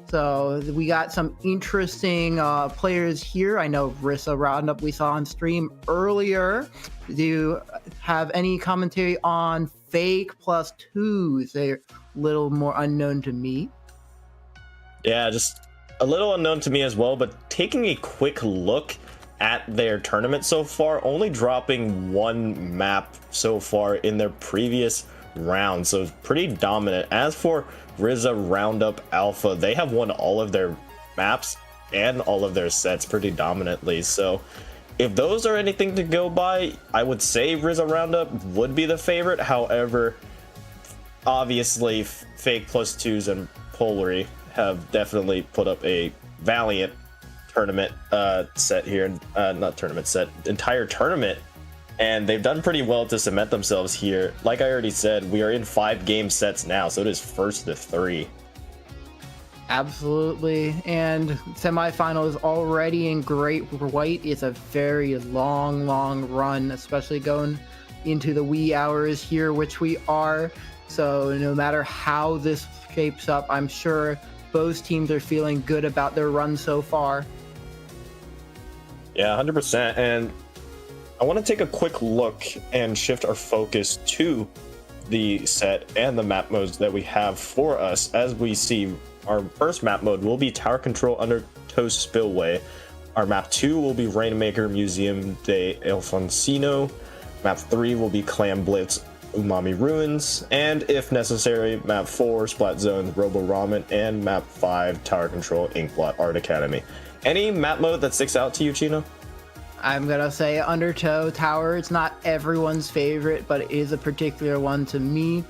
So we got some interesting players here. I know Rissa Roundup we saw on stream earlier. Do you have any commentary on Fake Plus Twos? They're a little more unknown to me. Yeah, just a little unknown to me as well, but taking a quick look at their tournament so far, only dropping 1 map so far in their previous round, so it's pretty dominant. As for Rissa Roundup Alpha, they have won all of their maps and all of their sets pretty dominantly. So if those are anything to go by, I would say Rissa Roundup would be the favorite. However, obviously Fake Plus Twos and Pouley have definitely put up a valiant tournament set here, not tournament set, entire tournament, and they've done pretty well to cement themselves here. Like I already said, we are in 5 game sets now, so it is first to 3. Absolutely, and semifinals already in Great White. It's a very long run, especially going into the wee hours here, which we are. So no matter how this shapes up, I'm sure both teams are feeling good about their run so far. Yeah, 100%. And I want to take a quick look and shift our focus to the set and the map modes that we have for us. As we see, our first map mode will be Tower Control Undertow Spillway. Our map 2 will be Rainmaker Museum de Alfonsino. Map 3 will be Clam Blitz Umami Ruins, and if necessary, map 4 Splat Zone Robo Ramen, and map 5 Tower Control Inkblot Art Academy. Any map mode that sticks out to you, Chino? I'm gonna say Undertow Tower. It's not everyone's favorite, but it is a particular one to me.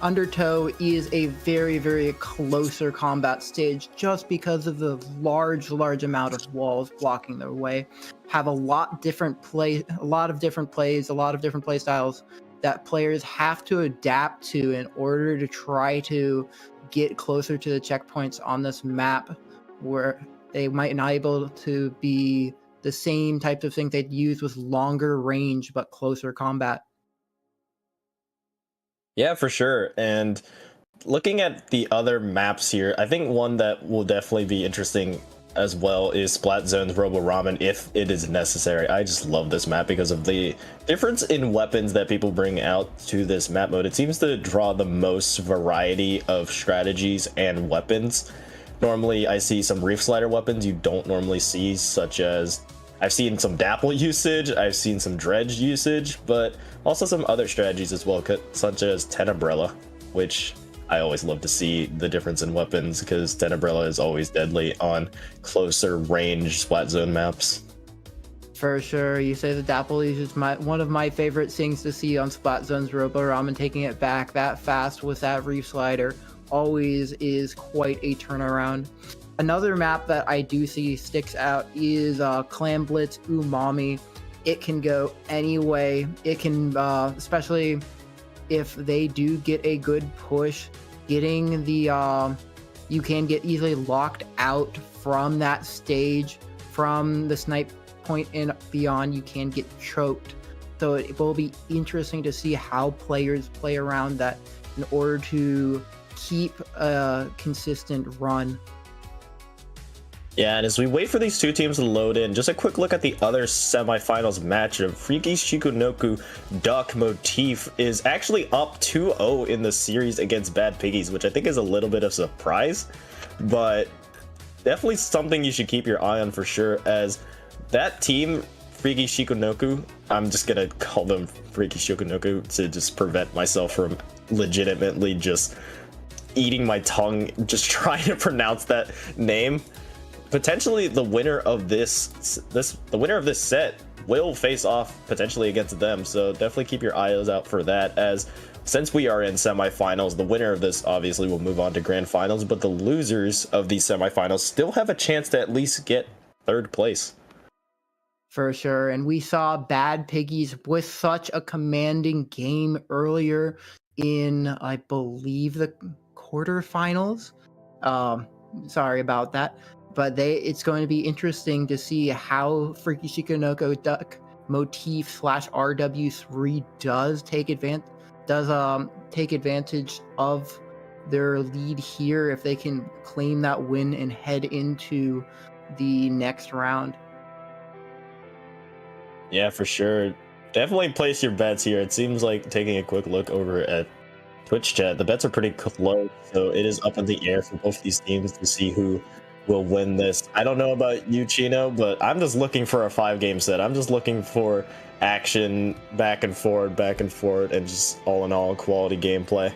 Undertow is a very closer combat stage just because of the large amount of walls blocking their way. Have a lot of different play styles that players have to adapt to in order to try to get closer to the checkpoints on this map, where they might not be able to be the same types of things they'd use with longer range but closer combat. Yeah, for sure. And looking at the other maps here, I think one that will definitely be interesting as well is Splat Zone's Robo Ramen, if it is necessary. I just love this map because of the difference in weapons that people bring out to this map mode. It seems to draw the most variety of strategies and weapons. Normally I see some Reef Slider weapons you don't normally see, such as I've seen some Dapple usage, I've seen some Dredge usage, but also some other strategies as well, such as Tenebrella, which I always love to see the difference in weapons because Tenebrella is always deadly on closer range Splat Zone maps. For sure, you say the Dapple is one of my favorite things to see on Splat Zone's Robo Ramen. Taking it back that fast with that Reef Slider always is quite a turnaround. Another map that I do see sticks out is Clam Blitz Umami. It can go any way. It can, especially if they do get a good push, getting the you can get easily locked out from that stage, from the snipe point and beyond. You can get choked, so it will be interesting to see how players play around that in order to keep a consistent run. Yeah, and as we wait for these two teams to load in, just a quick look at the other semifinals matchup. Freaky Shikonoko Duck Motif is actually up 2-0 in the series against Bad Piggies, which I think is a little bit of a surprise, but definitely something you should keep your eye on for sure, as that team, Freaky Shikonoko, I'm just gonna call them Freaky Shikonoko to just prevent myself from legitimately just eating my tongue just trying to pronounce that name. Potentially the winner of this set will face off potentially against them, so definitely keep your eyes out for that, as since we are in semifinals, the winner of this obviously will move on to grand finals, but the losers of these semifinals still have a chance to at least get third place. For sure, and we saw Bad Piggies with such a commanding game earlier in, I believe, the quarterfinals. Sorry about that. But it's going to be interesting to see how Freaky Shikonoko Duck Motif / RW3 does take advantage of their lead here, if they can claim that win and head into the next round. Yeah, for sure. Definitely place your bets here. It seems like, taking a quick look over at Twitch chat, the bets are pretty close, so it is up in the air for both these teams to see who will win this. I don't know about you, Chino, but I'm just looking for a 5-game set. I'm just looking for action, back and forward, and just all in all quality gameplay.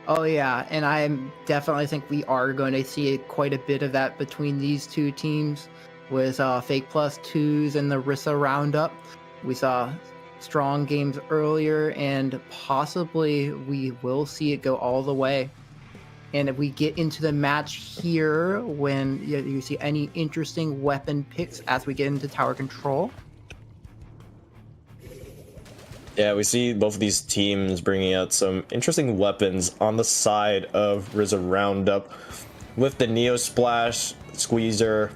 Oh yeah, and I definitely think we are going to see quite a bit of that between these two teams with Fake Plus 2s and the Rissa Roundup. We saw strong games earlier, and possibly we will see it go all the way. And if we get into the match here, when you see any interesting weapon picks as we get into tower control. Yeah, we see both of these teams bringing out some interesting weapons on the side of Rissa Roundup with the Neo Splash, Squeezer,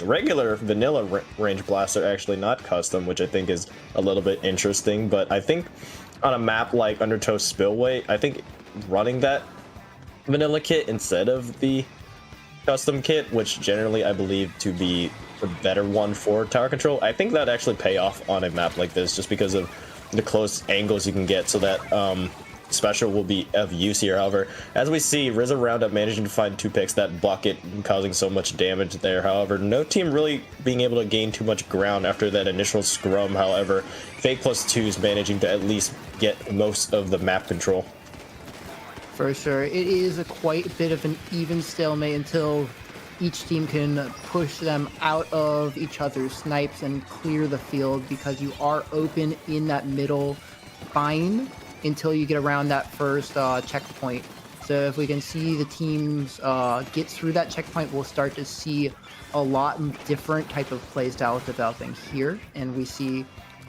regular vanilla range blaster, actually not custom, which I think is a little bit interesting. But I think on a map like Undertow Spillway, I think running that vanilla kit instead of the custom kit, which generally I believe to be the better one for tower control, I think that actually pay off on a map like this, just because of the close angles you can get, so that special will be of use here. However, as we see, Rissa Roundup managing to find 2 picks, that bucket causing so much damage there. However, no team really being able to gain too much ground after that initial scrum. However, Fake Plus 2s managing to at least get most of the map control. For sure, it is quite a bit of an even stalemate until each team can push them out of each other's snipes and clear the field, because you are open in that middle bind until you get around that first checkpoint. So if we can see the teams get through that checkpoint, we'll start to see a lot different type of play styles developing here. And we see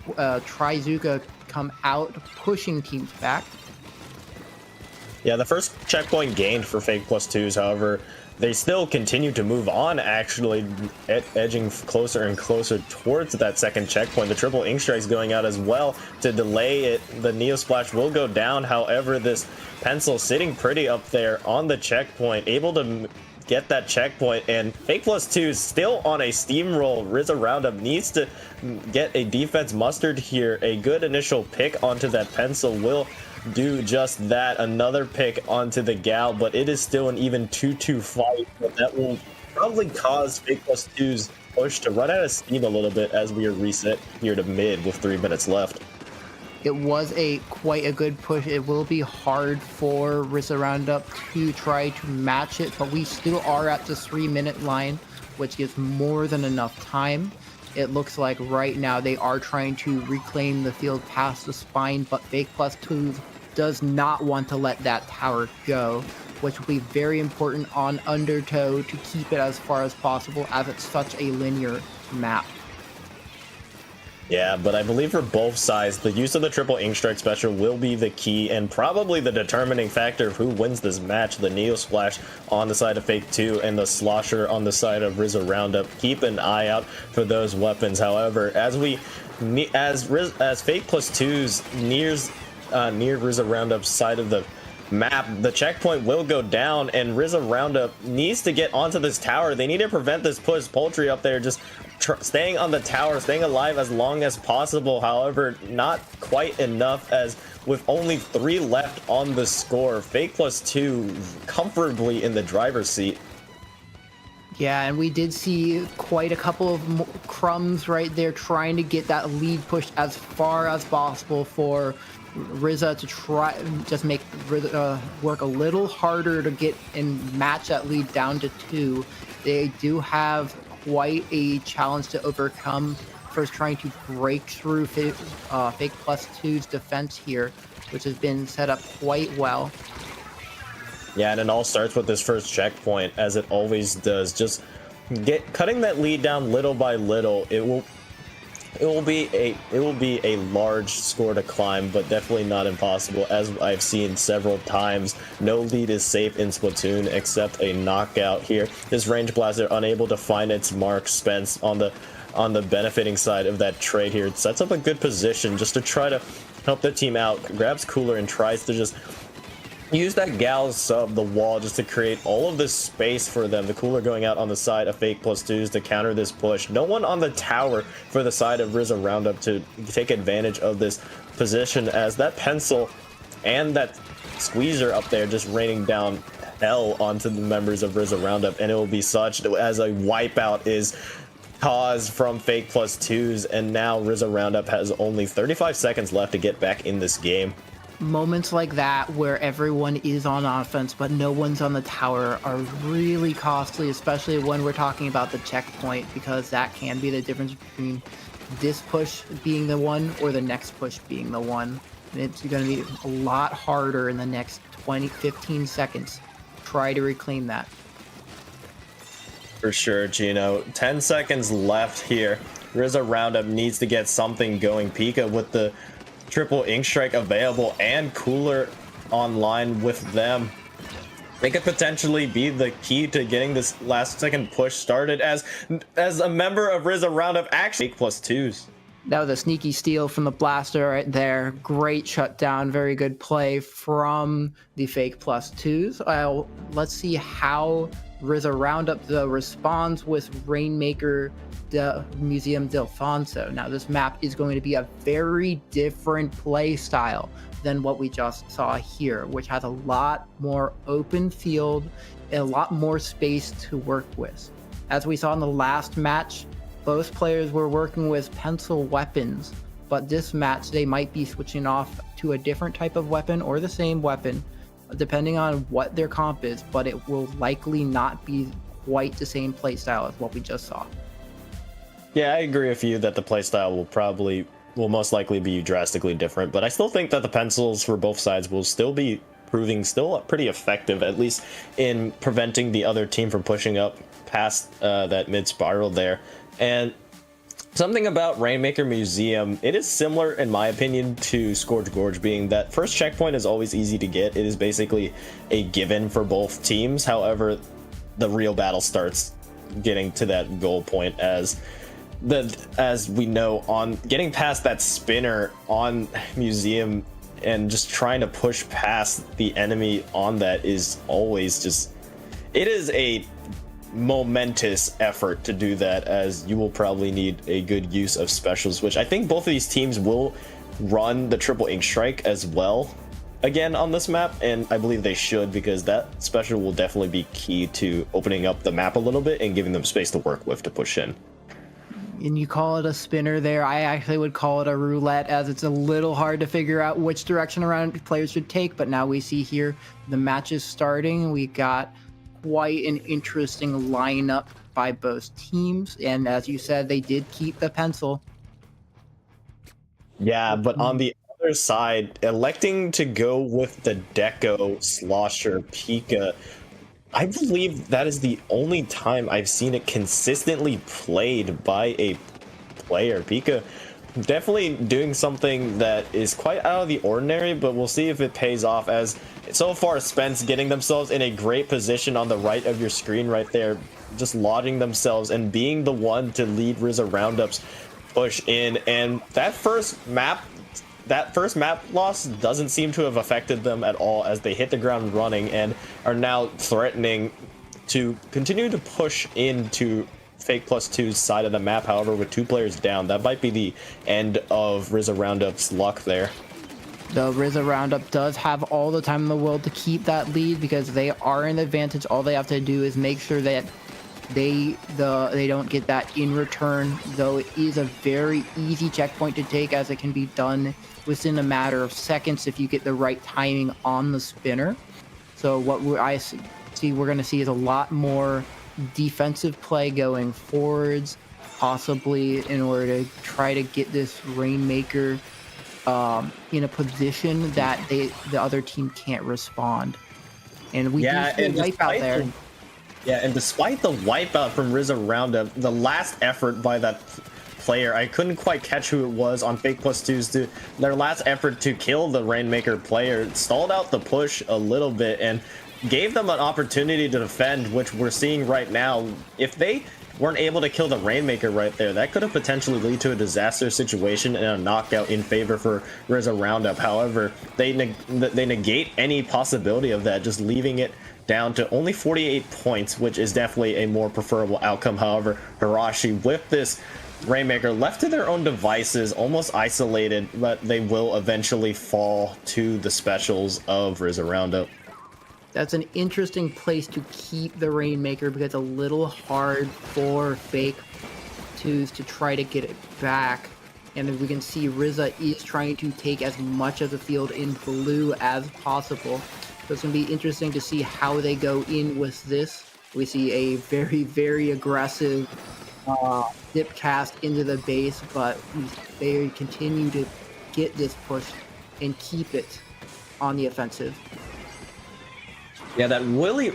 Trizuka come out pushing teams back. Yeah, the first checkpoint gained for Fake Plus 2s, however, they still continue to move on, actually edging closer and closer towards that second checkpoint. The triple ink strikes going out as well to delay it. The Neo Splash will go down. However, this pencil sitting pretty up there on the checkpoint, able to get that checkpoint, and Fake Plus 2 still on a steamroll. Rissa Roundup needs to get a defense mustered here. A good initial pick onto that pencil will do just that. Another pick onto the gal, but it is still an even 2-2 fight, but that will probably cause Fake Plus 2's push to run out of steam a little bit as we are reset here to mid with 3 minutes left. It was quite a good push. It will be hard for Rissa Roundup to try to match it, but we still are at the 3-minute line, which gives more than enough time. It looks like right now they are trying to reclaim the field past the spine, but Fake Plus 2 does not want to let that tower go, which will be very important on Undertow to keep it as far as possible, as it's such a linear map. Yeah, but I believe for both sides, the use of the triple ink strike special will be the key and probably the determining factor of who wins this match. The Neo Splash on the side of Fake 2 and the Slosher on the side of Rissa Roundup. Keep an eye out for those weapons. However, as Fake Plus 2's near Rissa Roundup's side of the map, the checkpoint will go down, and Rissa Roundup needs to get onto this tower. They need to prevent this push. Poultry up there just staying on the tower, staying alive as long as possible. However, not quite enough, as with only 3 left on the score, Fake Plus 2 comfortably in the driver's seat. Yeah, and we did see quite a couple of crumbs right there trying to get that lead pushed as far as possible for Rissa to try just make Rissa work a little harder to get and match that lead down to 2. They do have quite a challenge to overcome, first trying to break through Fake Plus 2's defense here, which has been set up quite well. Yeah, and it all starts with this first checkpoint, as it always does. Just cutting that lead down little by little. It will be a large score to climb, but definitely not impossible. As I've seen several times, no lead is safe in Splatoon except a knockout here. This range blaster unable to find its mark. Spence on the benefiting side of that trade here. It sets up a good position just to try to help the team out. Grabs Cooler and tries to just use that gal sub the wall just to create all of this space for them. The Cooler going out on the side of Fake Plus 2s to counter this push. No one on the tower for the side of Rissa Roundup to take advantage of this position, as that pencil and that squeezer up there just raining down hell onto the members of Rissa Roundup, and it will be such as a wipeout is caused from fake plus twos, and now Rissa Roundup has only 35 seconds left to get back in this game. Moments like that where everyone is on offense but no one's on the tower are really costly, especially when we're talking about the checkpoint, because that can be the difference between this push being the one or the next push being the one. And it's going to be a lot harder in the next 15 seconds to try to reclaim that. For sure, Gino. 10 seconds left here. Rissa Roundup needs to get something going. Pika with the triple ink strike available and Cooler online with them. They could potentially be the key to getting this last second push started as a member of Rissa Roundup actually plus twos. That was a sneaky steal from the blaster right there. Great shutdown. Very good play from the fake plus twos. Let's see how Rissa Roundup though responds with Rainmaker Museum Delfonso. Now this map is going to be a very different play style than what we just saw here, which has a lot more open field and a lot more space to work with. As we saw in the last match, both players were working with pencil weapons, but this match they might be switching off to a different type of weapon or the same weapon, depending on what their comp is, but it will likely not be quite the same playstyle as what we just saw. Yeah, I agree with you that the playstyle will most likely be drastically different, but I still think that the pencils for both sides will still be proving pretty effective, at least in preventing the other team from pushing up past that mid spiral there. And something about Rainmaker Museum, it is similar in my opinion to Scourge Gorge, being that first checkpoint is always easy to get. It is basically a given for both teams. However, the real battle starts getting to that goal point as we know, on getting past that spinner on Museum and just trying to push past the enemy on that is always it is a momentous effort to do that, as you will probably need a good use of specials, which I think both of these teams will run the triple ink strike as well again on this map, and I believe they should, because that special will definitely be key to opening up the map a little bit and giving them space to work with to push in. And you call it a spinner there. I actually would call it a roulette, as it's a little hard to figure out which direction around players should take. But now we see here the match is starting. We got quite an interesting lineup by both teams. And as you said, they did keep the pencil. Yeah, but on the other side, electing to go with the Deco Slosher Pika, I believe that is the only time I've seen it consistently played by a player. Pika definitely doing something that is quite out of the ordinary, but we'll see if it pays off, as so far Spence getting themselves in a great position on the right of your screen right there, just lodging themselves and being the one to lead Rissa Roundup's push in. And that first map loss doesn't seem to have affected them at all, as they hit the ground running and are now threatening to continue to push into fake plus two's side of the map. However, with 2 players down, that might be the end of Rissa Roundup's luck there. The Rissa Roundup does have all the time in the world to keep that lead, because they are in advantage. All they have to do is make sure that they don't get that in return, though it is a very easy checkpoint to take, as it can be done within a matter of seconds if you get the right timing on the spinner. So what we're going to see is a lot more defensive play going forwards, possibly in order to try to get this Rainmaker in a position that the other team can't respond. And we do see a wipeout there. Yeah, and despite the wipeout from Rissa Roundup, the last effort by that player, I couldn't quite catch who it was on fake plus twos, their last effort to kill the Rainmaker player stalled out the push a little bit and gave them an opportunity to defend, which we're seeing right now. If they weren't able to kill the Rainmaker right there, that could have potentially lead to a disaster situation and a knockout in favor for Rissa Roundup. However, they negate any possibility of that, just leaving it down to only 48 points, which is definitely a more preferable outcome. However, Hirashi with this Rainmaker left to their own devices, almost isolated, but they will eventually fall to the specials of Rissa Roundup. That's an interesting place to keep the Rainmaker because it's a little hard for Fake Twos to try to get it back. And as we can see, Rissa is trying to take as much of the field in blue as possible. So it's going to be interesting to see how they go in with this. We see a very, very aggressive dip cast into the base, but they continue to get this push and keep it on the offensive. Yeah, that really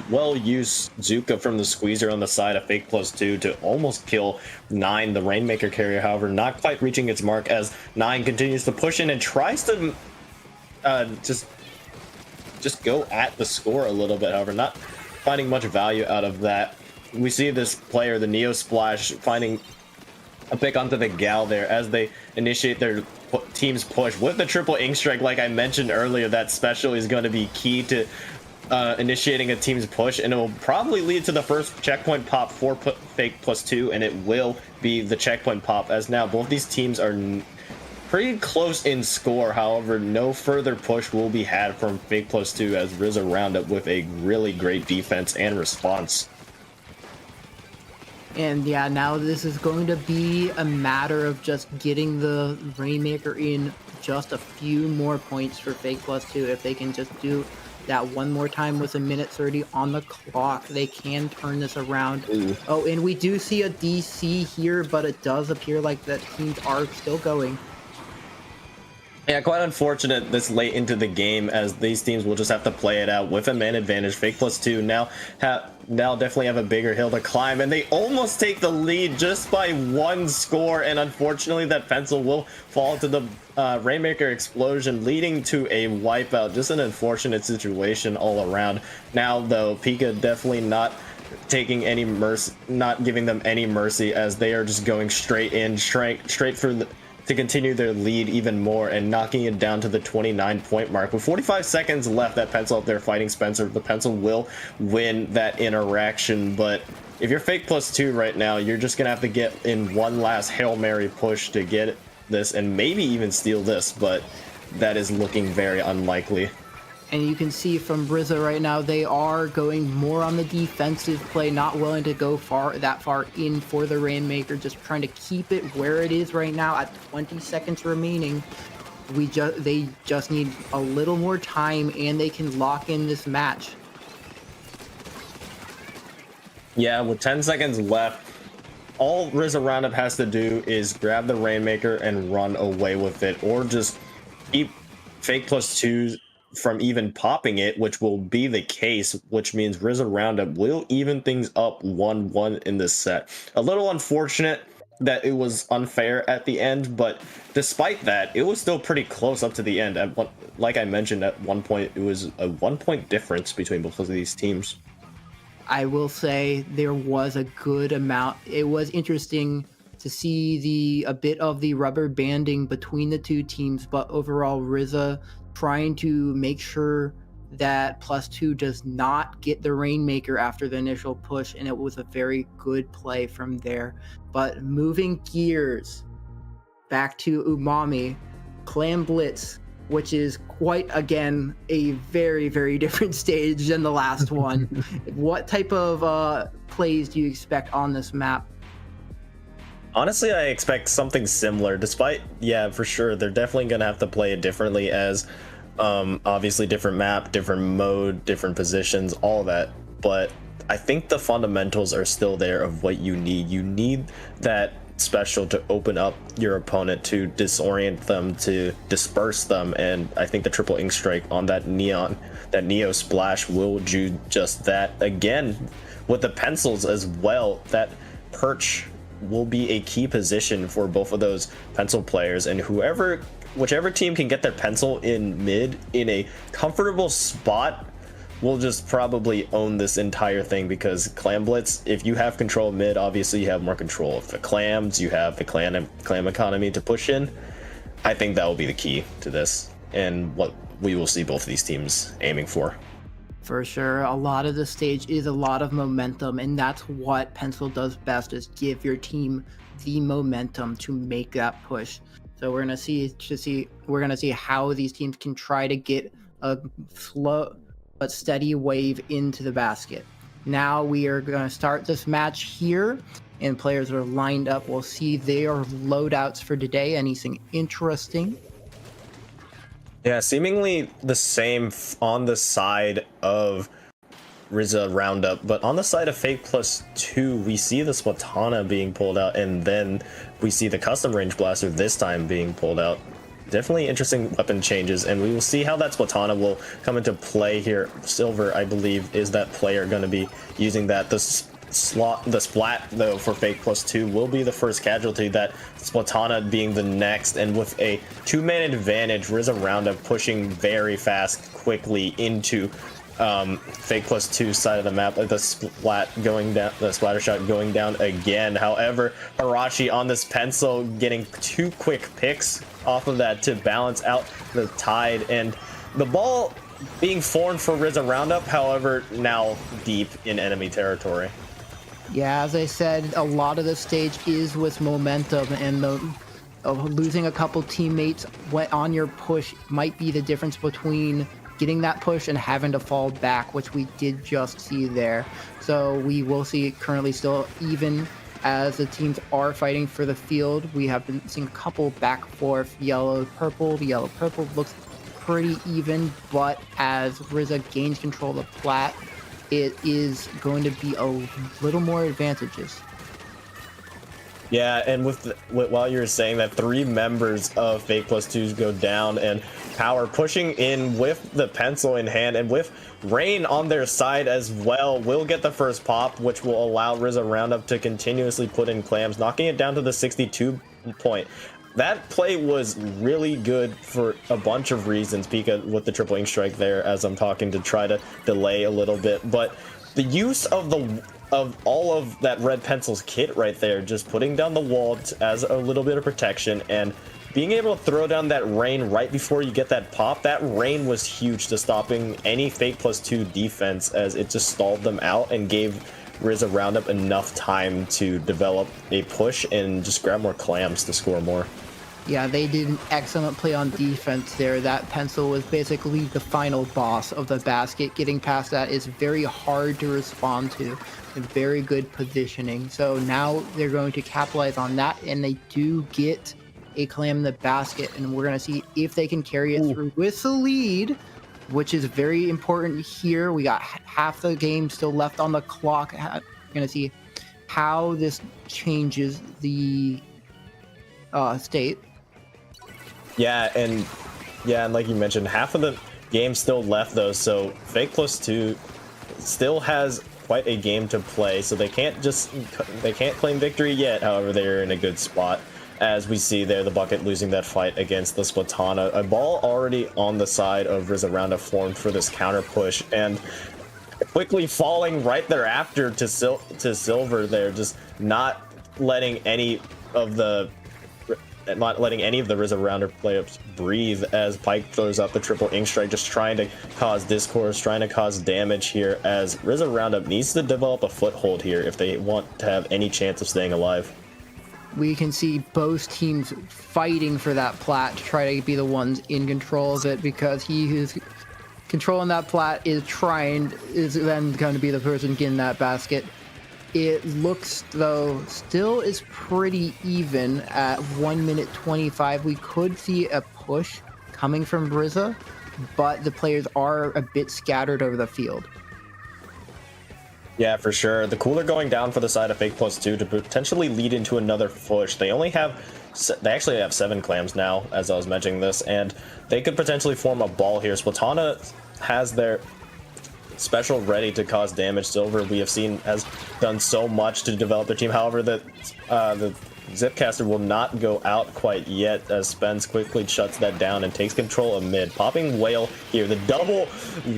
well-used Zuka from the squeezer on the side of Fake +2 to almost kill 9, the Rainmaker carrier, however, not quite reaching its mark as 9 continues to push in and tries to just go at the score a little bit, however, not finding much value out of that. We see this player, the Neo Splash, finding a pick onto the Gal there as they initiate their team's push. With the triple ink strike, like I mentioned earlier, that special is going to be key to initiating a team's push, and it will probably lead to the first checkpoint pop for Fake +2, and it will be the checkpoint pop, as now both these teams are pretty close in score. However, no further push will be had from Fake +2 as Rissa Roundup with a really great defense and response. And yeah, now this is going to be a matter of just getting the Rainmaker in just a few more points for Fake +2. If they can just do that one more time with a minute 30 on the clock, they can turn this around. Ooh. Oh, and we do see a DC here, but it does appear like that teams are still going. Yeah, quite unfortunate this late into the game, as these teams will just have to play it out with a man advantage. Fake +2 now definitely have a bigger hill to climb, and they almost take the lead just by 1 score, and unfortunately that pencil will fall to the Rainmaker explosion, leading to a wipeout. Just an unfortunate situation all around. Now though, Pika definitely not taking any mercy, not giving them any mercy, as they are just going straight in, straight for the to continue their lead even more and knocking it down to the 29-point mark. With 45 seconds left, that pencil up there fighting Spencer, the pencil will win that interaction. But if you're Fake +2 right now, you're just gonna have to get in one last Hail Mary push to get this and maybe even steal this, but that is looking very unlikely. And you can see from Rissa right now, they are going more on the defensive play, not willing to go that far in for the Rainmaker, just trying to keep it where it is right now at 20 seconds remaining. They just need a little more time, and they can lock in this match. Yeah, with 10 seconds left, all Rissa Roundup has to do is grab the Rainmaker and run away with it, or just keep Fake +2 from even popping it, which will be the case, which means Rissa Roundup will even things up 1-1 in this set. A little unfortunate that it was unfair at the end, but despite that, it was still pretty close up to the end. Like I mentioned, at one point, it was a 1-point difference between both of these teams. I will say there was a good amount. It was interesting to see a bit of the rubber banding between the two teams, but overall, Rissa trying to make sure that +2 does not get the Rainmaker after the initial push, and it was a very good play from there. But moving gears back to Umami, Clam Blitz, which is quite, again, a very, very different stage than the last one. What type of plays do you expect on this map? Honestly, I expect something similar, despite, yeah, for sure, they're definitely going to have to play it differently, as obviously different map, different mode, different positions, all that. But I think the fundamentals are still there of what you need. You need that special to open up your opponent, to disorient them, to disperse them, and I think the triple ink strike on that Neo Splash will do just that. Again, with the pencils as well, that perch will be a key position for both of those pencil players, and whichever team can get their pencil in mid in a comfortable spot will just probably own this entire thing, because Clam Blitz, if you have control of mid, obviously you have more control of the clams, you have the clam economy to push in. I think that will be the key to this, and what we will see both of these teams aiming for. For sure, a lot of the stage is a lot of momentum, and that's what Pencil does best, is give your team the momentum to make that push. So we're gonna see how these teams can try to get a but steady wave into the basket. Now we are going to start this match here, and players are lined up. We'll see their loadouts for today. Anything interesting? Yeah, seemingly the same on the side of Rissa Roundup, but on the side of Fake +2, we see the Splatana being pulled out, and then we see the custom range blaster this time being pulled out. Definitely interesting weapon changes, and we will see how that Splatana will come into play here. Silver, I believe, is that player going to be using that. The Splat, though, for Fake +2 will be the first casualty, that Splatana being the next, and with a 2-man advantage, Rissa Roundup pushing very fast, quickly into Fake +2 side of the map. The splat going down, the splatter shot going down again. However, Harashi on this pencil getting 2 quick picks off of that to balance out the tide, and the ball being formed for Rissa Roundup, however, now deep in enemy territory. Yeah, as I said, a lot of the stage is with momentum, and losing a couple teammates on your push might be the difference between getting that push and having to fall back, which we did just see there. So we will see it currently still even as the teams are fighting for the field. We have been seeing a couple back forth, yellow-purple. The yellow-purple looks pretty even, but as Rissa gains control of the plat, it is going to be a little more advantageous. Yeah, and while you were saying that, 3 members of Fake +2s go down, and Power pushing in with the pencil in hand, and with Rain on their side as well, will get the first pop, which will allow Rissa Roundup to continuously put in clams, knocking it down to the 62 point. That play was really good for a bunch of reasons. Pika with the triple ink strike there as I'm talking to try to delay a little bit, but the use of all of that red pencil's kit right there, just putting down the wall as a little bit of protection, and being able to throw down that rain right before you get that pop. That rain was huge to stopping any Fake +2 defense, as it just stalled them out and gave Rissa Roundup enough time to develop a push and just grab more clams to score more. Yeah, they did an excellent play on defense there. That pencil was basically the final boss of the basket. Getting past that is very hard to respond to, and very good positioning. So now they're going to capitalize on that, and they do get a clam in the basket, and we're going to see if they can carry it through with the lead, which is very important here. We got half the game still left on the clock. We're going to see how this changes the state. Yeah, and like you mentioned, half of the game still left though, so Fake +2 still has quite a game to play, so they can't claim victory yet. However, they're in a good spot, as we see there the bucket losing that fight against the Splatana. A ball already on the side of Rissa Roundup formed for this counter push, and quickly falling right thereafter to Silver there, just not letting any of the Rissa Roundup players breathe, as Pike throws out the triple ink strike, just trying to cause discourse, trying to cause damage here, as Rissa Roundup needs to develop a foothold here if they want to have any chance of staying alive. We can see both teams fighting for that plat to try to be the ones in control of it, because he who's controlling that plat is then going to be the person getting that basket. It looks, though, still is pretty even at 1 minute 25. We could see a push coming from Rissa, but the players are a bit scattered over the field. Yeah, for sure. The cooler going down for the side of Fake +2 to potentially lead into another push. They actually have 7 clams now, as I was mentioning this, and they could potentially form a ball here. Splatana has their special ready to cause damage. Silver, we have seen, has done so much to develop their team. However, the Zipcaster will not go out quite yet, as Spence quickly shuts that down and takes control of mid. Popping Whale here, the double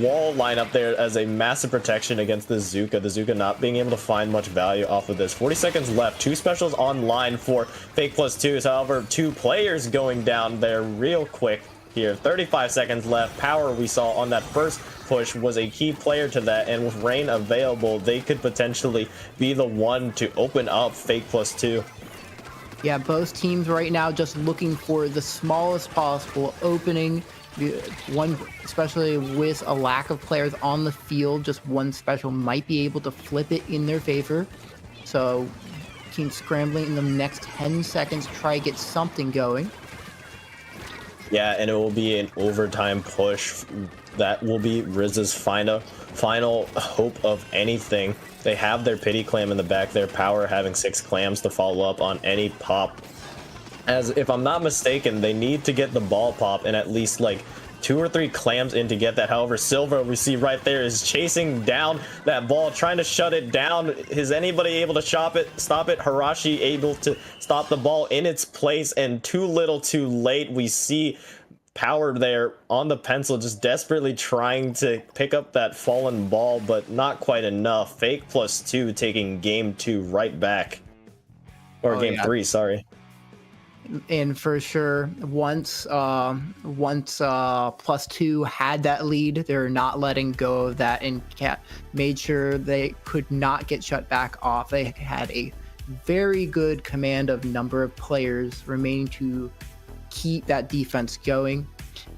wall lineup there as a massive protection against the Zuka. The Zuka not being able to find much value off of this. 40 seconds left, 2 specials online for Fake +2s. However, 2 players going down there real quick here. 35 seconds left. Power, we saw on that first push, was a key player to that, and with Rain available, they could potentially be the one to open up Fake +2. Yeah, both teams right now just looking for the smallest possible opening One, especially with a lack of players on the field, just one special might be able to flip it in their favor. So team scrambling in the next 10 seconds, try to get something going. Yeah, and it will be an overtime push. That will be Rizza's final hope of anything. They have their pity clam in the back, their power having 6 clams to follow up on any pop. As if I'm not mistaken, they need to get the ball pop and at least like 2 or 3 clams in to get that. However, Silva, we see right there, is chasing down that ball, trying to shut it down. Is anybody able to stop it? Harashi able to stop the ball in its place, and too little too late. We see Power there on the pencil, just desperately trying to pick up that fallen ball, but not quite enough. Fake +2 taking game 2 right back. Or game 3, sorry. And for sure, once +2 had that lead, they're not letting go of that and made sure they could not get shut back off. They had a very good command of number of players remaining to keep that defense going.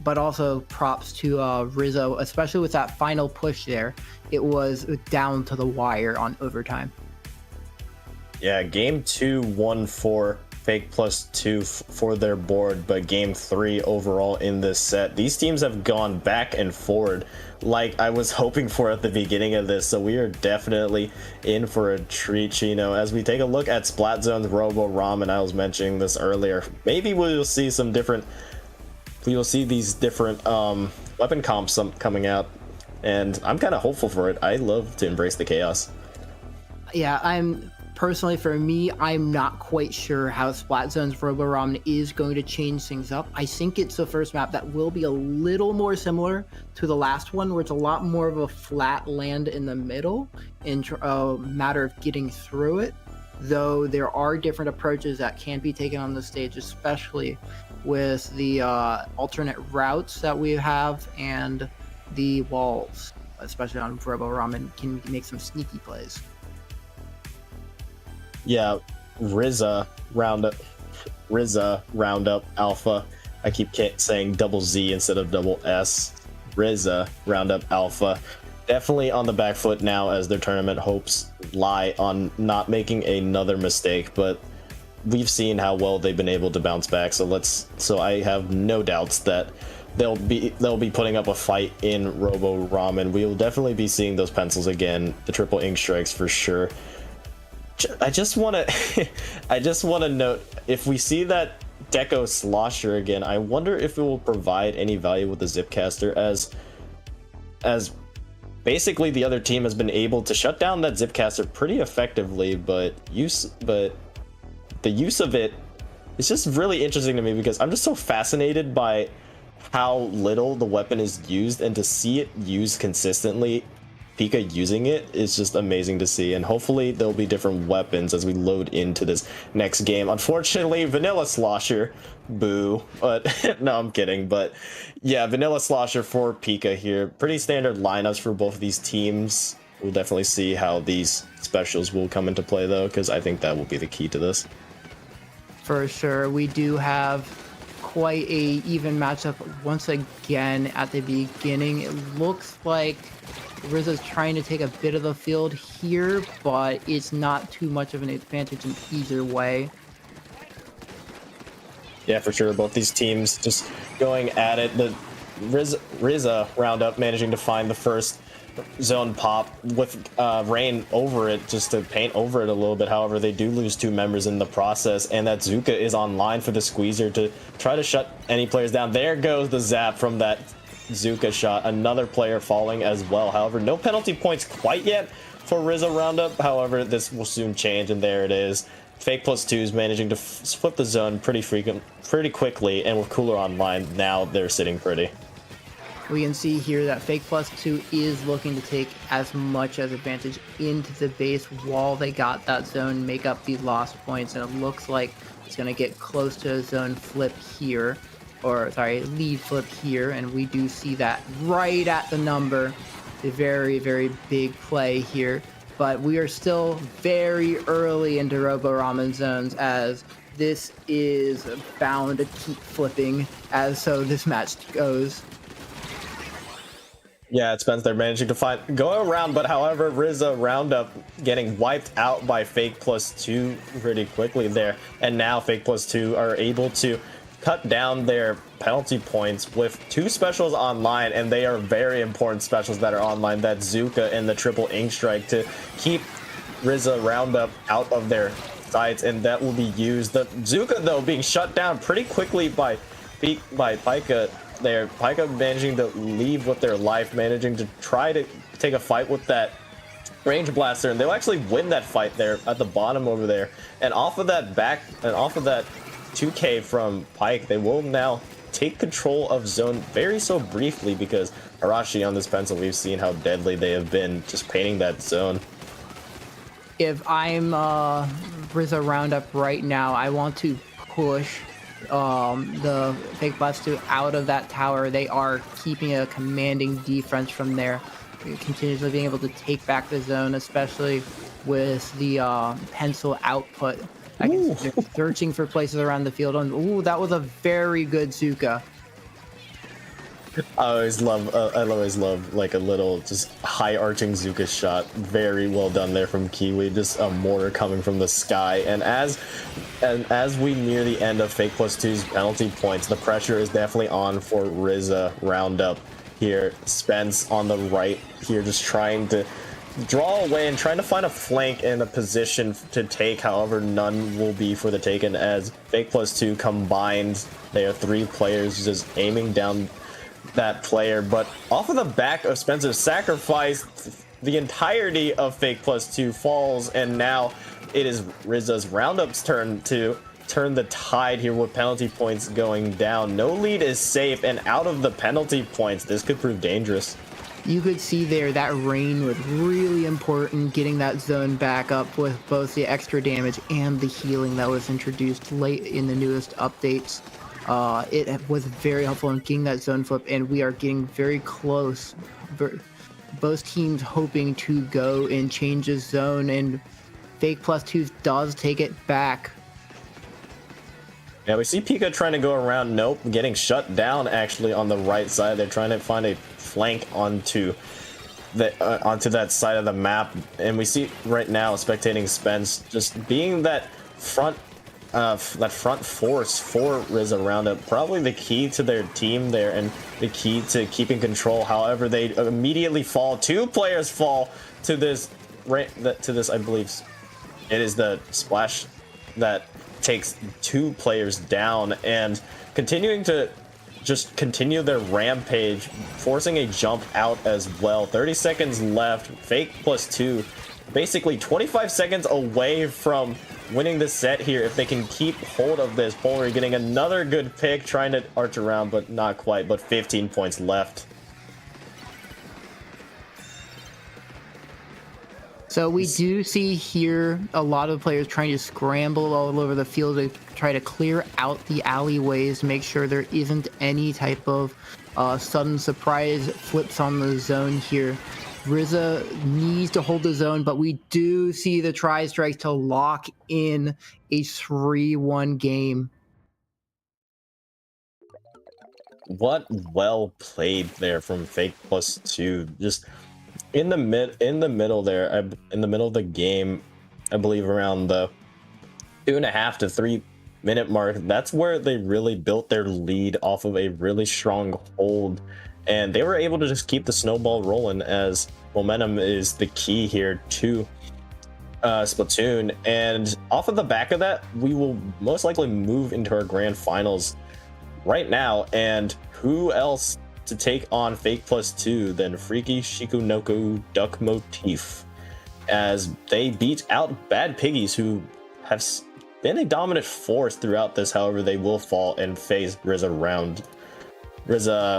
But also props to Rizzo, especially with that final push there. It was down to the wire on overtime. Yeah, game 2 1-4. Fake +2 for their board, but game 3 overall in this set, these teams have gone back and forward like I was hoping for at the beginning of this. So we are definitely in for a treat, Chino. As we take a look at Splat Zone's Robo Ramen, I was mentioning this earlier, maybe we'll see some different, we will see these different weapon comps coming out, and I'm kind of hopeful for it. I love to embrace the chaos. Yeah, personally, for me, I'm not quite sure how Splat Zone's Robo Ramen is going to change things up. I think it's the first map that will be a little more similar to the last one, where it's a lot more of a flat land in the middle in a matter of getting through it. Though there are different approaches that can be taken on the stage, especially with the alternate routes that we have and the walls, especially on Robo Ramen, can make some sneaky plays. Yeah, Rissa Roundup Alpha. I keep saying double Z instead of double S. Rissa Roundup Alpha. Definitely on the back foot now, as their tournament hopes lie on not making another mistake, but we've seen how well they've been able to bounce back. So I have no doubts that they'll be putting up a fight in Robo Ramen. We will definitely be seeing those pencils again, the triple ink strikes for sure. I just want to note, if we see that Deco Slosher again, I wonder if it will provide any value with the Zipcaster, as basically the other team has been able to shut down that Zipcaster pretty effectively, but the use of it is just really interesting to me, because I'm just so fascinated by how little the weapon is used, and to see it used consistently, Pika using it, is just amazing to see. And hopefully there'll be different weapons as we load into this next game. Unfortunately, Vanilla Slosher, boo, but no, I'm kidding. But yeah, Vanilla Slosher for Pika here. Pretty standard lineups for both of these teams. We'll definitely see how these specials will come into play though, because I think that will be the key to this. For sure, we do have quite a even matchup once again at the beginning. It looks like Rizza's trying to take a bit of the field here, but it's not too much of an advantage in either way. Yeah, for sure. Both these teams just going at it. The Rissa Roundup managing to find the first zone pop with rain over it, just to paint over it a little bit. However, they do lose 2 members in the process, and that Zuka is online for the squeezer to try to shut any players down. There goes the zap from that Zuka shot. Another player falling as well. However, no penalty points quite yet for Rissa Roundup. However, this will soon change, and there it is. Fake +2 is managing to flip the zone pretty quickly, and with Cooler online, now they're sitting pretty. We can see here that Fake +2 is looking to take as much as advantage into the base while they got that zone, make up the lost points, and it looks like it's going to get close to a zone flip here. Or sorry, lead flip here, and we do see that right at the number. A very, very big play here, but we are still very early into Robo Ramen zones, as this is bound to keep flipping as so this match goes. Yeah, it's Spence. They're managing to go around, but however, Rissa Roundup getting wiped out by Fake +2 pretty quickly there. And now Fake +2 are able to cut down their penalty points with 2 specials online, and they are very important specials that are online. That's Zuka and the triple Ink Strike to keep Rissa Roundup out of their sights, and that will be used. The Zuka, though, being shut down pretty quickly by Pika there. Pika managing to leave with their life, managing to try to take a fight with that range blaster, and they'll actually win that fight there at the bottom over there. And off of that 2K from Pike, they will now take control of zone very so briefly, because Arashi on this pencil, we've seen how deadly they have been just painting that zone. If I'm Rissa Roundup right now, I want to push the Fake +2 out of that tower. They are keeping a commanding defense from there, continuously being able to take back the zone, especially with the pencil output. I can see they're searching for places around the field. And ooh, that was a very good Zuka. I always love like a little just high arching Zuka shot. Very well done there from Kiwi. Just a mortar coming from the sky. And as we near the end of Fake +2's penalty points, the pressure is definitely on for Rissa Roundup here. Spence on the right here, just trying to draw away and trying to find a flank and a position to take. However, none will be for the taken as Fake +2 combined. They are 3 players just aiming down that player, but off of the back of Spencer's sacrifice, the entirety of Fake +2 falls, and now it is Rizza's Roundup's turn to turn the tide here with penalty points going down. No lead is safe, and out of the penalty points, this could prove dangerous. You could see there that rain was really important, getting that zone back up with both the extra damage and the healing that was introduced late in the newest updates. It was very helpful in getting that zone flip, and we are getting very close. Both teams hoping to go and change the zone, and Fake +2 does take it back. Yeah, we see Pika trying to go around. Nope, getting shut down actually on the right side. They're trying to find a flank onto that side of the map, and we see right now spectating Spence just being that front force for Rissa Roundup, probably the key to their team there and the key to keeping control. However, they immediately fall. 2 players fall to this. I believe it is the splash that takes 2 players down, and continuing to just continue their rampage, forcing a jump out as well. 30 seconds left. Fake +2, basically 25 seconds away from winning this set here if they can keep hold of this. Pouley getting another good pick, trying to arch around, but not quite. But 15 points left. So we do see here a lot of players trying to scramble all over the field to try to clear out the alleyways, make sure there isn't any type of sudden surprise flips on the zone here. Rissa needs to hold the zone, but we do see the tri-strikes to lock in a 3-1 game. What well played there from Fake +2. Just in the middle there, in the middle of the game, I believe around the 2.5 to 3 minute mark. That's where they really built their lead off of a really strong hold, and they were able to just keep the snowball rolling, as momentum is the key here to Splatoon. And off of the back of that, we will most likely move into our grand finals right now. And who else to take on Fake +2 than Freaky Shikonoko Duck Motif, as they beat out Bad Piggies, who have been a dominant force throughout this. However, they will fall and face Rissa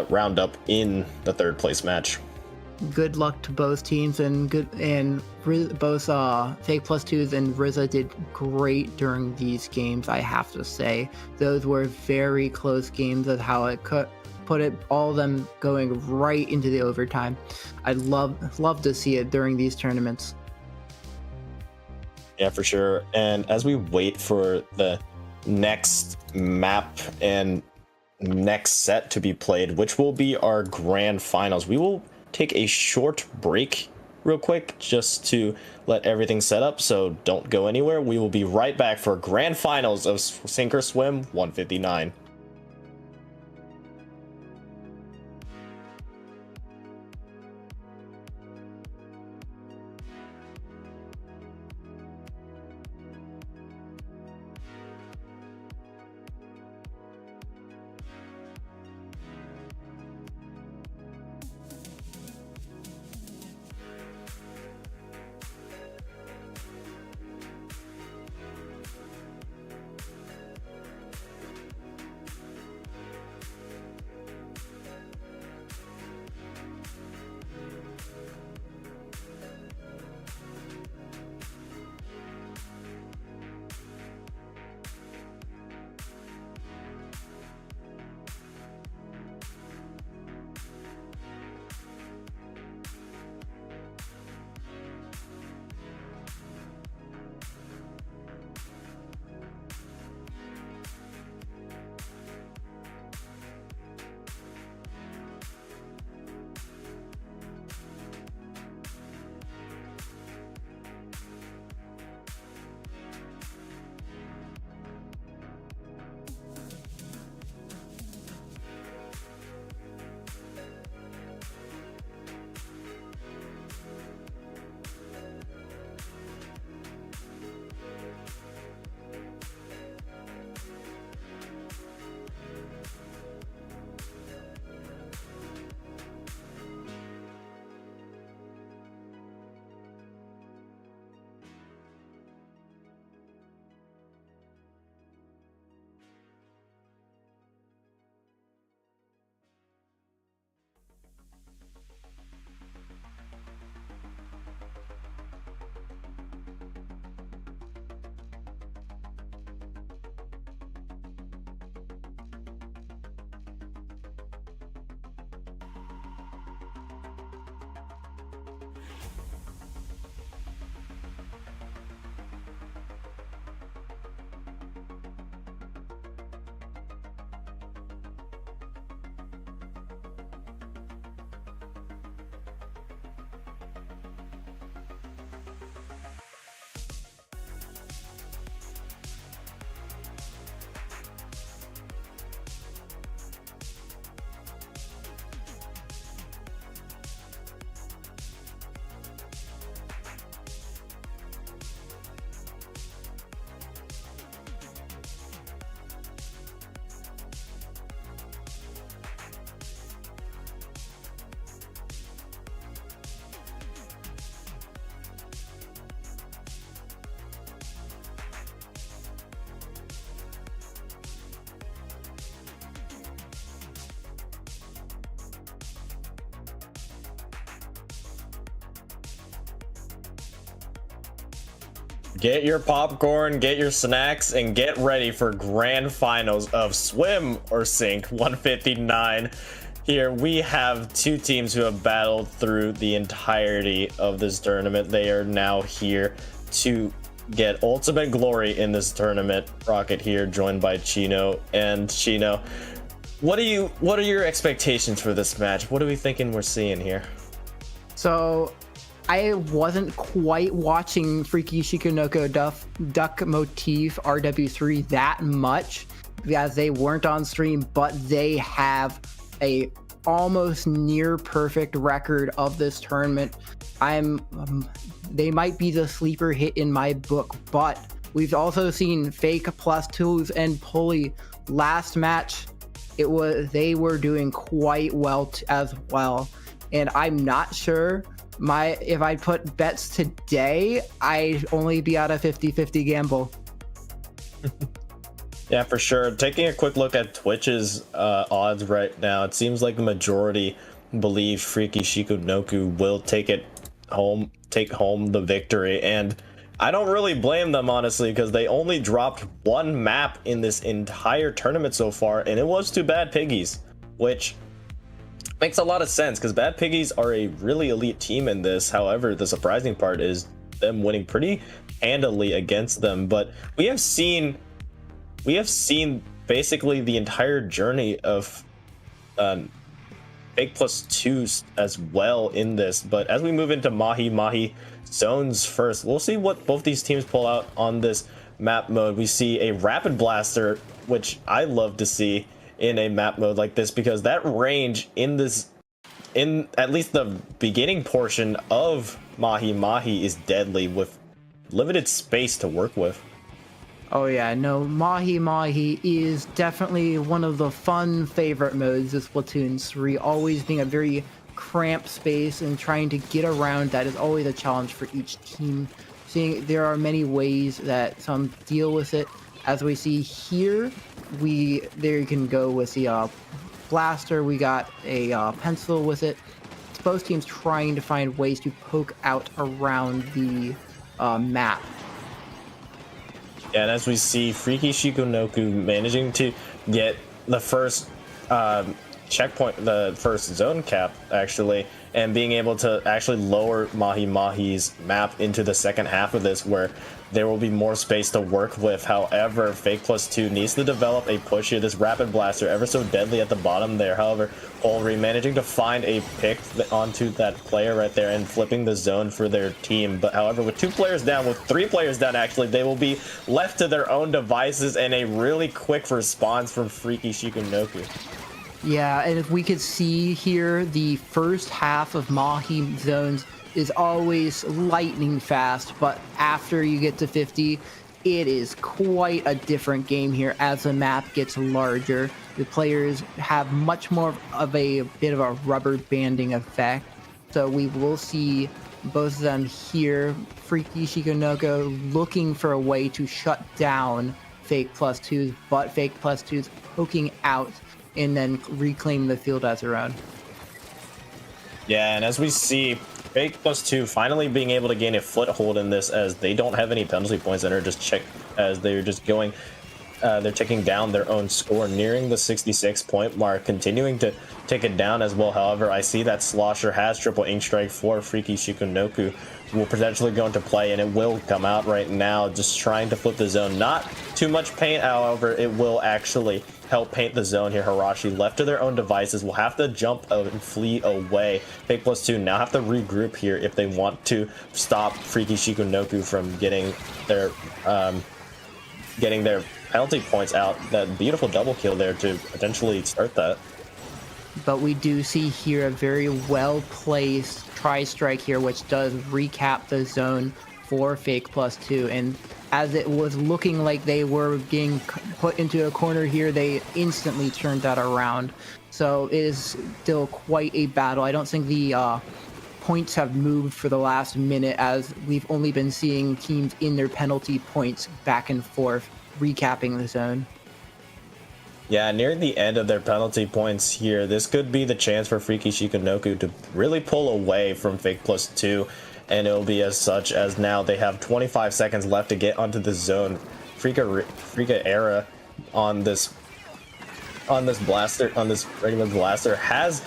Roundup in the 3rd place match. Good luck to both teams, and both Fake +2s and Rissa did great during these games. I have to say, those were very close games of how it could put it, all of them going right into the overtime. I'd love to see it during these tournaments. Yeah, for sure. And as we wait for the next map and next set to be played, which will be our grand finals. We will take a short break real quick just to let everything set up, so don't go anywhere. We will be right back for grand finals of Sink or Swim 159. Get your popcorn, get your snacks, and get ready for grand finals of Swim or Sink 159. Here we have two teams who have battled through the entirety of this tournament. They are now here to get ultimate glory in this tournament. Rocket here, joined by Chino. And Chino, what are your expectations for this match? What are we thinking we're seeing here? So I wasn't quite watching Freaky Shikonoko Duck Motif RW3 that much as they weren't on stream, but they have a almost near perfect record of this tournament. They might be the sleeper hit in my book, but we've also seen Fake +2s and Pulley. Last match, they were doing quite well as well, and I'm not sure if I put bets today, I'd only be at a 50-50 gamble. Yeah, for sure. Taking a quick look at Twitch's odds right now, it seems like the majority believe Freaky Shikonoko will take home the victory, and I don't really blame them, honestly, because they only dropped one map in this entire tournament so far, and it was to Bad Piggies, which makes a lot of sense because Bad Piggies are a really elite team in this. However, the surprising part is them winning pretty handily against them. But we have seen we have seen basically the entire journey of Fake plus twos as well in this. But as we move into Mahi Mahi zones first, we'll see what both these teams pull out on this map mode. We see a Rapid Blaster, which I love to see in a map mode like this, because that range in at least the beginning portion of Mahi Mahi is deadly with limited space to work with. Oh yeah, no, Mahi Mahi is definitely one of the fun favorite modes of Splatoon 3, always being a very cramped space and trying to get around that is always a challenge for each team. Seeing there are many ways that some deal with it. As we see here, there you can go with the blaster, we got a pencil with it. It's both teams trying to find ways to poke out around the map. Yeah, and as we see, Freaky Shikonoko managing to get the first checkpoint, the first zone cap, actually, and being able to actually lower Mahi Mahi's map into the second half of this, where there will be more space to work with. However, Fake plus 2 needs to develop a push here. This Rapid Blaster, ever so deadly at the bottom there. However, Pouley managing to find a pick onto that player right there and flipping the zone for their team. But however, with 2 players down, with 3 players down actually, they will be left to their own devices, and a really quick response from Freaky Shikonoko. Yeah, and if we could see here, the first half of Mahi zones is always lightning fast, but after you get to 50, it is quite a different game here as the map gets larger. The players have much more of a bit of a rubber banding effect, so we will see both of them here. Freaky Shikonoko looking for a way to shut down Fake plus 2s, but Fake plus 2s poking out and then reclaim the field as their own. Yeah, and as we see, Fake plus 2 finally being able to gain a foothold in this, as they don't have any penalty points and are just checked as they're just going, they're taking down their own score, nearing the 66 point mark, continuing to take it down as well. However, I see that Slosher has triple ink strike for Freaky Shikonoko, will potentially go into play, and it will come out right now, just trying to flip the zone. Not too much paint, however, it will actually help paint the zone here. Harashi, left to their own devices, will have to jump and flee away. Fake plus 2 now have to regroup here if they want to stop Freaky Shikonoko from getting their penalty points out. That beautiful double kill there to potentially start that. But we do see here a very well-placed tri-strike here, which does recap the zone for Fake plus 2. And as it was looking like they were being put into a corner here, they instantly turned that around. So it is still quite a battle. I don't think the points have moved for the last minute, as we've only been seeing teams in their penalty points back and forth, recapping the zone. Yeah, near the end of their penalty points here, this could be the chance for Freaky Shikonoko to really pull away from Fake plus 2, and it'll be as such, as now they have 25 seconds left to get onto the zone. Freaka Era on this blaster, on this regular blaster, has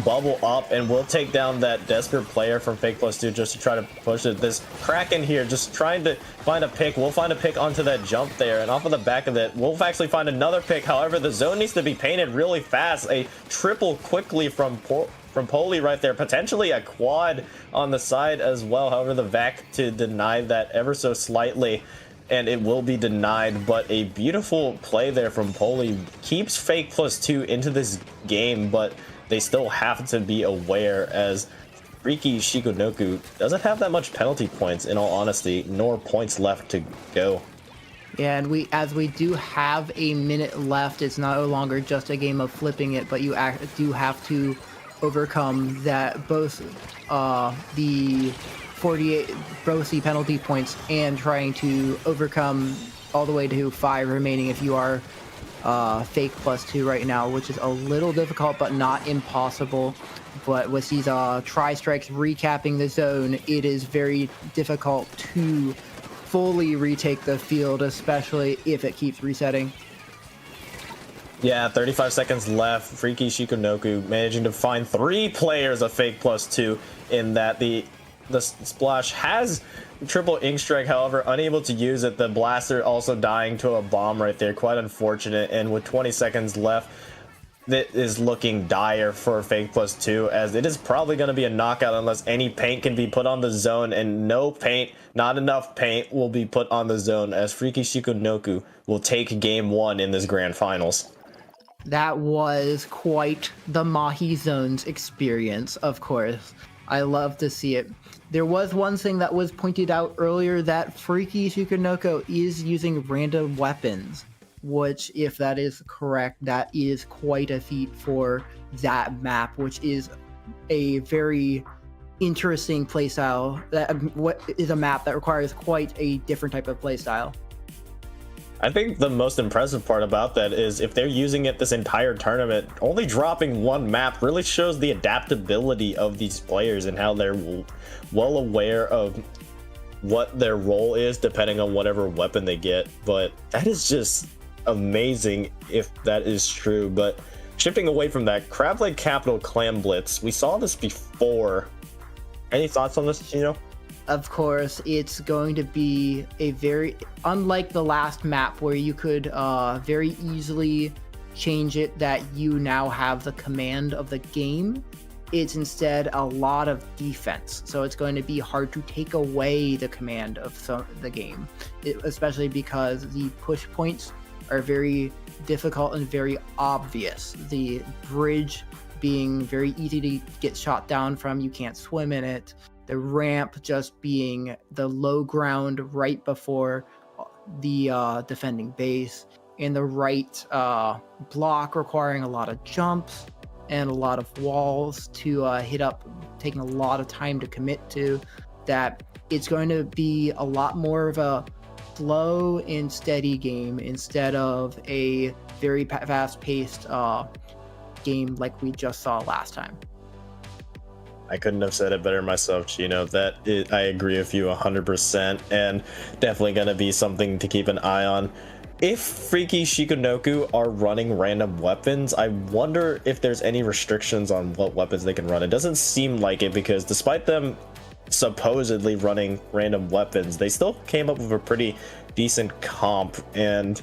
bubble up and will take down that desperate player from Fake plus 2 just to try to push it. This Kraken here just trying to find a pick. We'll find a pick onto that jump there, and off of the back of it, we'll actually find another pick. However, the zone needs to be painted really fast. A triple quickly from Pouley right there, potentially a quad on the side as well. However, the VAC to deny that ever so slightly, and it will be denied. But a beautiful play there from Pouley keeps Fake plus 2 into this game, but they still have to be aware, as Freaky Shikonoko doesn't have that much penalty points, in all honesty, nor points left to go. Yeah, and as we do have a minute left, it's no longer just a game of flipping it, but you do have to overcome that, both the 48 both the penalty points and trying to overcome all the way to 5 remaining if you are Fake plus 2 right now, which is a little difficult but not impossible. But with these tri-strikes recapping the zone, it is very difficult to fully retake the field, especially if it keeps resetting. Yeah, 35 seconds left. Freaky Shikonoko managing to find 3 players of Fake plus 2, in that the the splash has triple ink strike, however unable to use it. The blaster also dying to a bomb right there, quite unfortunate. And with 20 seconds left, it is looking dire for Fake +2, as it is probably going to be a knockout unless any paint can be put on the zone, and no paint, not enough paint will be put on the zone, as Freaky Shikonoko will take game 1 in this grand finals. That was quite the Mahi Zones experience, of course. I love to see it. There was one thing that was pointed out earlier, that Freaky Shikonoko is using random weapons, which, if that is correct, that is quite a feat for that map, which is a very interesting playstyle. That what is a map that requires quite a different type of playstyle. I think the most impressive part about that is if they're using it this entire tournament, only dropping one map really shows the adaptability of these players and how they're well aware of what their role is depending on whatever weapon they get. But that is just amazing if that is true. But shifting away from that, Crab Leg Capital Clam Blitz, we saw this before. Any thoughts on this, Chino? Of course, it's going to be a very, unlike the last map where you could very easily change it that you now have the command of the game, it's instead a lot of defense. So it's going to be hard to take away the command of the game, especially because the push points are very difficult and very obvious. The bridge being very easy to get shot down from, you can't swim in it. The ramp just being the low ground right before the defending base, and the right block requiring a lot of jumps and a lot of walls to hit up, taking a lot of time to commit to. That it's going to be a lot more of a slow and steady game instead of a very fast-paced game like we just saw last time. I couldn't have said it better myself, Chino. I agree with you 100%, and definitely going to be something to keep an eye on. If Freaky Shikonoko are running random weapons, I wonder if there's any restrictions on what weapons they can run. It doesn't seem like it, because despite them supposedly running random weapons, they still came up with a pretty decent comp. And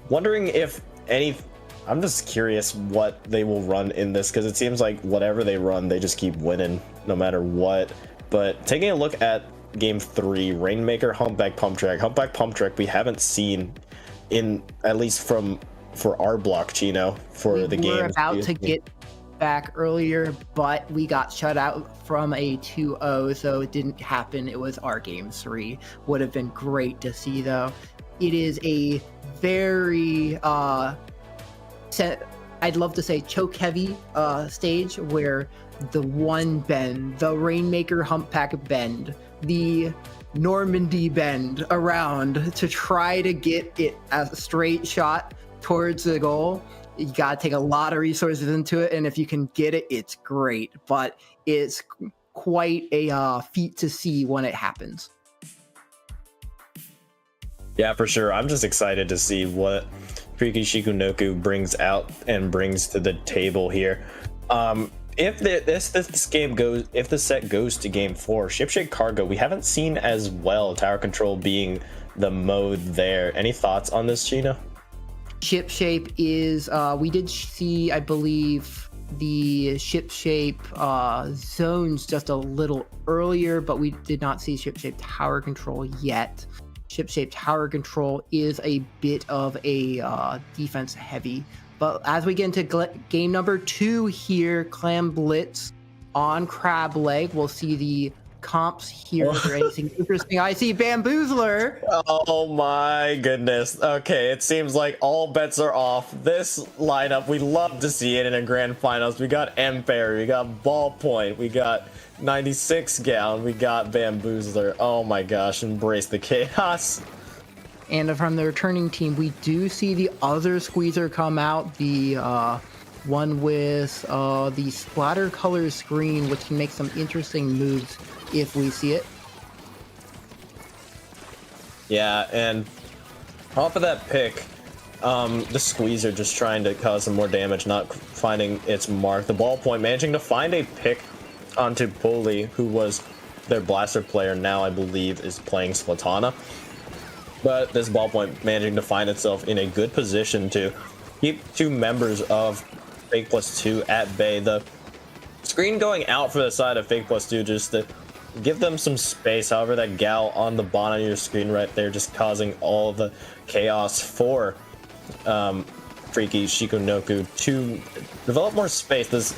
wondering if I'm just curious what they will run in this, because it seems like whatever they run, they just keep winning no matter what. But taking a look at game 3, Rainmaker, Humpback Pump Track. Humpback Pump Track we haven't seen in, at least for our block, Chino, for the game. We were about to get back earlier, but we got shut out from a 2-0, so it didn't happen. It was our game 3. Would have been great to see, though. It is a very I'd love to say choke heavy stage, where the one bend, the Rainmaker Humpback bend, the Normandy bend around to try to get it as a straight shot towards the goal. You gotta take a lot of resources into it, and if you can get it, it's great. But it's quite a feat to see when it happens. Yeah, for sure. I'm just excited to see what Freaky Shikonoko brings out and brings to the table here. If the set goes to game 4, Shipshape Cargo, we haven't seen as well Tower Control being the mode there. Any thoughts on this, Chino? Shipshape is we did see, I believe, the Shipshape zones just a little earlier, but we did not see Shipshape Tower Control yet. Shipshape Tower Control is a bit of a defense heavy. But as we get into game number 2 here, Clam Blitz on Crab Leg, we'll see the comps here. Is there anything interesting? I see Bamboozler. Oh my goodness. Okay, it seems like all bets are off. This lineup, we love to see it in a grand finals. We got Empire, we got Ballpoint, we got 96 Gown, we got Bamboozler. Oh my gosh, embrace the chaos. And from the returning team, we do see the other squeezer come out, the one with the splatter color screen, which can make some interesting moves if we see it. Yeah, and off of that pick, the squeezer just trying to cause some more damage, not finding its mark. The Ballpoint managing to find a pick onto Pouley, who was their blaster player now, I believe, is playing Splatana. But this ballpoint managing to find itself in a good position to keep two members of Fake Plus 2 at bay. The screen going out for the side of Fake Plus 2 just to give them some space. However, that gal on the bottom of your screen right there just causing all the chaos for Freaky Shikonoko to develop more space. This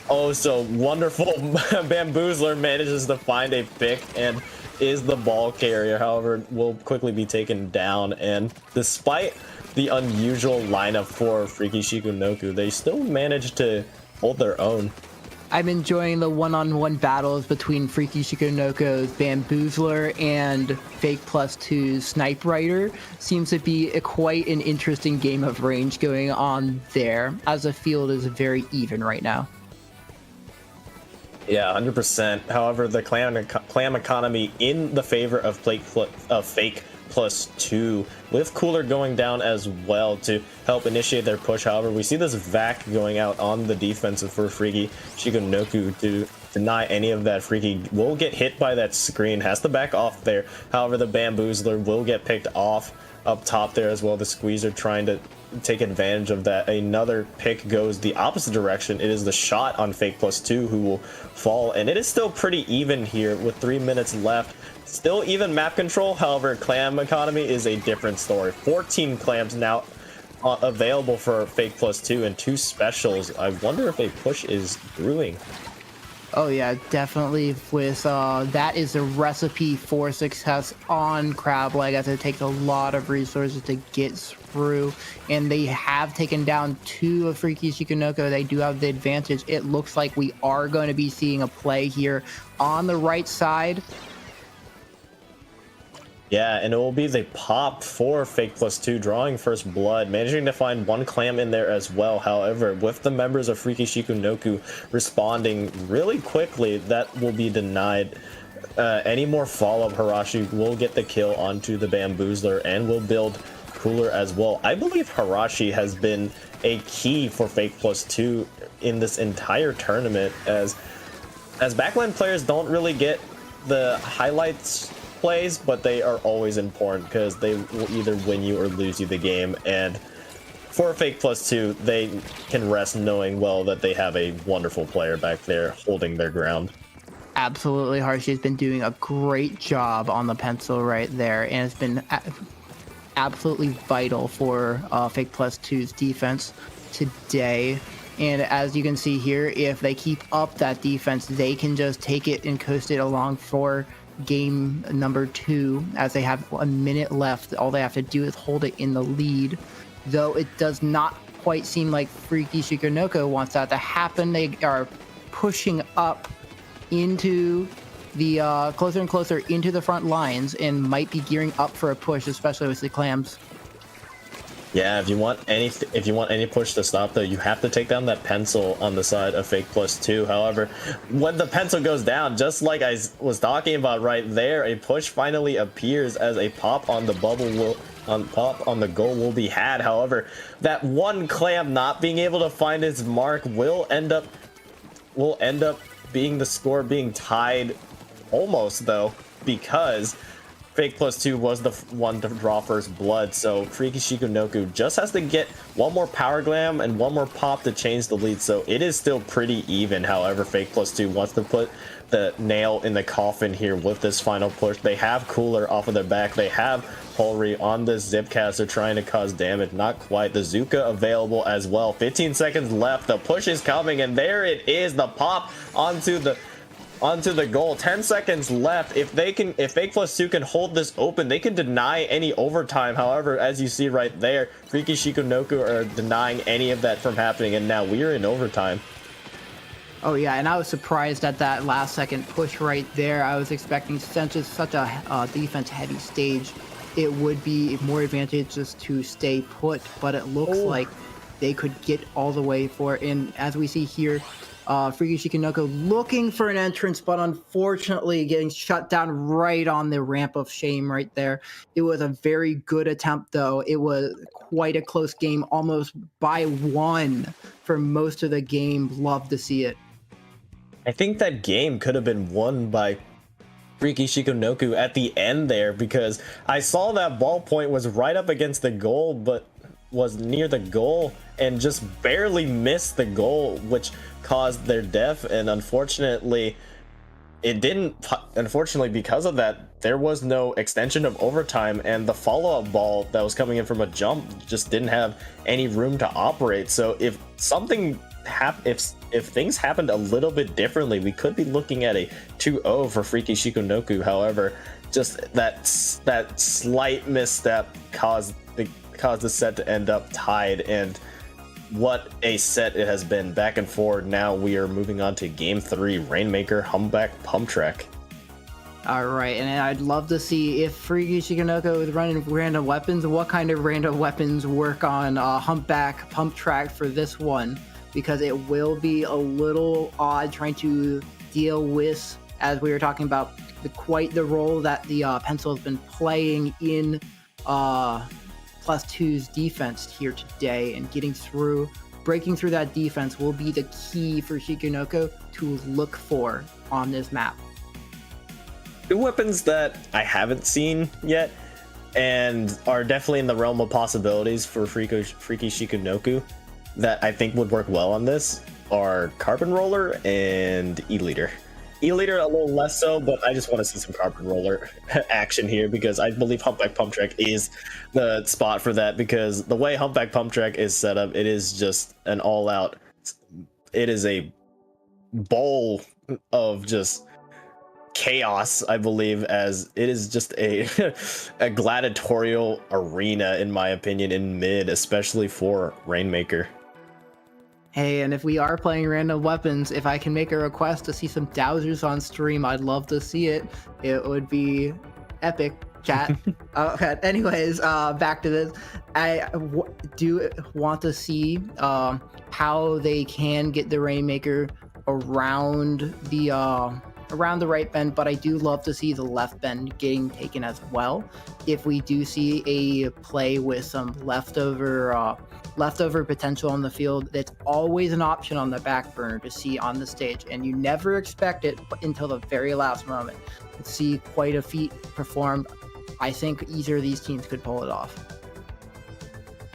so wonderful Bamboozler manages to find a pick and is the ball carrier. However, will quickly be taken down, and despite the unusual lineup for Freaky Shikonoko, they still managed to hold their own. I'm enjoying the one-on-one battles between Freaky Shikonoko's Bamboozler and Fake Plus 2's Snipe Rider. Seems to be quite an interesting game of range going on there, as the field is very even right now. Yeah, 100%. However, the clam economy in the favor of Fake Plus 2, with Cooler going down as well to help initiate their push. However, we see this vac going out on the defensive for Freaky Shikonoko to deny any of that. Freaky will get hit by that screen, has to back off there. However, the Bamboozler will get picked off up top there as well. The Squeezer trying to take advantage of that. Another pick goes the opposite direction. It is the shot on Fake Plus 2 who will fall, and it is still pretty even here with 3 minutes left. Still even map control. However, clam economy is a different story. 14 clams now available for Fake Plus 2 and 2 specials. I wonder if a push is brewing. Oh yeah, definitely. With that is a recipe for success on Crab Leg, as it takes a lot of resources to get through, and they have taken down 2 of Freaky Shikonoko. They do have the advantage. It looks like we are going to be seeing a play here on the right side. Yeah, and it will be the pop for Fake Plus 2, drawing first blood, managing to find 1 clam in there as well. However, with the members of Freaky Shikonoko responding really quickly, that will be denied. Any more follow-up, Harashi will get the kill onto the Bamboozler and will build Cooler as well. I believe Harashi has been a key for Fake Plus 2 in this entire tournament, as backline players don't really get the highlights plays, but they are always important because they will either win you or lose you the game. And for Fake Plus 2, they can rest knowing well that they have a wonderful player back there holding their ground. Absolutely, Harshy has been doing a great job on the pencil right there, and it's been absolutely vital for Fake Plus 2's defense today. And as you can see here, if they keep up that defense, they can just take it and coast it along for game number 2, as they have a minute left. All they have to do is hold it in the lead, though it does not quite seem like Freaky Shikonoko wants that to happen. They are pushing up into the closer and closer into the front lines, and might be gearing up for a push, especially with the clams. Yeah, if you want any push to stop, though, you have to take down that pencil on the side of Fake Plus 2. However, when the pencil goes down, just like I was talking about right there, a push finally appears as a pop on the bubble pop on the goal will be had. However, that 1 clam not being able to find his mark will end up being the score being tied almost, though, because Fake Plus 2 was the one to draw first blood. So Freaky Shikonoko just has to get 1 more power glam and 1 more pop to change the lead. So it is still pretty even. However, Fake Plus 2 wants to put the nail in the coffin here with this final push. They have Cooler off of their back. They have Pouley on the Zipcaster trying to cause damage. Not quite. The Zuka available as well. 15 seconds left. The push is coming, and there it is. The pop onto the goal. 10 seconds left. If Fake Plus 2 can hold this open, they can deny any overtime. However, as you see right there, Freaky Shikonoko are denying any of that from happening, and now we are in overtime. Oh yeah, and I was surprised at that last second push right there. I was expecting, since it's such a defense heavy stage, it would be more advantageous to stay put, but it looks like they could get all the way for it. And as we see here, Freaky Shikonoko looking for an entrance, but unfortunately getting shut down right on the ramp of shame right there. It was a very good attempt, though. It was quite a close game, almost by 1 for most of the game. Love to see it. I think that game could have been won by Freaky Shikonoku at the end there, because I saw that ball point was right up against the goal, but was near the goal and just barely missed the goal, which caused their death. And unfortunately, it didn't. Unfortunately, because of that, there was no extension of overtime, and the follow-up ball that was coming in from a jump just didn't have any room to operate. So if something if things happened a little bit differently, we could be looking at a 2-0 for Freaky Shikonoku. However, just that slight misstep caused the set to end up tied, and what a set it has been, back and forward. Now we are moving on to game 3, Rainmaker Humpback Pump Track. All right, and I'd love to see if Freaky Shikonoko is running random weapons, what kind of random weapons work on Humpback Pump Track for this one, because it will be a little odd trying to deal with, as we were talking about, quite the role that the pencil has been playing in +2's defense here today, and breaking through that defense will be the key for Shikonoko to look for on this map. Two weapons that I haven't seen yet and are definitely in the realm of possibilities for Freaky Shikonoku that I think would work well on this are Carbon Roller and E-Leader. E-Leader a little less so, but I just want to see some Carbon Roller action here, because I believe Humpback Pump Track is the spot for that, because the way Humpback Pump Track is set up, it is just an all-out, it is a bowl of just chaos, I believe, as it is just a gladiatorial arena, in my opinion, in mid, especially for Rainmaker. Hey, and if we are playing random weapons, if I can make a request to see some dowsers on stream, I'd love to see it. It would be epic, chat. Okay, anyways, back to this. I do want to see how they can get the Rainmaker around the right bend, but I do love to see the left bend getting taken as well. If we do see a play with some leftover potential on the field, that's always an option on the back burner to see on the stage, and you never expect it until the very last moment to see quite a feat performed. I think either of these teams could pull it off.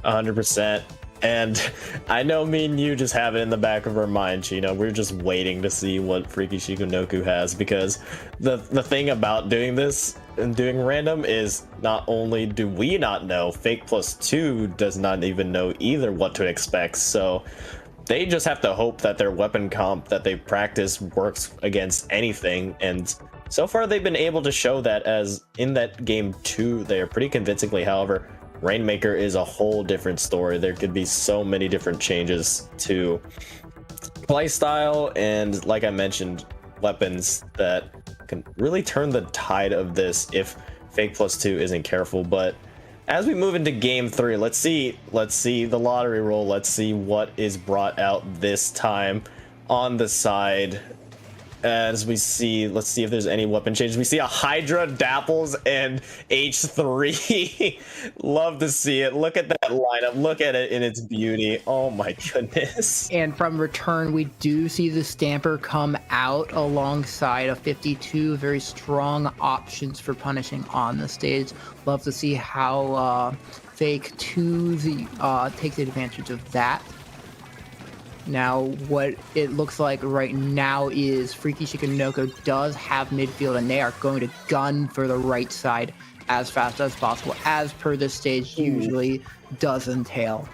100%. And I know me and you just have it in the back of our mind, Chino. We're just waiting to see what Freaky Shikonoku has, because the thing about doing this and doing random is not only do we not know, Fake +2 does not even know either what to expect. So they just have to hope that their weapon comp that they practice works against anything. And so far they've been able to show that, as in that game 2 there pretty convincingly. However, Rainmaker is a whole different story. There could be so many different changes to playstyle and, like I mentioned, weapons that can really turn the tide of this if Fake +2 isn't careful. But as we move into game 3, let's see the lottery roll. Let's see what is brought out this time on the side. As we see, let's see if there's any weapon changes. We see a Hydra, Dapples, and H3. Love to see it. Look at that lineup. Look at it in its beauty. Oh my goodness. And from return, we do see the Stamper come out alongside a 52. Very strong options for punishing on the stage. Love to see how Fake 2 takes advantage of that. Now, what it looks like right now is Freaky Shikonoko does have midfield, and they are going to gun for the right side as fast as possible, as per this stage usually does entail.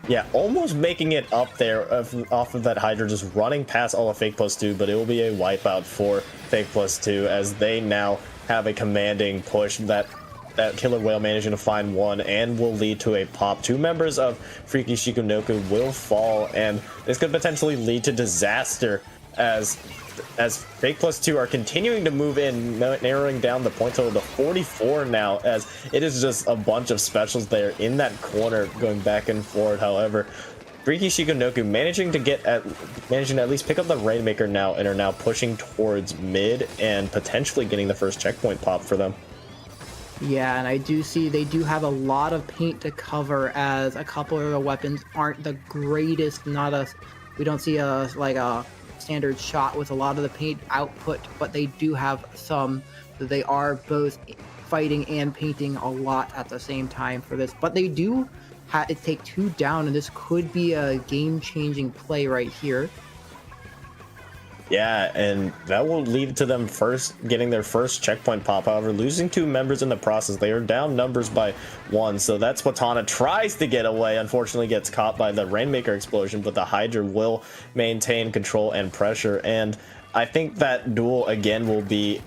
Yeah, almost making it up there off of that Hydra, just running past all of Fake +2, but it will be a wipeout for Fake +2, as they now have a commanding push. That Killer Whale managing to find one and will lead to a pop. Two members of Freaky Shikonoku will fall, and this could potentially lead to disaster as Fake +2 are continuing to move in, narrowing down the point total to 44 now, as it is just a bunch of specials there in that corner going back and forth. However, Freaky Shikonoku managing to at least pick up the Rainmaker now, and are now pushing towards mid and potentially getting the first checkpoint pop for them. Yeah, and I do see they do have a lot of paint to cover, as a couple of the weapons aren't the greatest. We don't see a standard shot with a lot of the paint output, but they do have some. So they are both fighting and painting a lot at the same time for this. But they do take 2 down, and this could be a game-changing play right here. Yeah, and that will lead to them getting their first checkpoint pop. However, losing 2 members in the process, they are down numbers by 1. So that's what Tana tries to get away. Unfortunately, gets caught by the Rainmaker explosion, but the Hydra will maintain control and pressure. And I think that duel again will be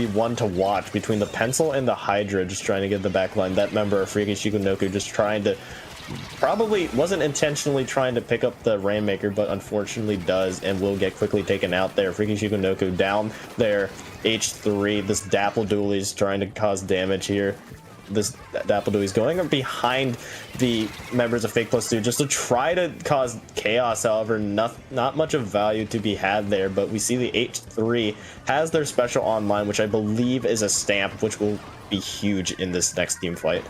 one to watch between the Pencil and the Hydra, just trying to get the backline. That member of Freaky Shikonoko just trying to, probably wasn't intentionally trying to pick up the Rainmaker, but unfortunately does, and will get quickly taken out there. Freaky Shikonoko down there, H3. This Dapple Dooley is trying to cause damage here. This Dapple Dooley is going behind the members of Fake Plus 2 just to try to cause chaos. However, not much of value to be had there, but we see the H3 has their special online, which I believe is a stamp, which will be huge in this next team fight.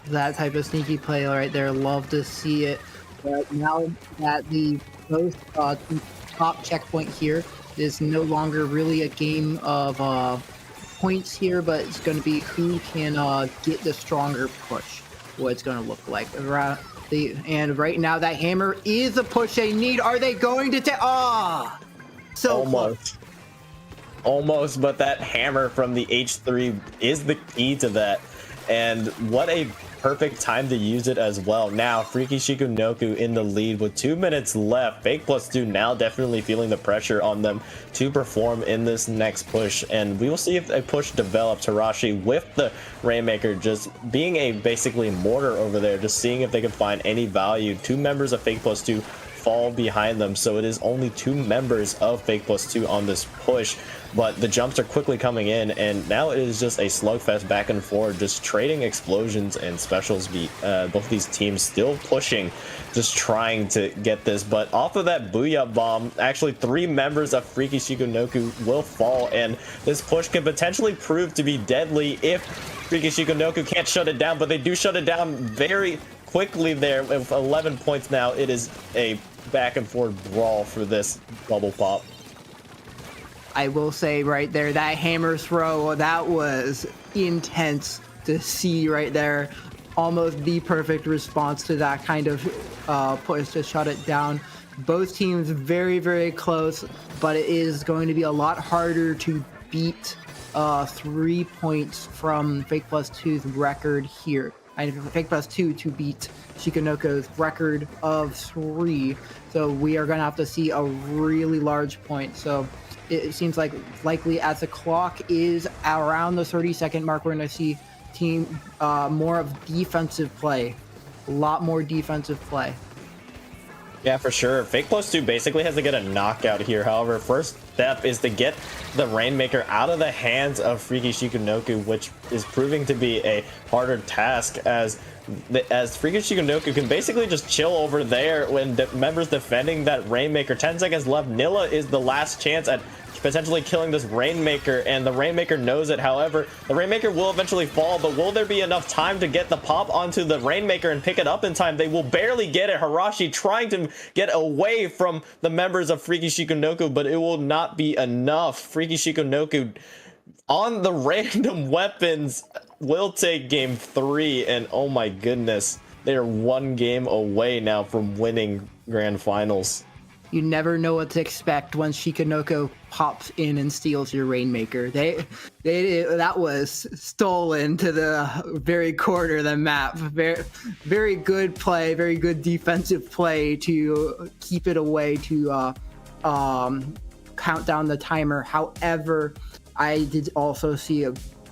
That type of sneaky play right there, love to see it. But now that the both top checkpoint here is no longer really a game of points here, but it's going to be who can get the stronger push, what it's going to look like. And right now that hammer is a push they need. Are they going to take? So almost, but that hammer from the H3 is the key to that. And what a perfect time to use it as well. Now Freaky Shikonoko in the lead with 2 minutes left. Fake Plus 2 now definitely feeling the pressure on them to perform in this next push, and we will see if a push develops. Hirashi with the Rainmaker just being a basically mortar over there, just seeing if they can find any value. 2 members of Fake Plus 2 fall behind them, so it is only 2 members of Fake Plus 2 on this push, but the jumps are quickly coming in, and now it is just a slugfest back and forth, just trading explosions and specials. Both of these teams still pushing, just trying to get this, but off of that Booyah Bomb, actually 3 members of Freaky Shikonoko will fall, and this push can potentially prove to be deadly if Freaky Shikonoko can't shut it down, but they do shut it down very quickly there with 11 points now. It is a back and forth brawl for this bubble pop. I will say right there, that hammer throw, that was intense to see right there. Almost the perfect response to that kind of push to shut it down. Both teams very, very close, but it is going to be a lot harder to beat 3 points from Fake Plus 2's record here. Fake Plus 2 to beat Shikonoko's record of 3. So we are going to have to see a really large point. So it seems like likely as the clock is around the 30-second mark, we're going to see team more of defensive play. A lot more defensive play. Yeah, for sure. Fake Plus 2 basically has to get a knockout here. However, first step is to get the Rainmaker out of the hands of Freaky Shikonoko, which is proving to be a harder task as Freaky Shikonoko can basically just chill over there when members defending that Rainmaker. 10 seconds left. Nilla is the last chance at potentially killing this Rainmaker, and the Rainmaker knows it. However, the Rainmaker will eventually fall, but will there be enough time to get the pop onto the Rainmaker and pick it up in time? They will barely get it. Hirashi trying to get away from the members of Freaky Shikonoko, but it will not be enough. Freaky Shikonoko on the random weapons will take game 3, and oh my goodness, they are 1 game away now from winning grand finals. You never know what to expect when Shikonoko pops in and steals your Rainmaker. That was stolen to the very corner of the map. Very, very good play, very good defensive play to keep it away, to count down the timer. However, I did also see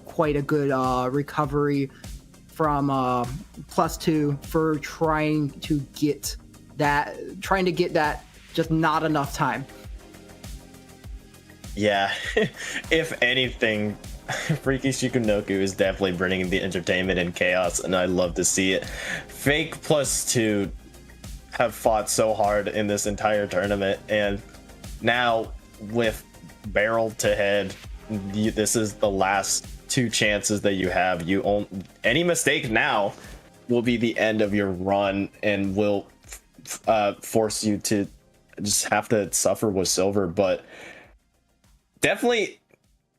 quite a good recovery from Plus 2 for trying to get that, just not enough time. Yeah, if anything, Freaky Shikonoko is definitely bringing the entertainment and chaos, and I love to see it. Fake Plus 2 have fought so hard in this entire tournament, and now with barrel to head, this is the last 2 chances that you have. Any mistake now will be the end of your run and will force you to just have to suffer with silver. But definitely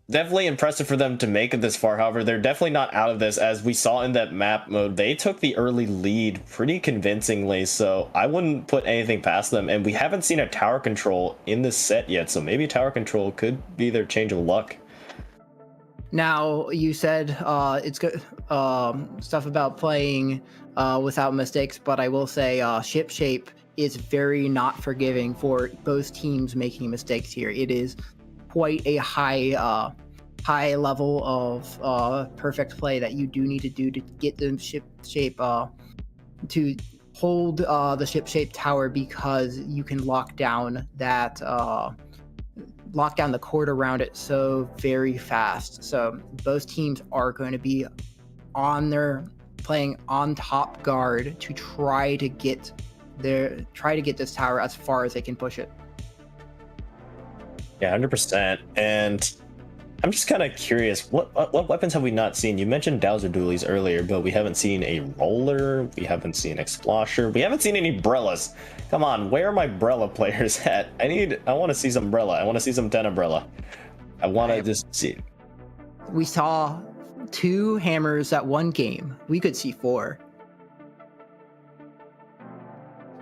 impressive for them to make it this far. However, they're definitely not out of this. As we saw in that map mode, they took the early lead pretty convincingly, so I wouldn't put anything past them. And we haven't seen a tower control in this set yet, so maybe tower control could be their change of luck. Now, you said it's good stuff about playing without mistakes, but I will say ship shape is very not forgiving for both teams making mistakes here. It is quite a high level of perfect play that you do need to do to get the ship shape to hold the ship shape tower, because you can lock down the court around it so very fast. So both teams are going to be playing on top guard to try to get this tower as far as they can push it. Yeah, 100%. And I'm just kind of curious, what weapons have we not seen? You mentioned Dowser Dualies earlier, but we haven't seen a roller, we haven't seen Explosher, we haven't seen any Brellas. Come on, where are my Brella players at? I want to see some Brella. I want to see some 10 Umbrella. I want to just see. We saw 2 hammers at one game. We could see 4.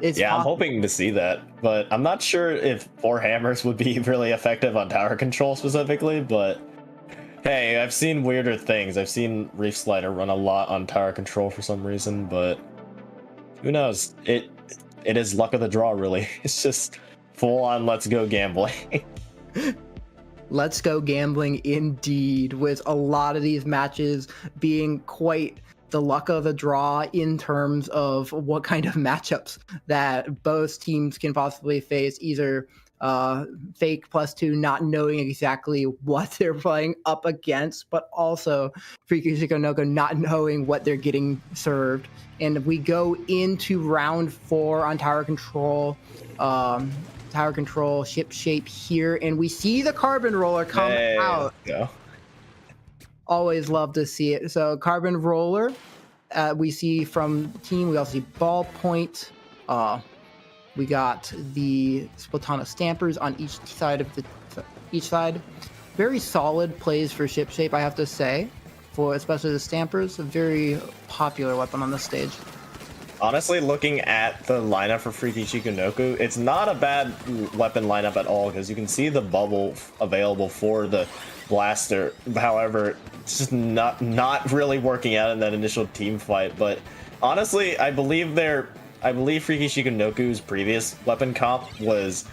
I'm hoping to see that, but I'm not sure if 4 hammers would be really effective on tower control specifically, but hey, I've seen weirder things. I've seen Reef Slider run a lot on tower control for some reason, but who knows? It is luck of the draw, really. It's just full on let's go gambling. Let's go gambling indeed, with a lot of these matches being quite the luck of the draw in terms of what kind of matchups that both teams can possibly face. Either Fake +2 not knowing exactly what they're playing up against, but also Freaky Shikonoko not knowing what they're getting served. And we go into round 4 on tower control. Ship shape here, and we see the carbon roller come out. Go. Always love to see it. So carbon roller, we see from team. We also see ballpoint. We got the Splatana stampers on each side. Very solid plays for ship shape, I have to say. For especially the stampers, a very popular weapon on the stage. Honestly, looking at the lineup for Freaky Shikonoko, it's not a bad weapon lineup at all, because you can see the bubble available for the blaster. However, it's just not really working out in that initial team fight. But honestly, I believe Freaky Shikonoku's previous weapon comp was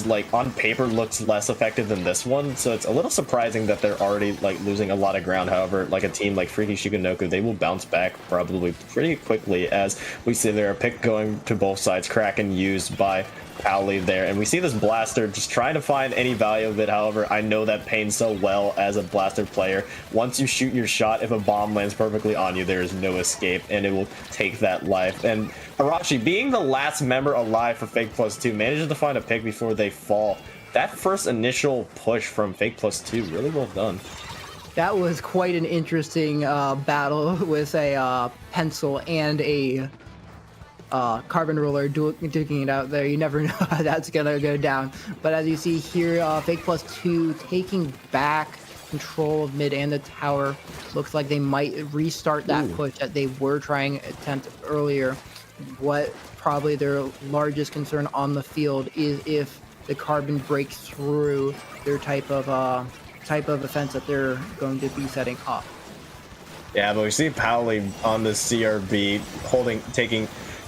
like on paper looks less effective than this one, so it's a little surprising that they're already like losing a lot of ground. However, like a team like Freaky Shikonoko, they will bounce back probably pretty quickly, as we see there a pick going to both sides, Kraken used by Pouley there, and we see this blaster just trying to find any value of it. However, I know that pain so well as a blaster player. Once you shoot your shot, if a bomb lands perfectly on you, there is no escape, and it will take that life. And Arashi, being the last member alive for Fake +2, manages to find a pick before they fall. That first initial push from Fake +2, really well done. That was quite an interesting battle with a pencil and a carbon roller duking it out there. You never know how that's gonna go down. But as you see here, Fake +2 taking back control of mid and the tower. Looks like they might restart that push that they were trying to attempt earlier. What probably their largest concern on the field is if the carbon breaks through their type of offense that they're going to be setting up. Yeah, but we see Pouley on the CRB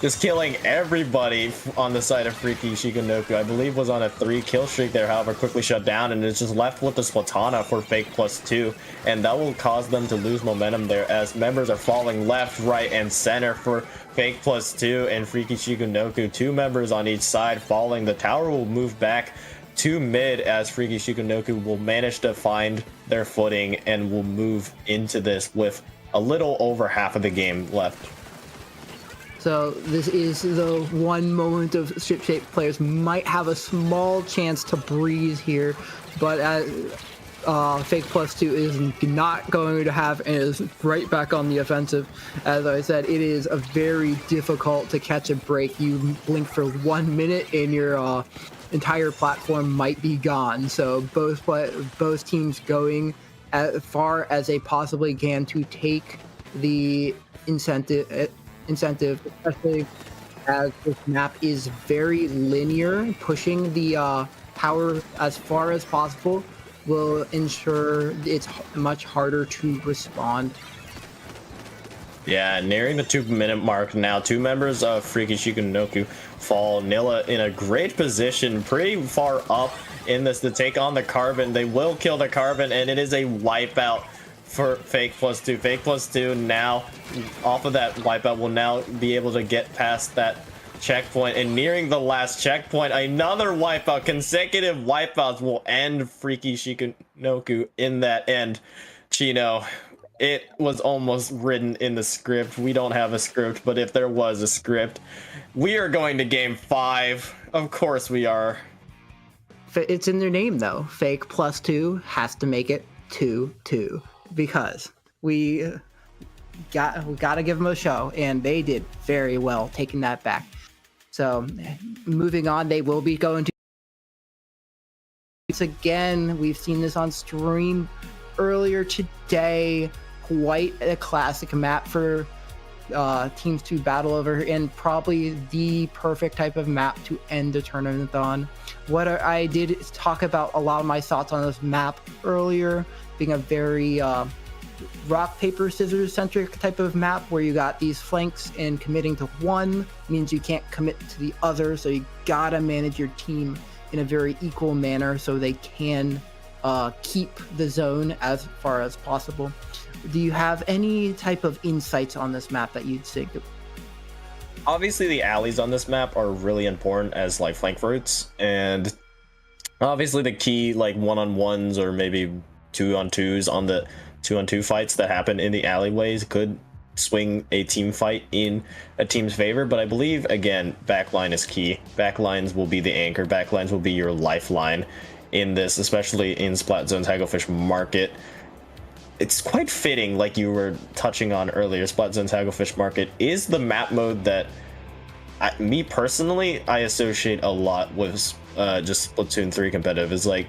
just killing everybody on the side of Freaky Shikonoko. I believe was on a 3 kill streak there, however quickly shut down, and it's just left with the Splatana for Fake +2, and that will cause them to lose momentum there as members are falling left, right, and center for Fake +2 and Freaky Shikonoko. 2 members on each side falling. The tower will move back to mid as Freaky Shikonoko will manage to find their footing and will move into this with a little over half of the game left. So this is the one moment of ship shape players might have a small chance to breeze here, but Fake plus 2 is not going to have and is right back on the offensive. As I said, it is a very difficult to catch a break. You blink for 1 minute and your entire platform might be gone. So both teams going as far as they possibly can to take the incentive, especially as this map is very linear. Pushing the power as far as possible will ensure it's much harder to respond. Yeah, nearing the 2-minute mark now. 2 members of Freaky Shikonoko fall. Nilla in a great position, pretty far up in this to take on the Carbon. They will kill the Carbon, and it is a wipeout for Fake plus 2. Fake plus 2 now, off of that wipeout, will now be able to get past that checkpoint, and nearing the last checkpoint, another wipeout. Consecutive wipeouts will end Freaky Shikonoko in that end. Chino, it was almost written in the script. We don't have a script, but if there was a script, we are going to game 5. Of course we are. It's in their name though. Fake plus 2 has to make it 2-2 because we got to give them a show, and they did very well taking that back. So moving on, they will be going to again. We've seen this on stream earlier today. Quite a classic map for teams to battle over, and probably the perfect type of map to end the tournament on. I did talk about a lot of my thoughts on this map earlier, being a very rock paper scissors centric type of map where you got these flanks, and committing to one means you can't commit to the other, so you gotta manage your team in a very equal manner so they can keep the zone as far as possible. Do you have any type of insights on this map that you'd think? Obviously the alleys on this map are really important as like flank routes, and obviously the key like 1-on-1s or maybe 2-on-2s on the 2-on-2 fights that happen in the alleyways could swing a team fight in a team's favor. But I believe, again, backline is key. Backlines will be the anchor. Backlines will be your lifeline in this, especially in Splatzone's Hagglefish Market. It's quite fitting, like you were touching on earlier, Splatzone's Hagglefish Market is the map mode that me personally, I associate a lot with just Splatoon 3 competitive. Is like,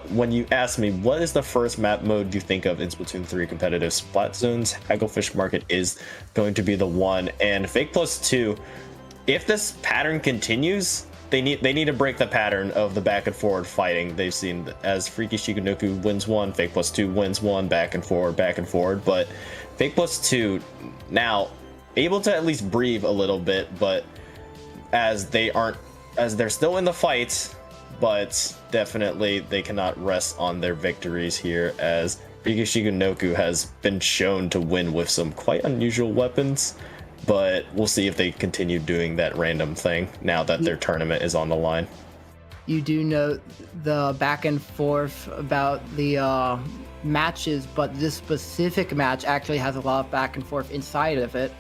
when you ask me what is the first map mode you think of in Splatoon 3 competitive, Splatzone's Hagglefish Market is going to be the one. And Fake plus 2, if this pattern continues, they need to break the pattern of the back and forward fighting they've seen, as Freaky Shikonoko wins one, Fake plus 2 wins one, back and forward. But Fake plus 2 now able to at least breathe a little bit, but as they're still in the fight, but definitely they cannot rest on their victories here, as Freaky Shikonoko has been shown to win with some quite unusual weapons. But we'll see if they continue doing that random thing now that their tournament is on the line. You do note the back and forth about the matches, but this specific match actually has a lot of back and forth inside of it.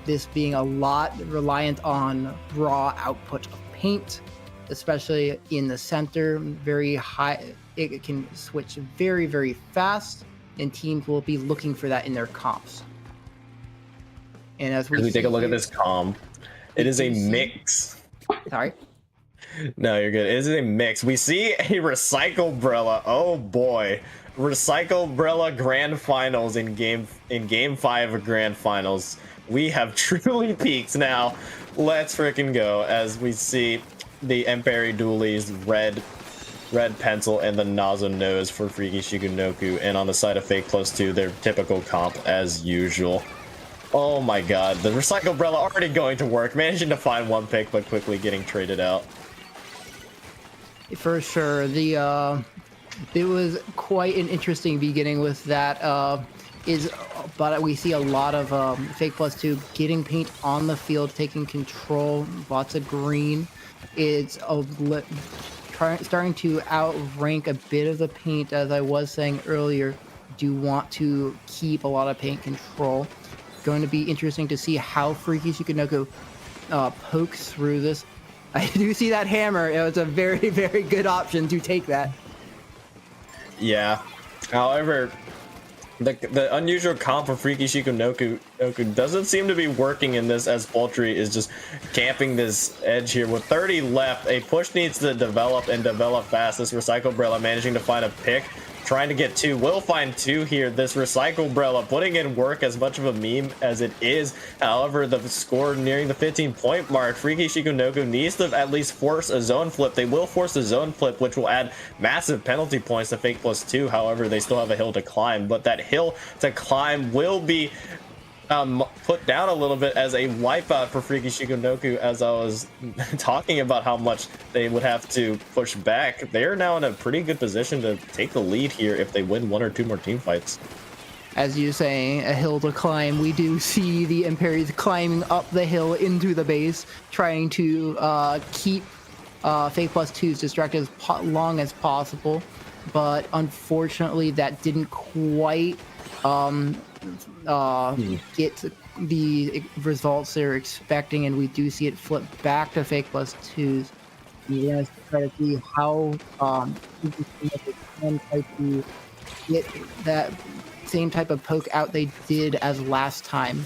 This being a lot reliant on raw output of paint, especially in the center. Very high, it can switch very, very fast, and teams will be looking for that in their comps. And as we take a look at this comp, it is a mix. Sorry. No, you're good. It is a mix. We see a Recycle Brella. Oh boy, Recycle Brella Grand Finals in game 5 of Grand Finals. We have truly peaked now. Let's freaking go, as we see the Emperi Dualies red pencil and the Nazo nose for Freaky Shikonoko, and on the side of Fake plus 2, their typical comp as usual. Oh my god, the Recycle Umbrella already going to work, managing to find one pick but quickly getting traded out. For sure, it was quite an interesting beginning with that. But we see a lot of Fake plus 2 getting paint on the field, taking control, lots of green. It's starting to outrank a bit of the paint, as I was saying earlier. Do want to keep a lot of paint control. Going to be interesting to see how Freaky Shikonoko pokes through this. I do see that hammer. It was a very, very good option to take that. Yeah. However, the unusual comp for Freaky Shikonoko doesn't seem to be working in this, as Poultry is just camping this edge here. With 30 left, a push needs to develop and develop fast. This Recycle Brella managing to find a pick, trying to get 2, will find 2 here. This Recycle Brella putting in work, as much of a meme as it is. However, the score nearing the 15-point mark. Freaky Shikonoko needs to at least force a zone flip. They will force a zone flip, which will add massive penalty points to Fake +2. However, they still have a hill to climb, but that hill to climb will be put down a little bit as a wipeout for Freaky Shikonoko. As I was talking about how much they would have to push back, they are now in a pretty good position to take the lead here if they win 1 or 2 more team fights. As you say, a hill to climb. We do see the Imperies climbing up the hill into the base, trying to keep Fake +2s distracted as long as possible. But unfortunately, that didn't quite get the results they're expecting, and we do see it flip back to Fake +2s. We're going to try to see how can try to get that same type of poke out they did as last time.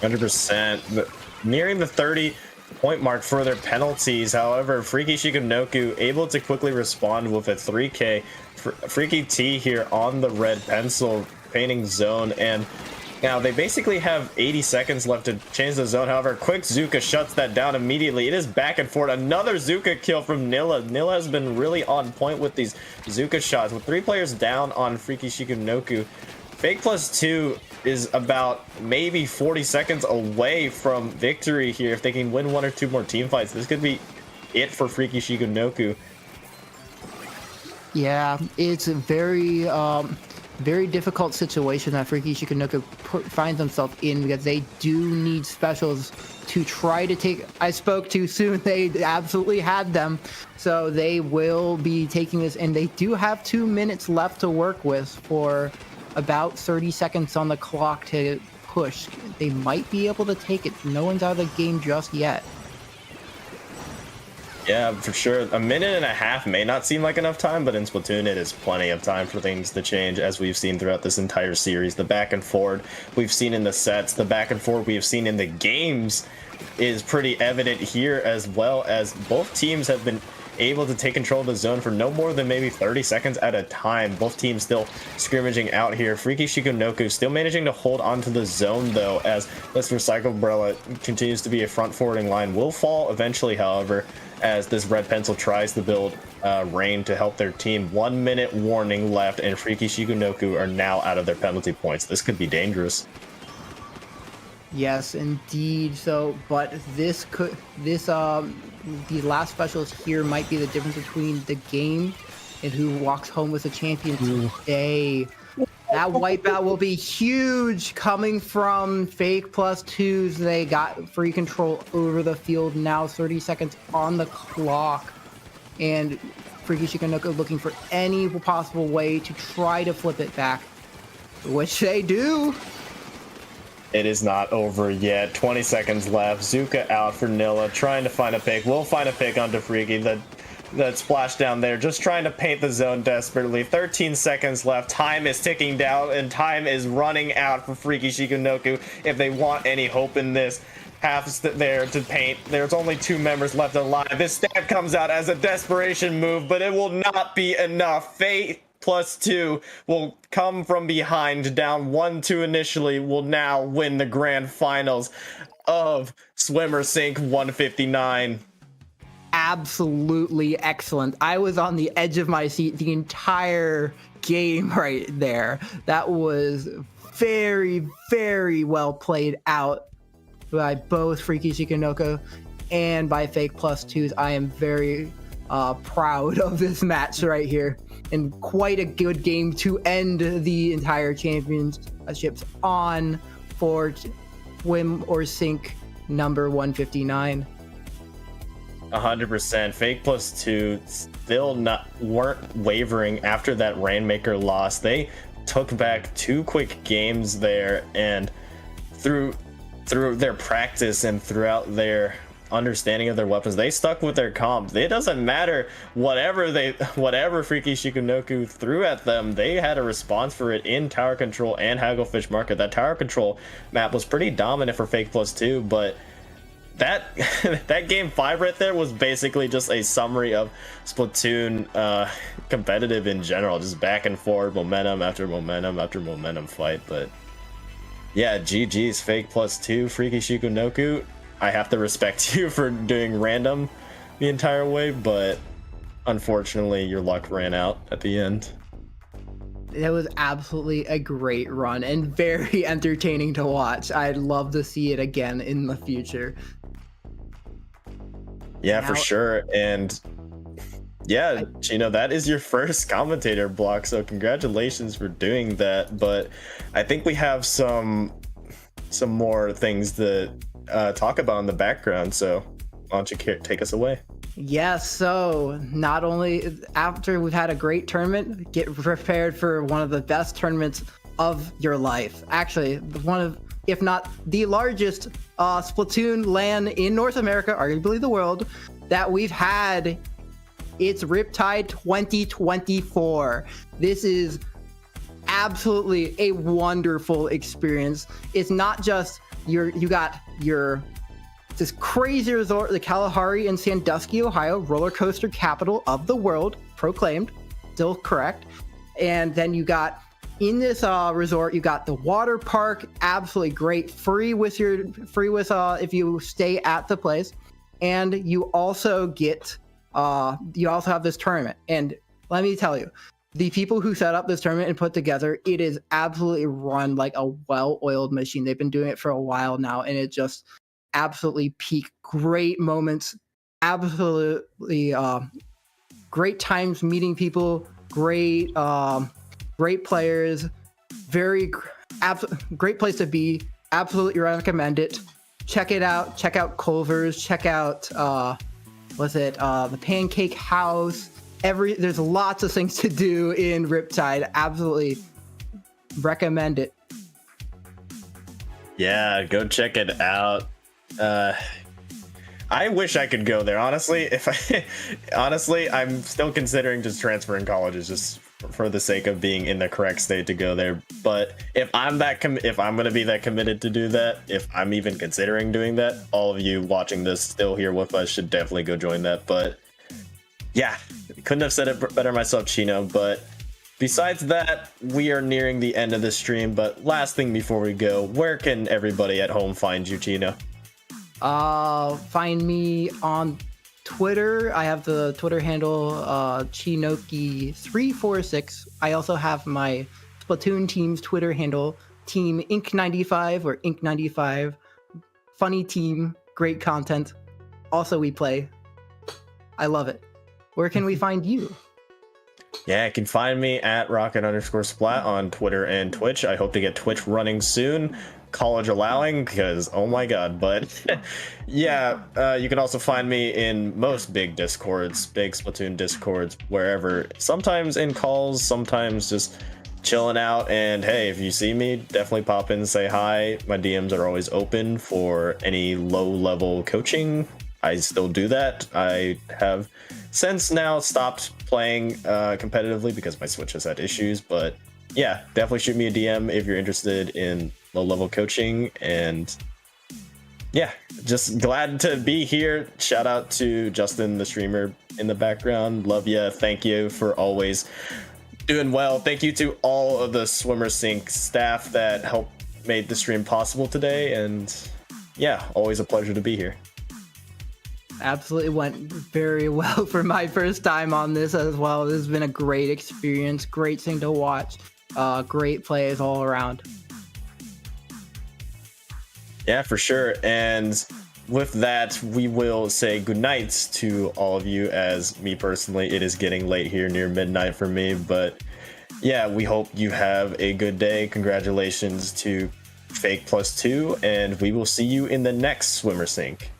100%. Nearing the 30-point mark for their penalties. However, Freaky Shikonoko able to quickly respond with a 3K. Freaky T here on the red pencil, painting zone, and now they basically have 80 seconds left to change the zone. However, quick Zuka shuts that down immediately. It is back and forth. Another Zuka kill from Nilla. Nilla has been really on point with these Zuka shots. With 3 players down on Freaky Shikonoko, Fake +2 is about maybe 40 seconds away from victory here. If they can win 1 or 2 more team fights, this could be it for Freaky Shikonoko. Yeah, it's a very difficult situation that Freaky Shikonoko finds himself in, because they do need specials to try to take. I spoke too soon. They absolutely had them, so they will be taking this, and they do have 2 minutes left to work with for about 30 seconds on the clock to push. They might be able to take it. No one's out of the game just yet. Yeah, for sure. A minute and a half may not seem like enough time, but in Splatoon it is plenty of time for things to change, as we've seen throughout this entire series. The back and forward we've seen in the sets, the back and forward we have seen in the games is pretty evident here, as well as both teams have been able to take control of the zone for no more than maybe 30 seconds at a time. Both teams still scrimmaging out here. Freaky Shikonoko still managing to hold onto the zone, though, as this Recycle Umbrella continues to be a front forwarding line. Will fall eventually, however, as this red pencil tries to build rain to help their team. 1 minute warning left, and Freaky Shikonoko are now out of their penalty points. This could be dangerous. Yes, indeed. So, but these last specials here might be the difference between the game and who walks home with a champion today. That wipeout will be huge, coming from Fake +2s. They got free control over the field now, 30 seconds on the clock, and Freaky Shikonoko looking for any possible way to try to flip it back, which they do. It is not over yet. 20 seconds left. Zuka out for Nilla, trying to find a pick. Will find a pick onto Freaky. That splash down there, just trying to paint the zone desperately. 13 seconds left. Time is ticking down, and time is running out for Freaky Shikonoko if they want any hope in this. Half there to paint. There's only 2 members left alive. This stab comes out as a desperation move, but it will not be enough. Fate +2 will come from behind, down 1-2 initially, will now win the grand finals of Swimmer Sync 159. Absolutely excellent. I was on the edge of my seat the entire game right there. That was very, very well played out by both Freaky Shikonoko and by Fake +2s. I am very proud of this match right here, and quite a good game to end the entire championships on for Swim or Sync number 159. 100%. Fake +2 still weren't wavering after that Rainmaker loss. They took back 2 quick games there, and through their practice and throughout their understanding of their weapons. They stuck with their comp. It doesn't matter whatever Freaky Shikonoku threw at them, they had a response for it in Tower Control and Hagglefish Market. That Tower Control map was pretty dominant for Fake Plus 2, but that that game 5 right there was basically just a summary of Splatoon competitive in general, just back and forth, momentum after momentum after momentum fight. But yeah, GG's Fake Plus 2, Freaky Shikonoku. I have to respect you for doing random the entire way, but unfortunately your luck ran out at the end. That was absolutely a great run and very entertaining to watch. I'd love to see it again in the future. Yeah, for sure. And yeah, Chino, that is your first commentator block, so congratulations for doing that. But I think we have some more things to talk about in the background, so why don't you take us away? Yes, so not only after we've had a great tournament, get prepared for one of the best tournaments of your life. Actually, one of, if not the largest Splatoon LAN in North America, arguably the world, that we've had. It's Riptide 2024. This is absolutely a wonderful experience. It's not just you got your this crazy resort, the Kalahari in Sandusky, Ohio, roller coaster capital of the world, proclaimed, still correct. And then you got in this resort, you got the water park, absolutely great, free with if you stay at the place, and you also get you also have this tournament. And let me tell you, the people who set up this tournament and put together, it is absolutely run like a well-oiled machine. They've been doing it for a while now, and it just absolutely peak. Great moments, absolutely great times meeting people, great players, great place to be. Absolutely recommend it. Check it out. Check out Culver's. Check out the Pancake House. There's lots of things to do in Riptide. Absolutely recommend it. Yeah, go check it out. I wish I could go there. Honestly, I'm still considering just transferring colleges just for the sake of being in the correct state to go there. But if I'm going to be that committed to do that, if I'm even considering doing that, all of you watching this still here with us should definitely go join that. But yeah, couldn't have said it better myself, Chino. But besides that, we are nearing the end of the stream. But last thing before we go, where can everybody at home find you, Chino? Find me on Twitter. I have the Twitter handle Chinoki346. I also have my Splatoon team's Twitter handle, Team Ink95 or Ink95. Funny team, great content. Also, we play. I love it. Where can we find you? Yeah, you can find me at rocket_splat on Twitter and Twitch. I hope to get Twitch running soon, college allowing, because oh my god. But yeah, you can also find me in most big discords, big Splatoon discords, wherever, sometimes in calls, sometimes just chilling out. And hey, if you see me, definitely pop in and say hi. My DMs are always open for any low level coaching. I still do that. I have since now stopped playing competitively because my Switch has had issues. But yeah, definitely shoot me a DM if you're interested in low-level coaching. And yeah, just glad to be here. Shout out to Justin, the streamer in the background. Love ya. Thank you for always doing well. Thank you to all of the Swimmer Sync staff that helped made the stream possible today. And yeah, always a pleasure to be here. Absolutely went very well for my first time on this as well. This has been a great experience, great thing to watch, great plays all around. Yeah, for sure. And with that, we will say goodnight to all of you, as me personally, it is getting late here, near midnight for me. But yeah, we hope you have a good day. Congratulations to Fake Plus 2, and we will see you in the next Swimmer Sync.